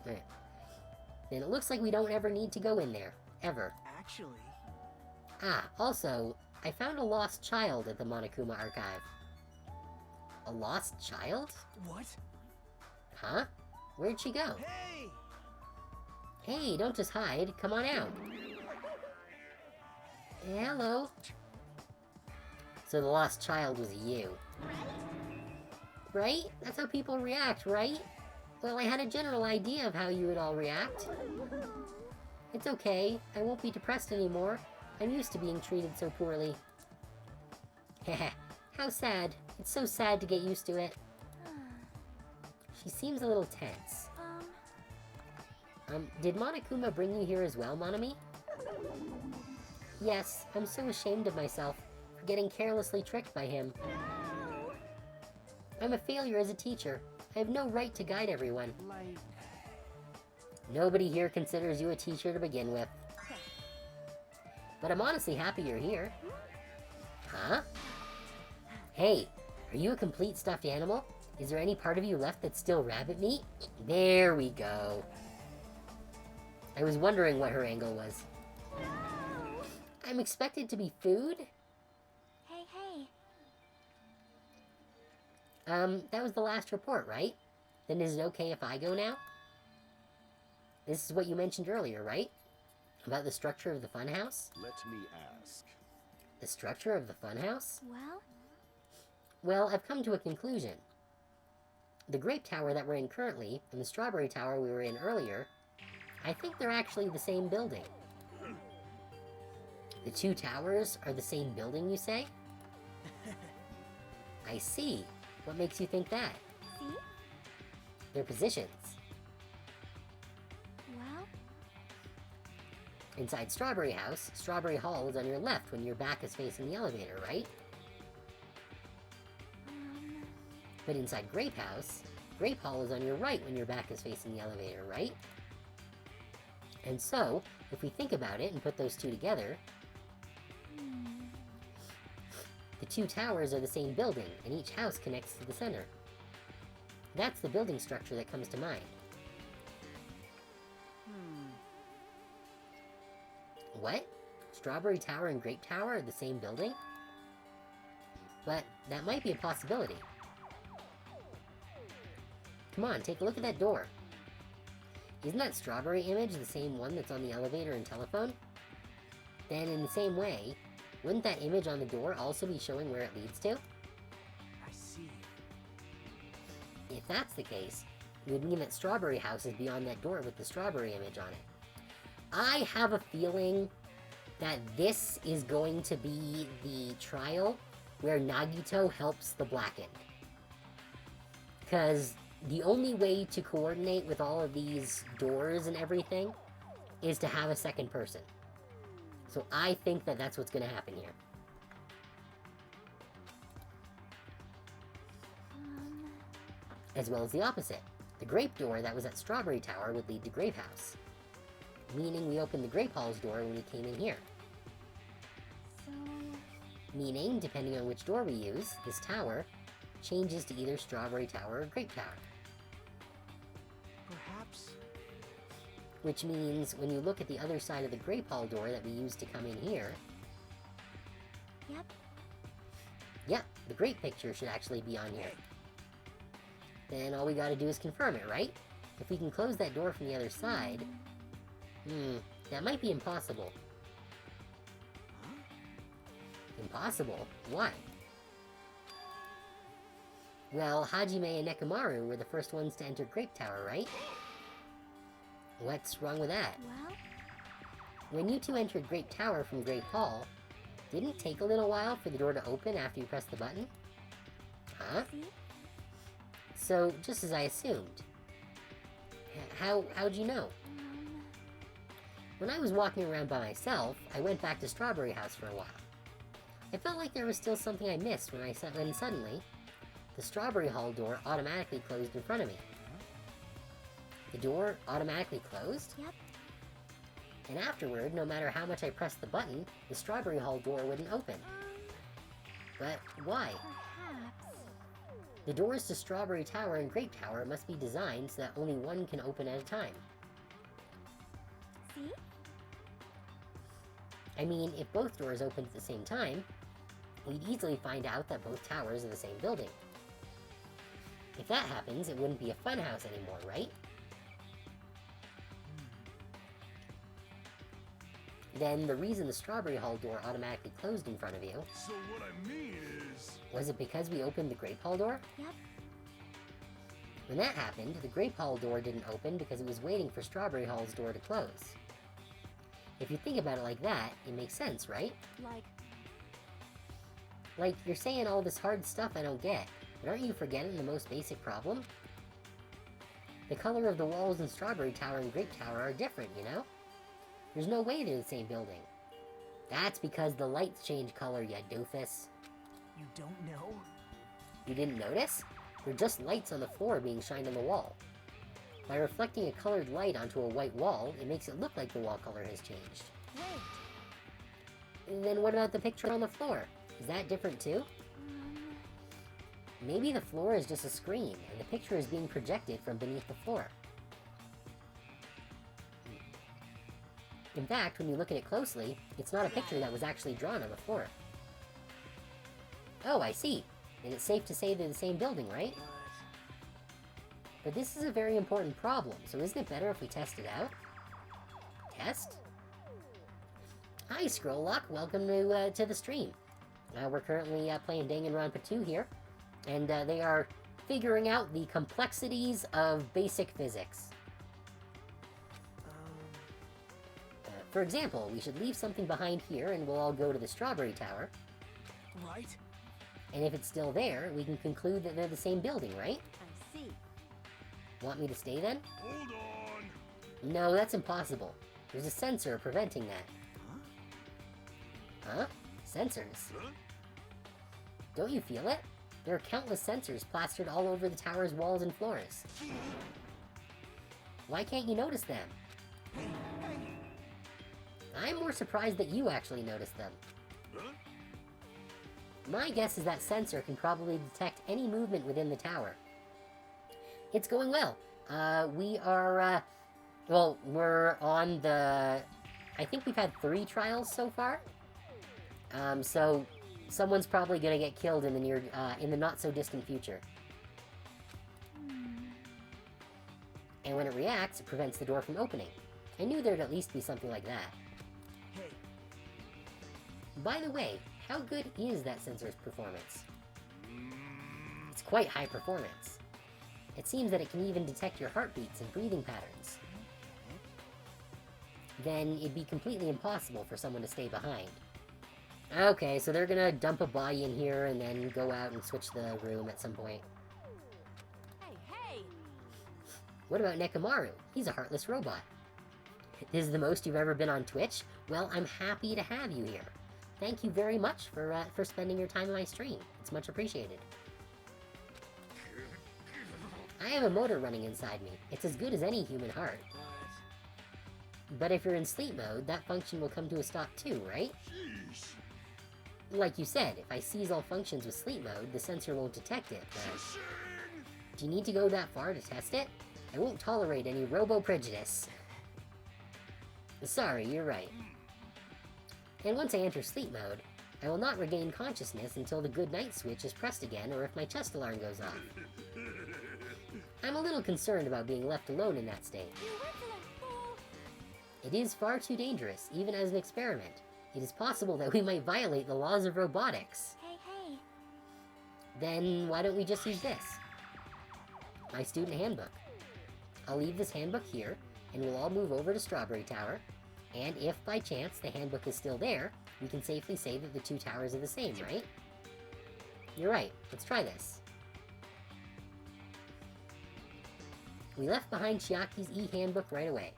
Alright. Then it looks like we don't ever need to go in there. Ever. Actually, Ah, also, I found a lost child at the Monokuma archive. A lost child? what? Huh? Where'd she go? Hey! Hey, don't just hide. Come on out. Hello. So the lost child was you. Right? That's how people react, right? Well, I had a general idea of how you would all react. It's okay. I won't be depressed anymore. I'm used to being treated so poorly. Heh. How sad. It's so sad to get used to it. She seems a little tense. Did Monokuma bring you here as well, Monami? Yes, I'm so ashamed of myself for getting carelessly tricked by him. I'm a failure as a teacher. I have no right to guide everyone. Like, Nobody here considers you a teacher to begin with. But I'm honestly happy you're here. Huh? Hey, are you a complete stuffed animal? Is there any part of you left that's still rabbit meat? There we go. I was wondering what her angle was. I'm expected to be food? Hey, hey. That was the last report, right? Then is it okay if I go now? This is what you mentioned earlier, right? About the structure of the funhouse? Let me ask. The structure of the funhouse? Well, Well, I've come to a conclusion. The grape tower that we're in currently, and the strawberry tower we were in earlier, I think they're actually the same building. The two towers are the same building, you say? I see. What makes you think that? see? Their positions. Well, Inside Strawberry House, Strawberry Hall is on your left when your back is facing the elevator, right? But inside Grape House, Grape Hall is on your right when your back is facing the elevator, right? And so, if we think about it and put those two together, the two towers are the same building, and each house connects to the center. That's the building structure that comes to mind. What? Strawberry Tower and Grape Tower are the same building? But that might be a possibility. Come on, take a look at that door. Isn't that strawberry image the same one that's on the elevator and telephone? Then in the same way, wouldn't that image on the door also be showing where it leads to? I see. If that's the case, it would mean that Strawberry House is beyond that door with the strawberry image on it. I have a feeling that this is going to be the trial where Nagito helps the Blackened. Because the only way to coordinate with all of these doors and everything is to have a second person. So I think that that's what's going to happen here. As well as the opposite. The grape door that was at Strawberry Tower would lead to Grape House. Meaning we opened the Grape Hall's door when we came in here. so... Meaning, depending on which door we use, this tower changes to either Strawberry Tower or Grape Tower. Perhaps. Which means, when you look at the other side of the Grape Hall door that we used to come in here, Yep. yep, the grape picture should actually be on here. Then all we gotta do is confirm it, right? If we can close that door from the other side... that might be impossible. Impossible? Why? Well, Hajime and Nekomaru were the first ones to enter Grape Tower, right? What's wrong with that? Well, When you two entered Grape Tower from Grape Hall, didn't it take a little while for the door to open after you pressed the button? Huh? see? So, just as I assumed. How'd you know? When I was walking around by myself, I went back to Strawberry House for a while. I felt like there was still something I missed when suddenly, the Strawberry Hall door automatically closed in front of me. The door automatically closed? Yep. And afterward, no matter how much I pressed the button, the Strawberry Hall door wouldn't open. But why? Perhaps. The doors to Strawberry Tower and Grape Tower must be designed so that only one can open at a time. See? I mean, if both doors opened at the same time, we'd easily find out that both towers are the same building. If that happens, it wouldn't be a funhouse anymore, right? Then the reason the Strawberry Hall door automatically closed in front of you, So what I mean is... was it because we opened the Grape Hall door? Yep. When that happened, the Grape Hall door didn't open because it was waiting for Strawberry Hall's door to close. If you think about it like that, it makes sense, right? Like, you're saying all this hard stuff I don't get, but aren't you forgetting the most basic problem? The color of the walls in Strawberry Tower and Grape Tower are different, you know? There's no way they're the same building. That's because the lights change color, you doofus. You don't know? You didn't notice? They're just lights on the floor being shined on the wall. By reflecting a colored light onto a white wall, it makes it look like the wall color has changed. Wait. And then what about the picture on the floor? Is that different too? Maybe the floor is just a screen, and the picture is being projected from beneath the floor. In fact, when you look at it closely, it's not a picture that was actually drawn on the floor. Oh, I see. And it's safe to say they're the same building, right? But this is a very important problem, so isn't it better if we test it out? Test? Hi, Squirrel, welcome to the stream. We're currently playing Danganronpa 2 here, and they are figuring out the complexities of basic physics. For example, we should leave something behind here and we'll all go to the Strawberry Tower. Right? And if it's still there, we can conclude that they're the same building, right? I see. Want me to stay then? Hold on! No, that's impossible. There's a sensor preventing that. Huh? Sensors? Huh? Don't you feel it? There are countless sensors plastered all over the tower's walls and floors. Why can't you notice them? I'm more surprised that you actually noticed them. Huh? My guess is that sensor can probably detect any movement within the tower. It's going well. We are, well, we're on the... I think we've had 3 trials so far. So someone's probably gonna get killed in the not-so-distant future. And when it reacts, it prevents the door from opening. I knew there'd at least be something like that. Hey, By the way, how good is that sensor's performance? It's quite high performance. It seems that it can even detect your heartbeats and breathing patterns. Then it'd be completely impossible for someone to stay behind. Okay, so they're gonna dump a body in here and then go out and switch the room at some point. Hey! What about Nekomaru? He's a heartless robot. This is the most you've ever been on Twitch? Well, I'm happy to have you here. Thank you very much for spending your time on my stream. It's much appreciated. I have a motor running inside me. It's as good as any human heart. But if you're in sleep mode, that function will come to a stop too, right? Sheesh. Like you said, if I seize all functions with sleep mode, the sensor won't detect it, but... Do you need to go that far to test it? I won't tolerate any robo-prejudice. Sorry, you're right. And once I enter sleep mode, I will not regain consciousness until the good night switch is pressed again or if my chest alarm goes off. I'm a little concerned about being left alone in that state. You insolent fool! It is far too dangerous, even as an experiment. It is possible that we might violate the laws of robotics. Hey. Then why don't we just use this? My student handbook. I'll leave this handbook here, and we'll all move over to Strawberry Tower, and if by chance the handbook is still there, we can safely say that the 2 towers are the same, right? You're right, let's try this. We left behind Chiaki's e-handbook right away.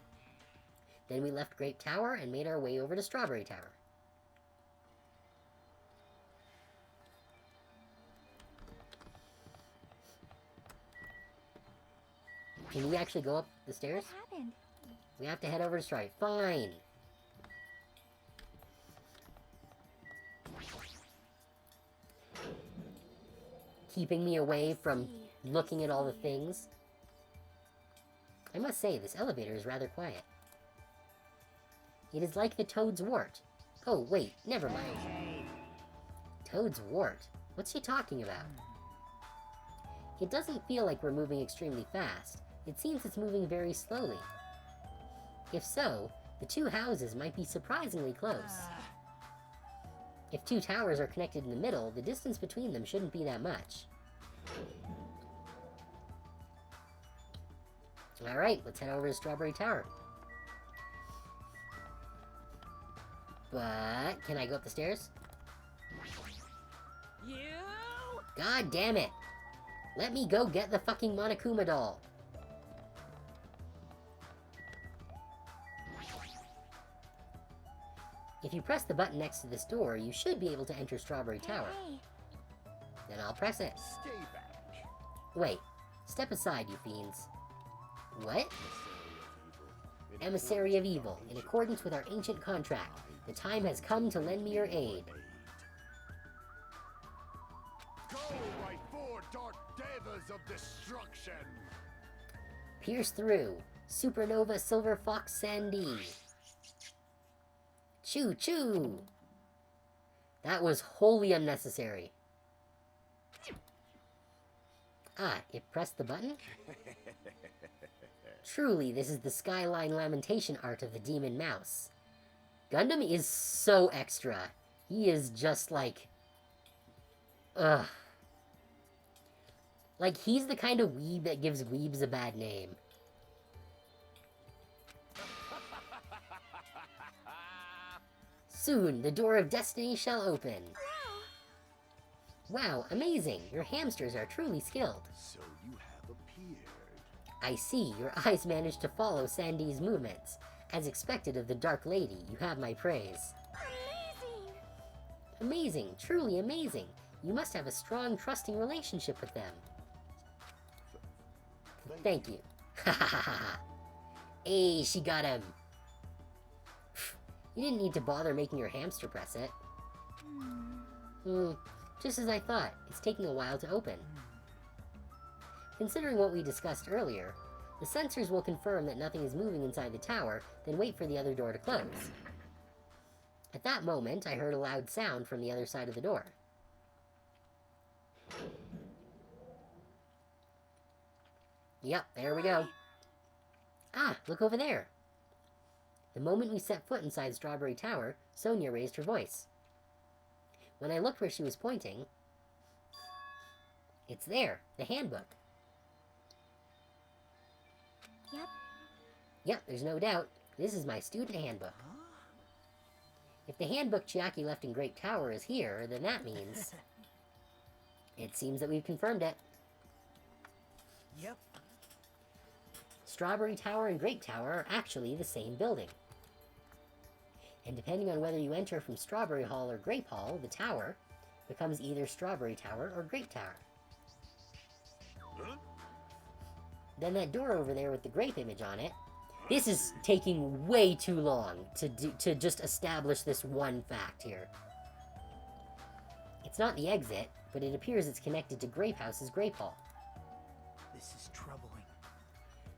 Then we left Grape Tower and made our way over to Strawberry Tower. Can we actually go up the stairs? What happened? We have to head over to Strawberry. Fine. Keeping me away from looking at all the things. I must say, this elevator is rather quiet. It is like the Toad's Wart. Oh, wait, never mind. Toad's Wart? What's she talking about? It doesn't feel like we're moving extremely fast. It seems it's moving very slowly. If so, the two houses might be surprisingly close. If two towers are connected in the middle, the distance between them shouldn't be that much. Alright, let's head over to Strawberry Tower. But, can I go up the stairs? You? God damn it! Let me go get the fucking Monokuma doll! If you press the button next to this door, you should be able to enter Strawberry Tower. Hey, Then I'll press it. Stay back. Wait, step aside, you fiends. What? Emissary of Evil, in accordance with our ancient contract, the time has come to lend me your aid. Go, my four dark devas of destruction! Pierce through. Supernova Silver Fox Sandy. Choo choo! That was wholly unnecessary. Ah, it pressed the button? Truly, this is the Skyline Lamentation art of the Demon Mouse. Gundam is so extra. He is just like... Ugh. Like, he's the kind of weeb that gives weebs a bad name. Soon, the door of destiny shall open. Wow, amazing! Your hamsters are truly skilled. So you have appeared. I see, your eyes managed to follow Sandy's movements. As expected of the Dark Lady, you have my praise. amazing! Amazing, truly amazing. You must have a strong, trusting relationship with them. Thank you. Ha ha ha ha. Hey, she got him. You didn't need to bother making your hamster press it. Just as I thought, it's taking a while to open. Considering what we discussed earlier, the sensors will confirm that nothing is moving inside the tower, then wait for the other door to close. At that moment, I heard a loud sound from the other side of the door. Yep, there we go. Ah, look over there. The moment we set foot inside Strawberry Tower, Sonia raised her voice. When I looked where she was pointing, it's there, the handbook. Yep. Yep, there's no doubt. This is my student handbook. If the handbook Chiaki left in Grape Tower is here, then that means... It seems that we've confirmed it. Yep. Strawberry Tower and Grape Tower are actually the same building. And depending on whether you enter from Strawberry Hall or Grape Hall, the tower becomes either Strawberry Tower or Grape Tower. Huh? Then that door over there with the grape image on it. This is taking way too long to just establish this one fact here. It's not the exit, but it appears it's connected to Grape House's Grape Hall. This is troubling.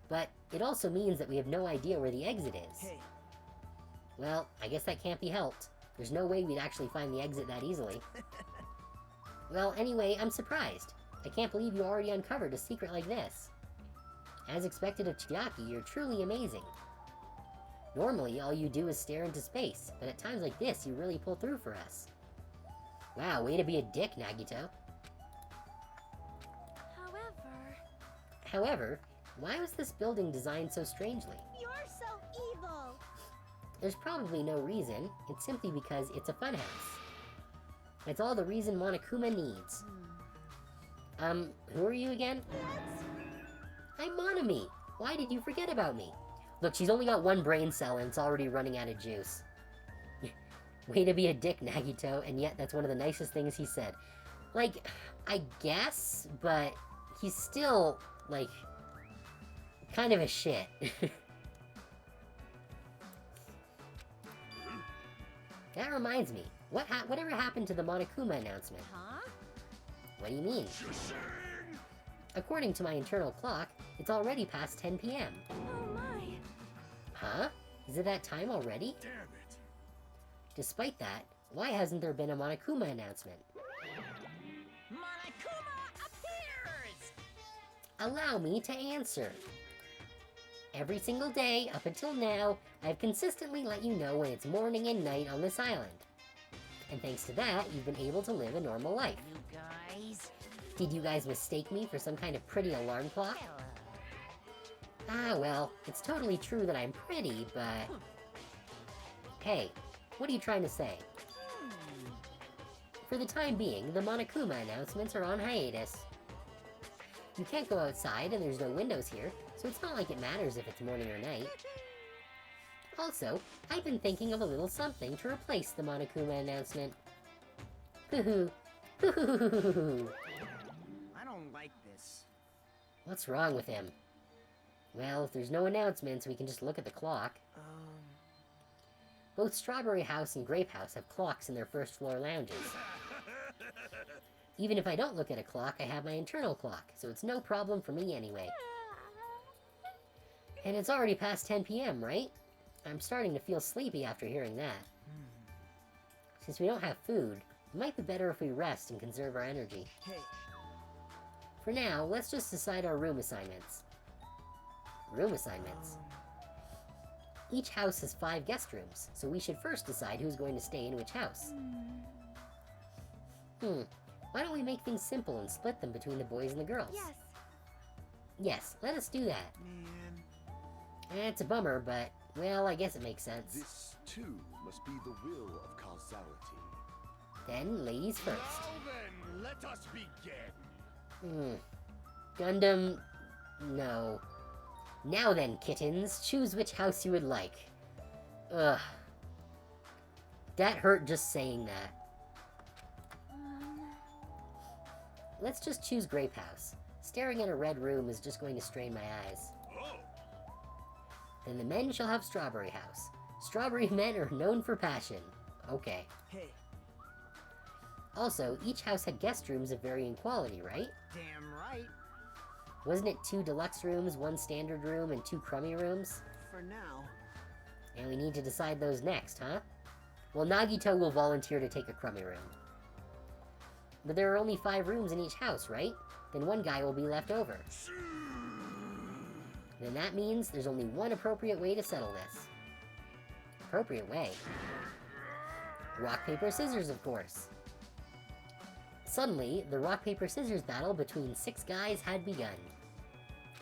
But it also means that we have no idea where the exit is. Hey, Well, I guess that can't be helped. There's no way we'd actually find the exit that easily. Well, anyway, I'm surprised. I can't believe you already uncovered a secret like this. As expected of Chiaki, you're truly amazing. Normally, all you do is stare into space, but at times like this, you really pull through for us. Wow, way to be a dick, Nagito. However, why was this building designed so strangely? You're so evil! There's probably no reason. It's simply because it's a funhouse. That's all the reason Monokuma needs. Who are you again? That's... I'm Monami. Why did you forget about me? Look, she's only got one brain cell and it's already running out of juice. Way to be a dick, Nagito, and yet that's one of the nicest things he said. Like, I guess, but he's still, like, kind of a shit. That reminds me, whatever happened to the Monokuma announcement? Huh? What do you mean? According to my internal clock, it's already past 10 p.m. Oh my. Huh? Is it that time already? Damn it. Despite that, why hasn't there been a Monokuma announcement? Monokuma appears! Allow me to answer. Every single day, up until now, I've consistently let you know when it's morning and night on this island. And thanks to that, you've been able to live a normal life. You guys. Did you guys mistake me for some kind of pretty alarm clock? Hello. Ah, well, it's totally true that I'm pretty, but... Hey, what are you trying to say? For the time being, the Monokuma announcements are on hiatus. You can't go outside and there's no windows here, so it's not like it matters if it's morning or night. Also, I've been thinking of a little something to replace the Monokuma announcement. Hoo-hoo. Hoo-hoo-hoo-hoo-hoo. I don't like this. What's wrong with him? Well, if there's no announcements, we can just look at the clock. Both Strawberry House and Grape House have clocks in their first floor lounges. Even if I don't look at a clock, I have my internal clock, so it's no problem for me anyway. And it's already past 10 p.m., right? I'm starting to feel sleepy after hearing that. Since we don't have food, it might be better if we rest and conserve our energy. Hey, For now, let's just decide our room assignments. Room assignments. Each house has 5 guest rooms, so we should first decide who's going to stay in which house. Why don't we make things simple and split them between the boys and the girls? Yes. Yes, let us do that. man. It's a bummer, but, well, I guess it makes sense. This, too, must be the will of causality. Then, ladies first. Now then, let us begin. Gundam... no. Now then, kittens, choose which house you would like. Ugh. That hurt just saying that. Let's just choose Grape House. Staring at a red room is just going to strain my eyes. Oh, Then the men shall have Strawberry House. Strawberry men are known for passion. Okay. Hey, Also, each house had guest rooms of varying quality, right? damn right. Wasn't it 2 deluxe rooms, 1 standard room, and 2 crummy rooms? For now. And we need to decide those next, huh? Well, Nagito will volunteer to take a crummy room. But there are only 5 rooms in each house, right? Then 1 guy will be left over. Then that means there's only one appropriate way to settle this. Appropriate way? Rock, paper, scissors, of course. Suddenly, the rock, paper, scissors battle between 6 guys had begun.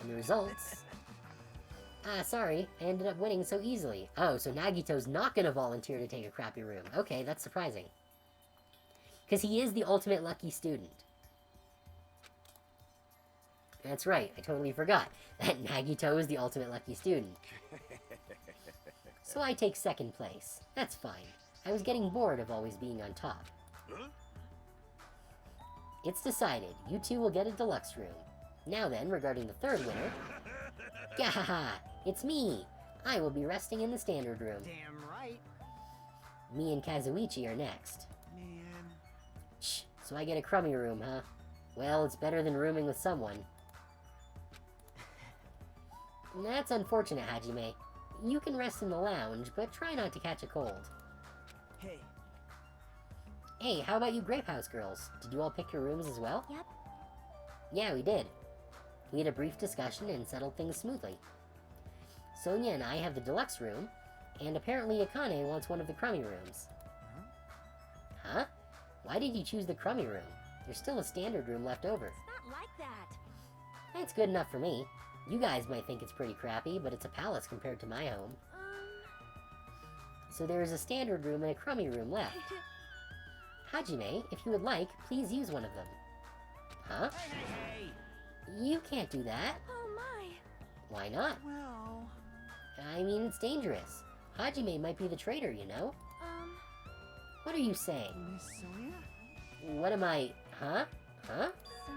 And the results... sorry, I ended up winning so easily. Oh, so Nagito's not gonna volunteer to take a crappy room. Okay, that's surprising. Because he is the ultimate lucky student. That's right, I totally forgot that Nagito is the ultimate lucky student. So I take 2nd place. That's fine. I was getting bored of always being on top. huh? It's decided. You 2 will get a deluxe room. Now then, regarding the 3rd winner... Gahaha! It's me! I will be resting in the standard room. Damn right. Me and Kazuichi are next. Man. Shh, so I get a crummy room, huh? Well, it's better than rooming with someone. That's unfortunate, Hajime. You can rest in the lounge, but try not to catch a cold. Hey, Hey, how about you Grape House girls? Did you all pick your rooms as well? Yep. Yeah, we did. We had a brief discussion and settled things smoothly. Sonia and I have the deluxe room, and apparently Akane wants one of the crummy rooms. Huh? Why did you choose the crummy room? There's still a standard room left over. It's not like that. That's good enough for me. You guys might think it's pretty crappy, but it's a palace compared to my home. So there is a standard room and a crummy room left. Hajime, if you would like, please use one of them. Huh? hey. You can't do that. Oh my. Why not? Well, I mean, it's dangerous. Hajime might be the traitor, you know? What are you saying? Miss Sonia? What am I... Huh? Huh? So,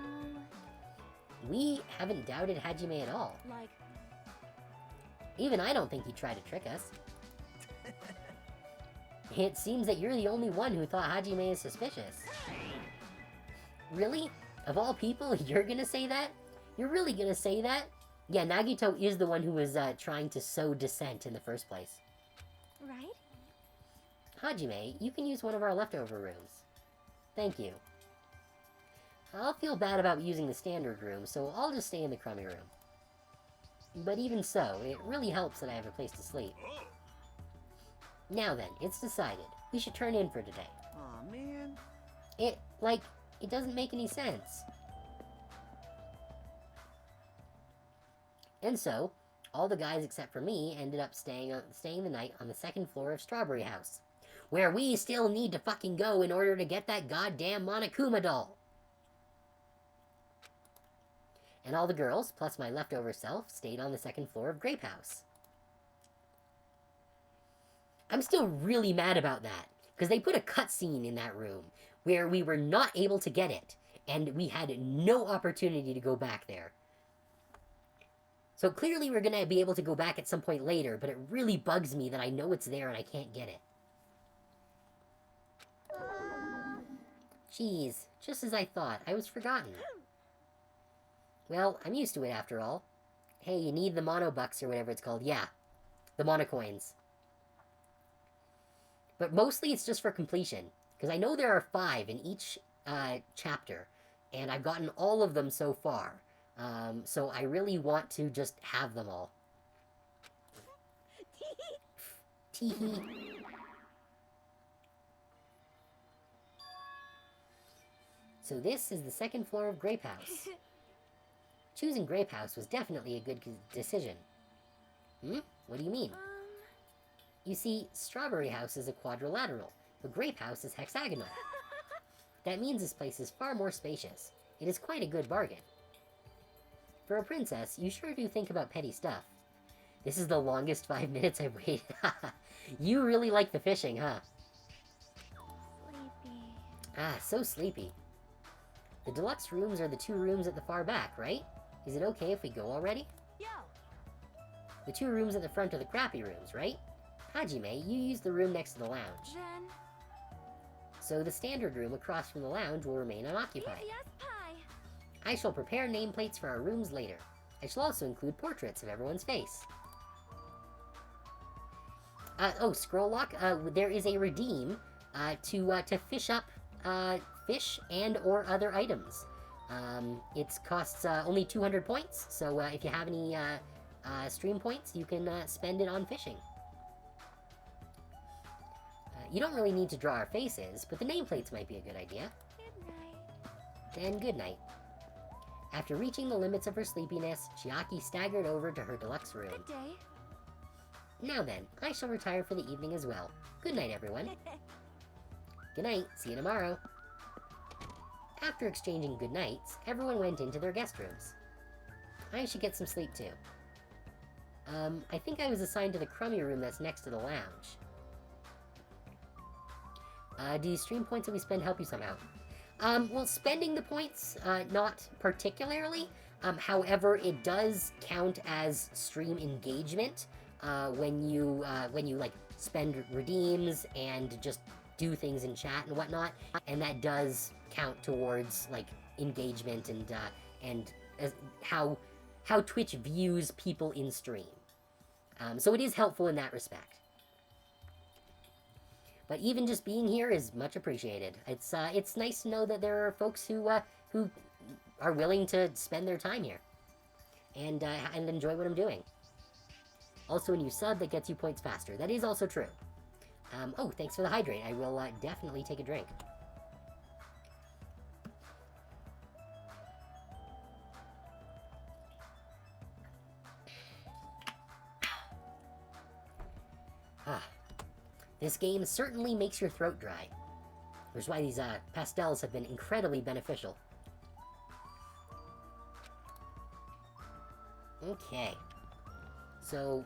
We haven't doubted Hajime at all. Like, Even I don't think he'd try to trick us. It seems that you're the only one who thought Hajime is suspicious. Really? Of all people, you're gonna say that? You're really gonna say that? Yeah, Nagito is the one who was trying to sow dissent in the first place. right? Hajime, you can use one of our leftover rooms. Thank you. I'll feel bad about using the standard room, so I'll just stay in the crummy room. But even so, it really helps that I have a place to sleep. Now then, it's decided. We should turn in for today. Aw, man. It doesn't make any sense. And so, all the guys except for me ended up staying the night on the second floor of Strawberry House, where we still need to fucking go in order to get that goddamn Monokuma doll. And all the girls, plus my leftover self, stayed on the second floor of Grape House. I'm still really mad about that, because they put a cutscene in that room where we were not able to get it, and we had no opportunity to go back there. So clearly we're going to be able to go back at some point later, but it really bugs me that I know it's there and I can't get it. Jeez, just as I thought, I was forgotten. Well, I'm used to it after all. Hey, you need the mono bucks or whatever it's called. Yeah, the mono coins. But mostly it's just for completion, because I know there are 5 in each chapter, and I've gotten all of them so far. So I really want to just have them all. Teehee. So this is the second floor of Grape House. Choosing Grape House was definitely a good decision. Hmm? What do you mean? You see, Strawberry House is a quadrilateral, but Grape House is hexagonal. That means this place is far more spacious. It is quite a good bargain. For a princess, you sure do think about petty stuff. This is the longest 5 minutes I've waited. You really like the fishing, huh? Sleepy. Ah, so sleepy. The deluxe rooms are the 2 rooms at the far back, right? Is it okay if we go already? yo, The 2 rooms at the front are the crappy rooms, right? Hajime, you use the room next to the lounge. Then, So the standard room across from the lounge will remain unoccupied. yes, pie. I shall prepare nameplates for our rooms later. I shall also include portraits of everyone's face. Oh, Scroll Lock, there is a redeem to fish up fish and or other items. It costs only 200 points, so if you have any stream points, you can spend it on fishing. You don't really need to draw our faces, but the nameplates might be a good idea. Good night. Then good night. After reaching the limits of her sleepiness, Chiaki staggered over to her deluxe room. Good day. Now then, I shall retire for the evening as well. Good night, everyone. Good night, see you tomorrow. After exchanging good nights, everyone went into their guest rooms. I should get some sleep too. I think I was assigned to the crummy room that's next to the lounge. Do stream points that we spend help you somehow? Well, spending the points, not particularly. However, it does count as stream engagement, when you like, spend redeems and just do things in chat and whatnot, and that does count towards, like, engagement and how Twitch views people in stream. So it is helpful in that respect. But even just being here is much appreciated. It's nice to know that there are folks who are willing to spend their time here and enjoy what I'm doing. Also, when you sub, that gets you points faster. That is also true. Oh, thanks for the hydrate. I will definitely take a drink. Ah. This game certainly makes your throat dry. Which is why these pastels have been incredibly beneficial. Okay. So,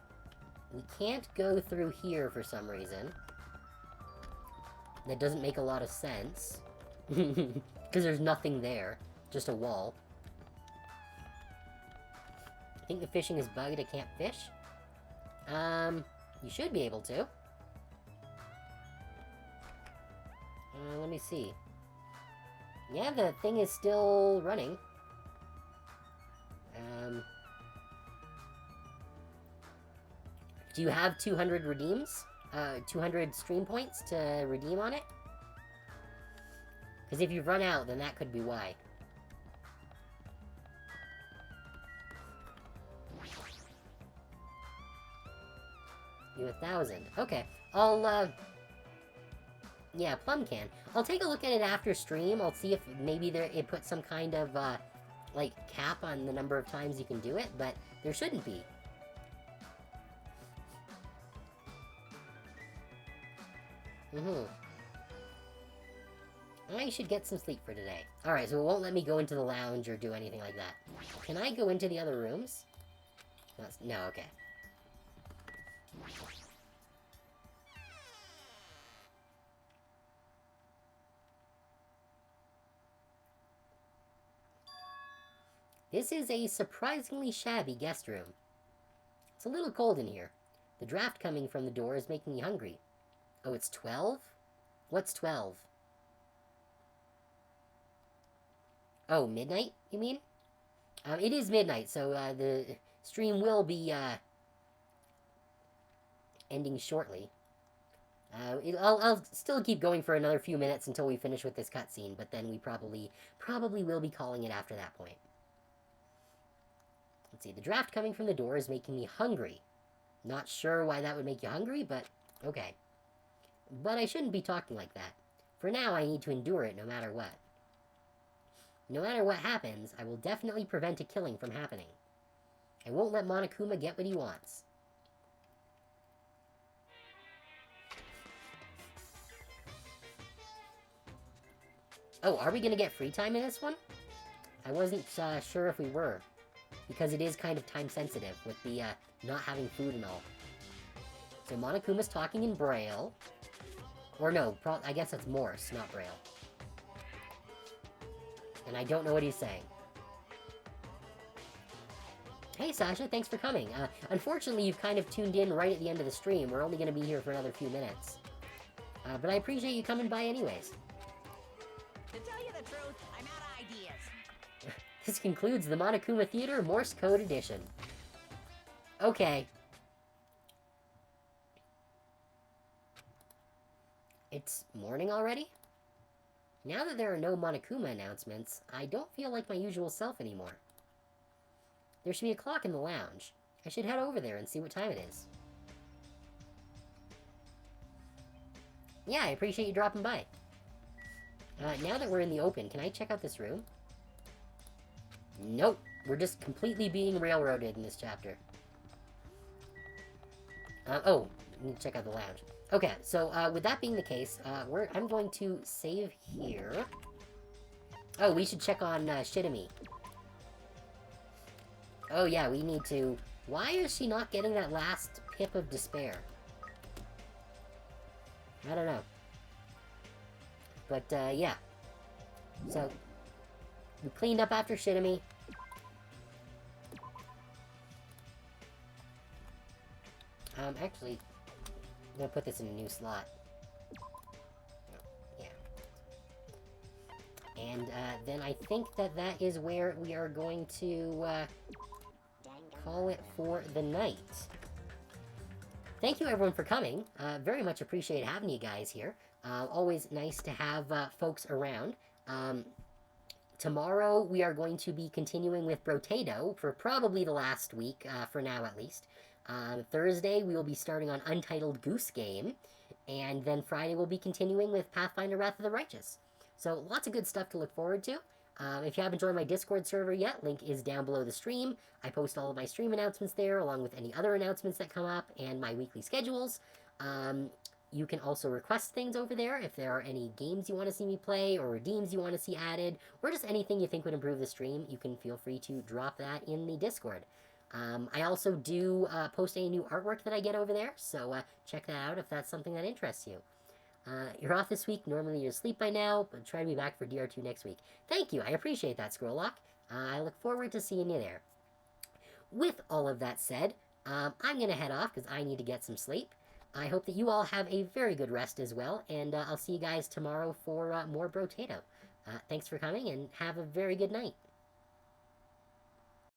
We can't go through here for some reason. That doesn't make a lot of sense. Because there's nothing there. Just a wall. I think the fishing is bugged. I can't fish. You should be able to. Let me see. Yeah, the thing is still running. Do you have 200 redeems? 200 stream points to redeem on it? Because if you've run out, then that could be why. You 1,000. Okay. Yeah, Plum can. I'll take a look at it after stream. I'll see if maybe it puts some kind of, like, cap on the number of times you can do it, but there shouldn't be. I should get some sleep for today. Alright, so it won't let me go into the lounge or do anything like that. Can I go into the other rooms? No, okay. This is a surprisingly shabby guest room. It's a little cold in here. The draft coming from the door is making me hungry. Oh, it's 12? What's 12? Oh, midnight, you mean? It is midnight, so the stream will be ending shortly. I'll still keep going for another few minutes until we finish with this cutscene, but then we probably will be calling it after that point. Let's see, the draft coming from the door is making me hungry. Not sure why that would make you hungry, but okay. But I shouldn't be talking like that. For now, I need to endure it no matter what. No matter what happens, I will definitely prevent a killing from happening. I won't let Monokuma get what he wants. Oh, are we gonna get free time in this one? I wasn't sure if we were. Because it is kind of time sensitive with the not having food and all. So Monokuma's talking in Braille. Or no, I guess it's Morse, not Braille. And I don't know what he's saying. Hey Sasha, thanks for coming. Unfortunately, you've kind of tuned in right at the end of the stream. We're only going to be here for another few minutes. But I appreciate you coming by anyways. To tell you the truth, I'm out of ideas. This concludes the Monokuma Theater Morse Code Edition. Okay. It's morning already? Now that there are no Monokuma announcements, I don't feel like my usual self anymore. There should be a clock in the lounge. I should head over there and see what time it is. Yeah, I appreciate you dropping by. Now that we're in the open, can I check out this room? Nope. We're just completely being railroaded in this chapter. Oh, need to check out the lounge. Okay, so, with that being the case, I'm going to save here. Oh, we should check on, Shitami. Oh, yeah, we need to... Why is she not getting that last pip of despair? I don't know. But, yeah. So, we cleaned up after Shitami. Actually... I'm gonna put this in a new slot. Yeah. And, then I think that is where we are going to, call it for the night. Thank you everyone for coming. Very much appreciate having you guys here. Always nice to have, folks around. Tomorrow we are going to be continuing with Brotato for probably the last week, for now at least. Thursday, we will be starting on Untitled Goose Game, and then Friday we'll be continuing with Pathfinder Wrath of the Righteous. So, lots of good stuff to look forward to. If you haven't joined my Discord server yet, link is down below the stream. I post all of my stream announcements there, along with any other announcements that come up, and my weekly schedules. You can also request things over there if there are any games you want to see me play, or redeems you want to see added, or just anything you think would improve the stream. You can feel free to drop that in the Discord. I also do post any new artwork that I get over there, so check that out if that's something that interests you. You're off this week. Normally you're asleep by now, but try to be back for DR2 next week. Thank you. I appreciate that, Squirrel. I look forward to seeing you there. With all of that said, I'm going to head off because I need to get some sleep. I hope that you all have a very good rest as well, and I'll see you guys tomorrow for more Brotato. Thanks for coming, and have a very good night.